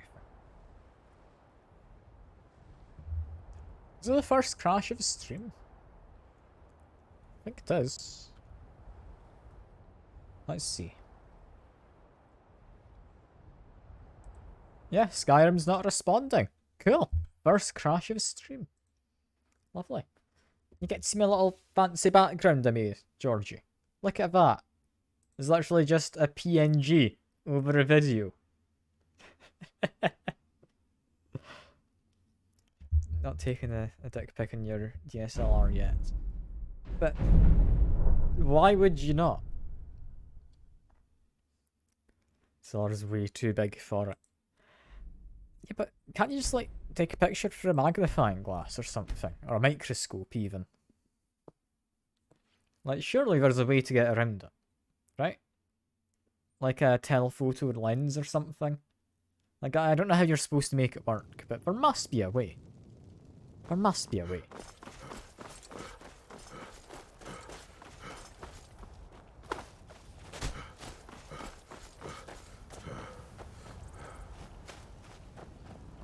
Is it the first crash of a stream? I think it is. Let's see. Yeah, Skyrim's not responding. Cool. First crash of stream. Lovely. You get to see my little fancy background I made, Georgie. Look at that. It's literally just a PNG over a video. Not taking a dick pic in your DSLR yet. But why would you not? DSLR's way too big for it. Yeah, but can't you just like take a picture for a magnifying glass or something? Or a microscope even? Like surely there's a way to get around it. Right? Like a telephoto lens or something. Like I don't know how you're supposed to make it work, but there must be a way. There must be a way.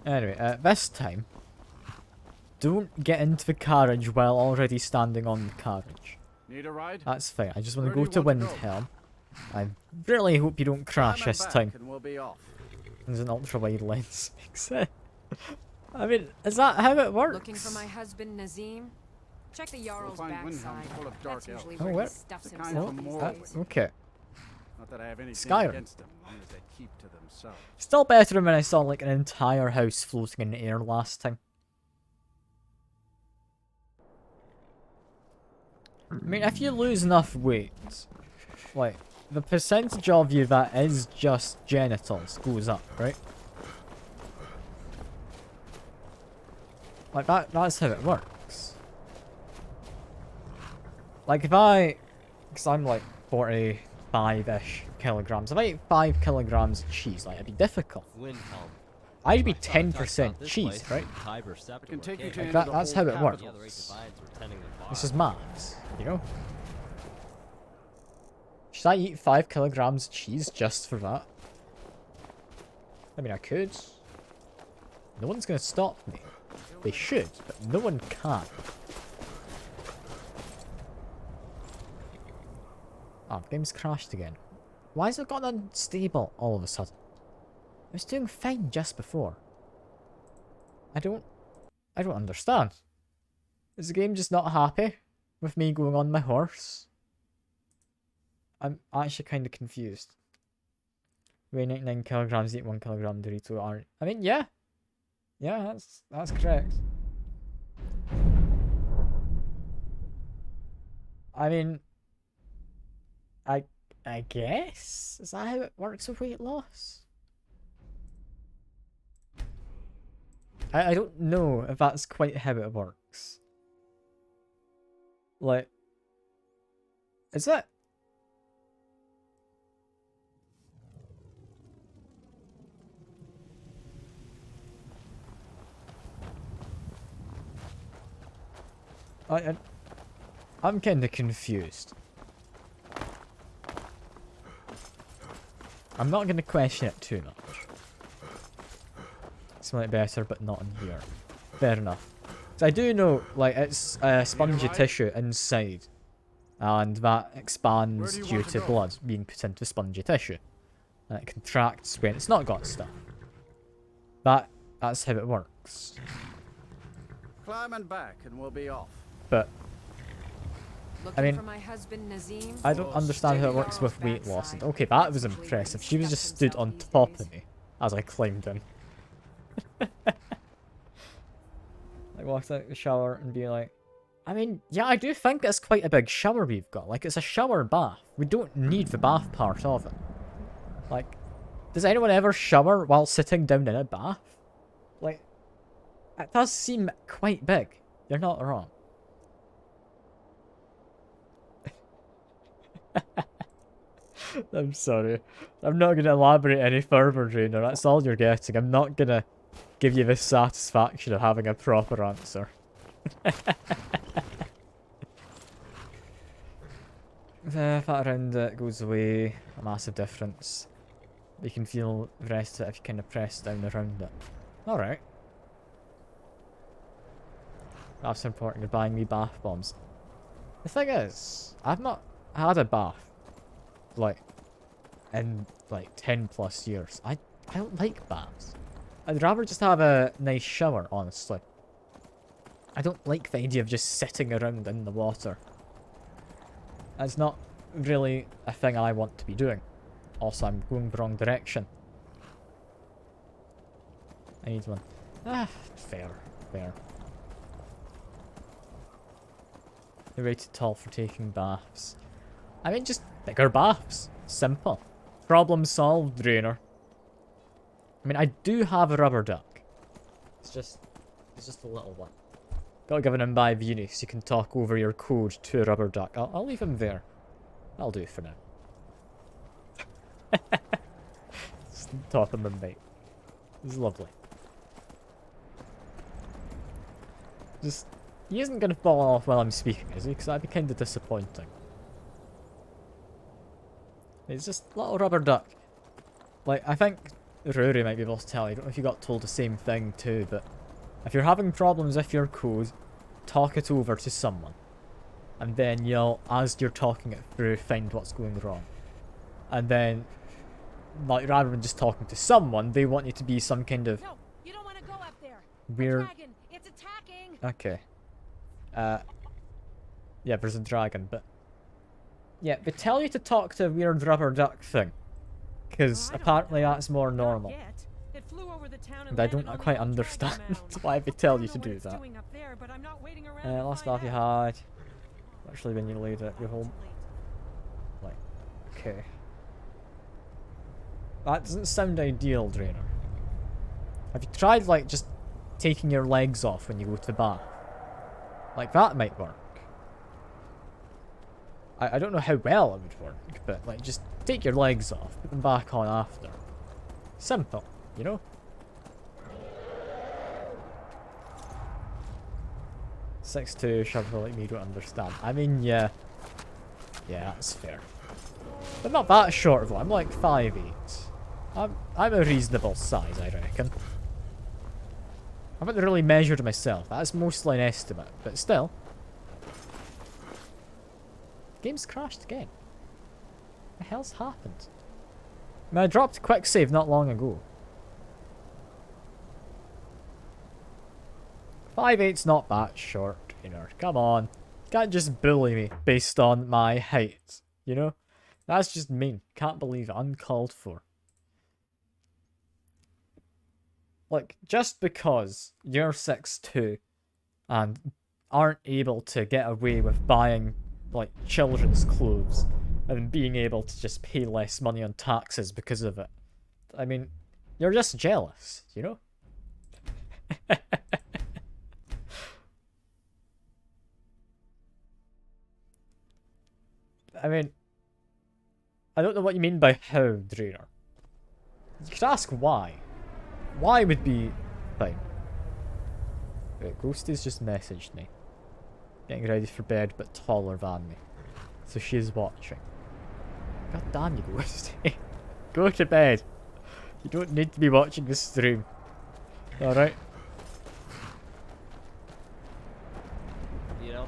Anyway, this time, don't get into the carriage while already standing on the carriage. Need a ride? That's fine. I just want to go to Windhelm. I really hope you don't crash this time. And we'll be off. There's an ultra-wide lens. I mean, is that how it works? Looking for my husband Nazim? Check the Jarl's backside. Full of dark That's usually elves. where where? he stuffs The kind himself from these Morrowind. days. Okay. Not that I have anything Skyrim. against them, as long as they keep to themselves. Still better than when I saw like an entire house floating in the air last time. I mean, if you lose enough weight, like, the percentage of you that is just genitals goes up, right? Like, that's how it works. Like, if because I'm like 45-ish kilograms, if I ate 5 kilograms of cheese, like, it'd be difficult. I'd be 10% cheese, right? Can take you to Like that's how it works. This is maths, you know? Should I eat 5 kilograms of cheese just for that? I mean, I could. No one's gonna stop me. They should, but no one can. Oh, the game's crashed again. Why has it gone unstable all of a sudden? I was doing fine just before. I don't understand. Is the game just not happy with me going on my horse? I'm actually kind of confused. Weigh 99 kilograms, eat 1 kilogram Dorito. I mean, yeah. Yeah, that's correct. I mean, I guess? Is that how it works with weight loss? I don't know if that's quite how it works. Like, is it? I'm kind of confused. I'm not going to question it too much. Slightly better, but not in here. Fair enough. So I do know, like, it's spongy tissue inside, and that expands due to blood being put into spongy tissue, and it contracts when it's not got stuff. That's how it works. Climbing back, and we'll be off. But I mean, for my husband, Nazim? I don't understand how it works with weight loss. Okay, that was impressive. She was just stood on top of me as I climbed in. I walked out the shower and be like, I mean, yeah, I do think it's quite a big shower we've got. Like, it's a shower bath. We don't need the bath part of it. Like, does anyone ever shower while sitting down in a bath? Like, it does seem quite big. You're not wrong. I'm sorry. I'm not going to elaborate any further, Drainer. That's all you're getting. I'm not going to give you the satisfaction of having a proper answer. The fat around it goes away. A massive difference. You can feel the rest of it if you kind of press down around it. Alright. That's important. You're buying me bath bombs. The thing is, I've not had a bath like in like 10 plus years. I don't like baths. I'd rather just have a nice shower, honestly. I don't like the idea of just sitting around in the water. That's not really a thing I want to be doing. Also, I'm going the wrong direction. I need one. Ah, fair. Fair. You're rated tall for taking baths. I mean, just bigger baths. Simple. Problem solved, Drainer. I mean, I do have a rubber duck. It's just a little one. Gotta give an imbibe uni so you can talk over your code to a rubber duck. I'll leave him there. That'll do for now. Just talk him in, mate. It's lovely. Just, he isn't gonna fall off while I'm speaking, is he? Because that'd be kind of disappointing. It's just a little rubber duck. Like, I think Rory might be able to tell. I don't know if you got told the same thing too, but if you're having problems with your code, talk it over to someone. And then you'll, as you're talking it through, find what's going wrong. And then, like, rather than just talking to someone, they want you to be some kind of... No, you don't want to go up there. Weird... Dragon, it's attacking. Okay. Yeah, there's a dragon, but... Yeah, they tell you to talk to a weird rubber duck thing. Because apparently that's more normal. It flew over the town And I don't quite understand why they tell you to do that. Last off you had... Actually, when you laid it, you hold... Like, okay. That doesn't sound ideal, Drainer. Have you tried, like, just taking your legs off when you go to the bath? Like, that might work. I don't know how well it would work, but, like, just take your legs off, put them back on after. Simple, you know? "6'2", shovel like me don't understand. I mean, yeah. Yeah, that's fair. But not that short though, I'm like 5'8". I'm a reasonable size, I reckon. I haven't really measured myself, that's mostly an estimate, but still. Game's crashed again. What the hell's happened? I mean, I dropped quick save not long ago. 5'8's not that short, you know. Come on. You can't just bully me based on my height, you know? That's just mean. Can't believe it. Uncalled for. Like, just because you're 6'2 and aren't able to get away with buying, like, children's clothes and being able to just pay less money on taxes because of it. I mean, you're just jealous, you know? I mean, I don't know what you mean by how, Drainer. You could ask why. Why would be fine. Wait, Ghosty's just messaged me. Getting ready for bed, but taller than me. So she's watching. God damn you, Ghosty. Go to bed. You don't need to be watching the stream. Alright? You know,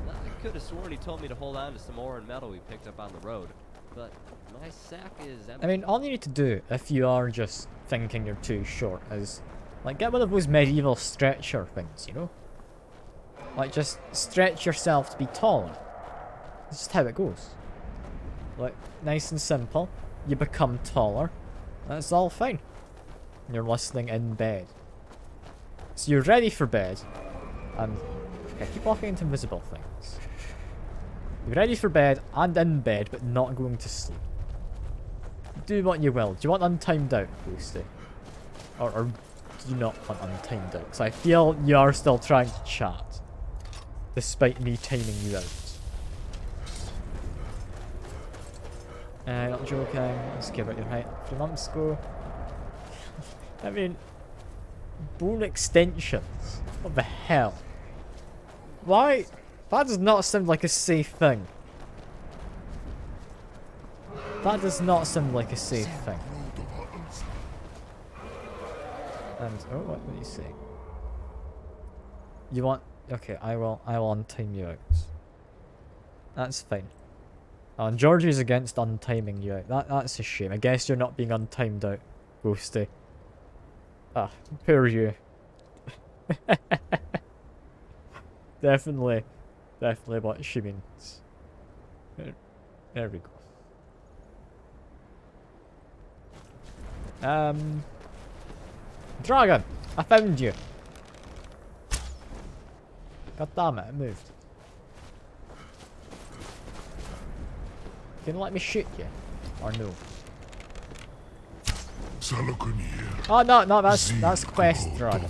I could have sworn he told me to hold on to some ore and metal we picked up on the road. But my sack is empty. I mean, all you need to do, if you are just thinking you're too short, is, like, get one of those medieval stretcher things, you know? Like, just stretch yourself to be taller. That's just how it goes. Like, nice and simple. You become taller. That's all fine. You're listening in bed. So you're ready for bed. And I keep walking into invisible things. You're ready for bed and in bed, but not going to sleep. Do what you will. Do you want untimed out, Ghosty? Or do you not want untimed out? Because I feel you are still trying to chat. Despite me timing you out. Not joking. Let's give it your height 3 months ago. I mean, bone extensions. What the hell? Why? That does not sound like a safe thing. That does not sound like a safe thing. And oh, what did you say? You want? Okay, I will untime you out. That's fine. And Georgie's against untiming you out. That's a shame. I guess you're not being untimed out, Ghosty. Ah, poor you. Definitely what she means. There we go. Dragon! I found you! God damn it, it moved. Can you let me shoot you? Or no? Oh no, that's quest dragon.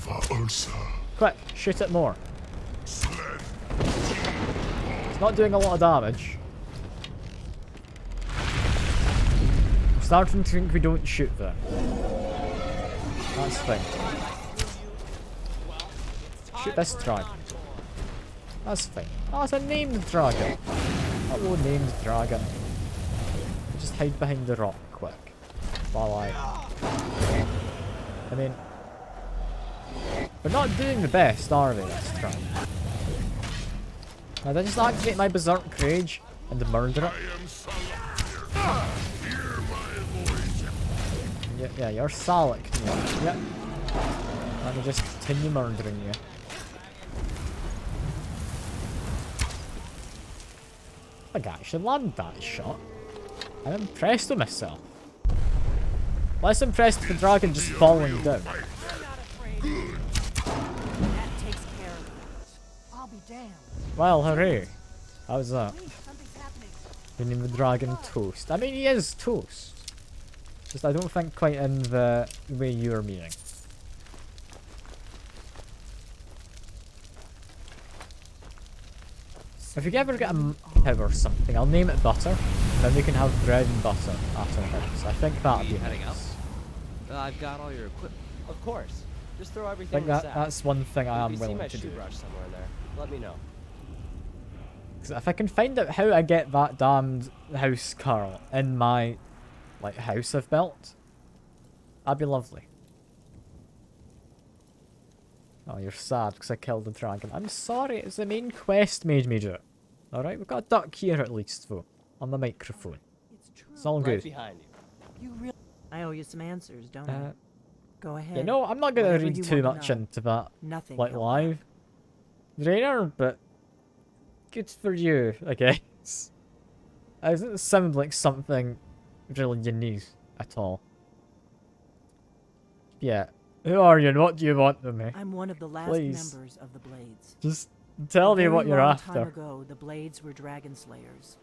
Quick, shoot it more. It's not doing a lot of damage. I'm starting to think we don't shoot there. That's fine. Shoot this dragon. That's fine. Oh, it's a named dragon. Hello, named dragon. Just hide behind the rock quick. While I mean, we're not doing the best, are we, this dragon? Now, did I just activate my Berserk Rage and murder it? Yeah, you're Salic. Yep. Let me just continue murdering you. I actually landed that shot. I'm impressed with myself. Less impressed with the dragon just falling down. That takes care of it. I'll be damned. Well, hooray. How's that? Meaning the dragon toast. I mean, he is toast. Just I don't think quite in the way you're meaning. If we ever get a cow or something, I'll name it Butter, and then we can have bread and butter at our house. I think that'd be heading nice. up? I've got all your equipment. Of course. Just throw I everything think in the sack. that's one thing I am If you see willing my to shoe do. brush somewhere in there, let me know. 'Cause if I can find out how I get that damned house Carl in my house I've built, that'd be lovely. Oh, you're sad because I killed the dragon. I'm sorry, it's the main quest made me do it. Alright, we've got a duck here at least, though, on the microphone. It's all good. Right behind you. I owe you some answers, don't I? Go ahead. Yeah, no, I'm not going to Whatever read you too want much to know. into that, Nothing live. Drainer, but good for you, I guess. It doesn't sound like something really you need at all. Yeah. Who are you and what do you want of me? I'm one of the last Please. members of the Blades. Just tell me what you're A after. very long time ago, the Blades were dragon slayers,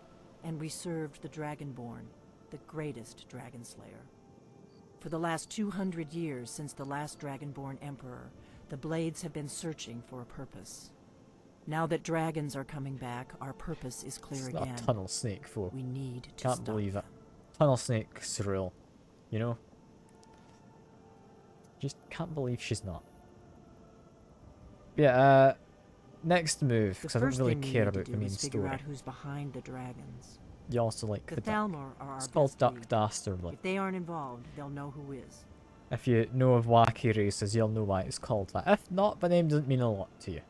and we served the Dragonborn, the greatest dragon slayer. For the last 200 years since the last Dragonborn Emperor, the Blades have been searching for a purpose. Now that dragons are coming back, our purpose is clear It's again. not a tunnel snake, fool. We need to Can't stop believe it. them. Tunnel snake's real. You know? Just can't believe she's not. Yeah, next move, The because I don't first really thing we care need to about the do main is figure story. out who's behind the dragons. You also like The the duck. Thalmor are our It's called best Duck lead. Dastardly. If they aren't involved, they'll know who is. If you know of wacky races, you'll know why it's called that. If not, the name doesn't mean a lot to you.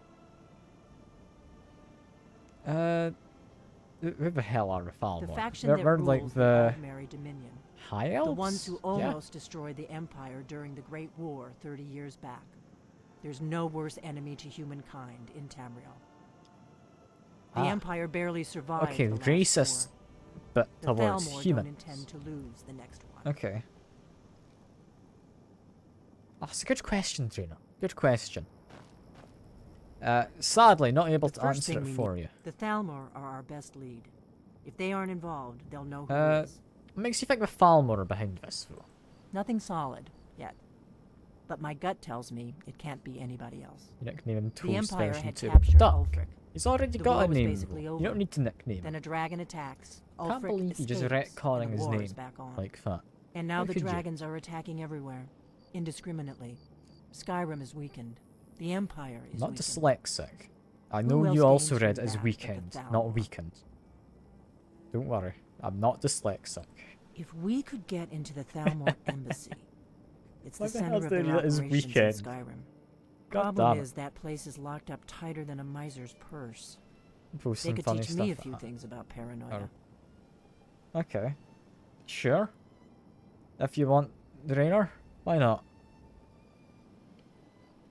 Who the hell are the Thalmor? The faction They're, that they're rules like the the Aldmeri Dominion. High Elves? The ones who Yeah. almost destroyed the Empire during the Great War 30 years back. There's no worse enemy to humankind in Tamriel. The Ah. Empire barely survived Okay, the last racist, war. but The towards Thalmor don't humans. intend to lose the next one. Okay. That's a good question, Trina. Good question. Sadly, not able The to first answer thing it we for need- you. The Thalmor are our best lead. If they aren't involved, they'll know who is. What makes you think the Thalmor are behind this, though? Nothing solid yet. But my gut tells me it can't be anybody else. You nickname him The Toast Empire version had 2. captured Duck. Ulfric. He's already The got war a was name. basically though. over. You don't need to nickname Then him. a dragon attacks. Can't Ulfric believe you just escapes, retconning and the his war name is back on. like that. And now How the could you? dragons are attacking everywhere, indiscriminately. Skyrim is weakened. The Empire is Not weakened. dyslexic. I Who know else you also gains read from as that but the weekend, not Thalmor? weakened. Don't worry, I'm not dyslexic. If we could get into the Thalmor embassy, it's Why the the center hell's of they their do that as operations in weekend? Skyrim. God Problem damn it. is that place is locked up tighter than a miser's purse. Post They some could funny teach me a stuff few at- things about paranoia. Okay. Sure. If you want the Rainer, why not?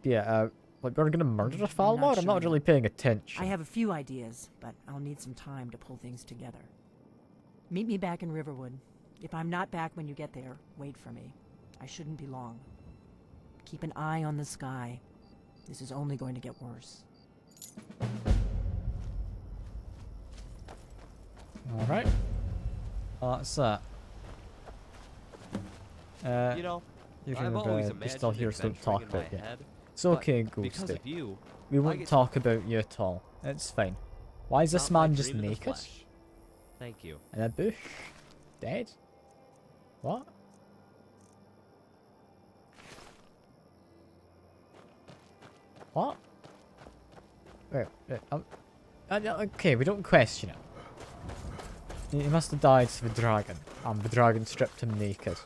Yeah, like we're gonna murder a Falmor? I'm not really paying attention. I have a few ideas, but I'll need some time to pull things together. Meet me back in Riverwood. If I'm not back when you get there, wait for me. I shouldn't be long. Keep an eye on the sky. This is only going to get worse. Alright. Well, that's that. You know, you're I've gonna always you're still imagined here, so don't adventuring talk in about my you. head, It's but okay, because Ghosty. of you, We I won't get talk about you at all. It's fine. Why is this Not my man just dream in the naked? flesh. Thank you. In a bush? Dead? What? What? Wait, okay, we don't question it. He must have died to the dragon, and the dragon stripped him naked.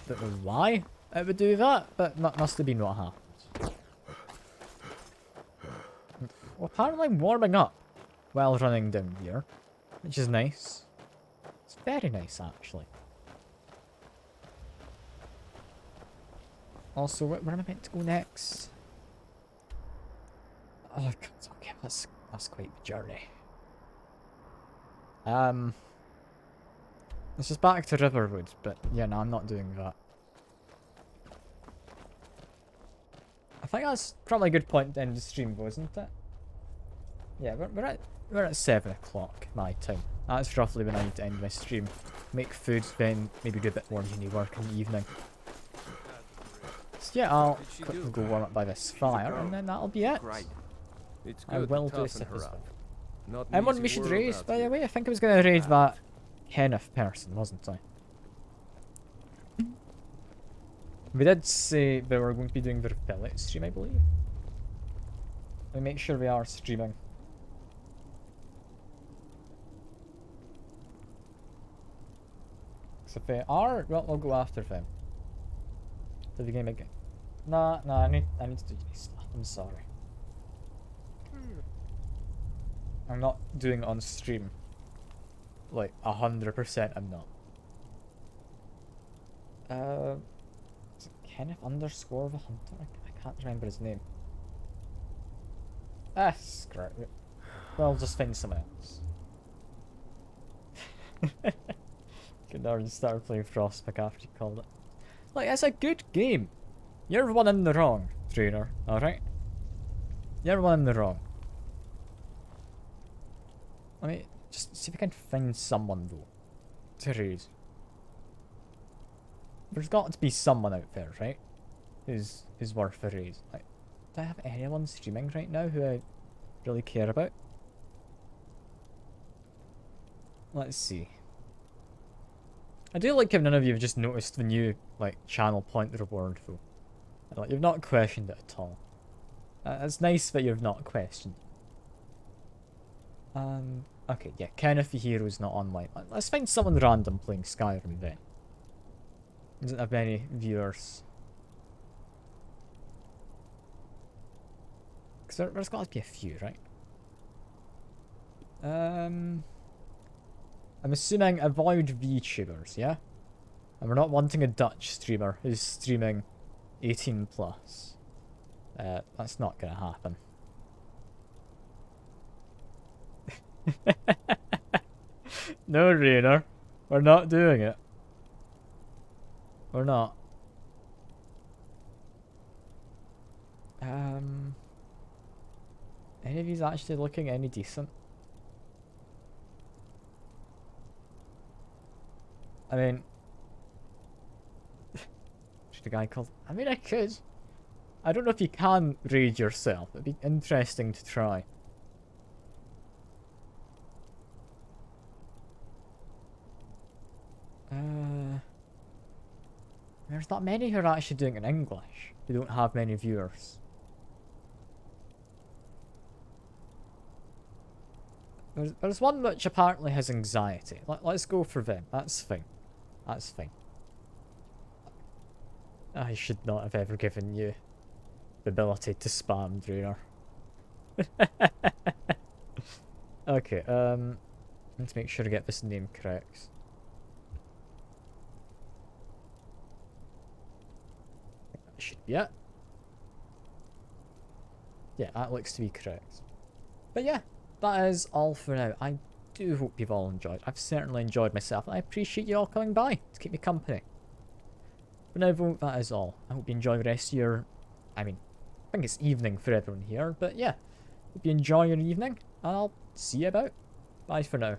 Don't know why it would do that, but that must have been what happened. Well, apparently I'm warming up while running down here, which is nice. It's very nice, actually. Also, where am I meant to go next? Oh, okay, that's quite the journey. This is back to Riverwood, but yeah, no, I'm not doing that. I think that's probably a good point to end the stream, wasn't it? Yeah, we're at 7 o'clock my time. That's roughly when I need to end my stream. Make food, then maybe do a bit more uni work in the evening. So yeah, I'll quickly go warm up by this fire, and then that'll be it. I will do a sip as well. And what we should raise, by the way, I think I was going to raise that Kenneth person, wasn't I? We did say that we were going to be doing the Repellent stream, I believe. Let me make sure we are streaming. So if they are, well, we'll go after them. Did the game again? Nah, I need to do stuff. I'm sorry. I'm not doing it on stream. Like 100% I'm not. Is it Kenneth _ the Hunter? I can't remember his name. Ah, screw it. Well, just find someone else. Could already start playing Frostpunk after you called it. Like, it's a good game. You're one in the wrong, trainer, alright? You're one in the wrong. Let me just see if I can find someone, though, to raise. There's got to be someone out there, right? Who's worth a raise. Like, do I have anyone streaming right now who I really care about? Let's see. I do like how none of you have just noticed the new, like, channel point reward, though. Like, you've not questioned it at all. It's nice that you've not questioned. Okay, yeah, Kenneth the Hero's not online. Let's find someone random playing Skyrim then. Doesn't have many viewers. Because there's got to be a few, right? I'm assuming avoid VTubers, yeah? And we're not wanting a Dutch streamer who's streaming 18 plus. That's not gonna happen. No, Rainer. We're not doing it. We're not. Any of these actually looking any decent? I mean, should a guy called? I mean, I could. I don't know if you can raid yourself. It'd be interesting to try. There's not many who are actually doing it in English. Who don't have many viewers. There's one which apparently has anxiety. Let's go for them. That's fine. That's fine. I should not have ever given you the ability to spam, Drainer. Okay, let's make sure to get this name correct. That should be it. Yeah, that looks to be correct. But yeah, that is all for now. I do hope you've all enjoyed. I've certainly enjoyed myself, and I appreciate you all coming by to keep me company. But now, though, that is all. I hope you enjoy the rest of your... I mean, I think it's evening for everyone here, but yeah. Hope you enjoy your evening, and I'll see you about. Bye for now.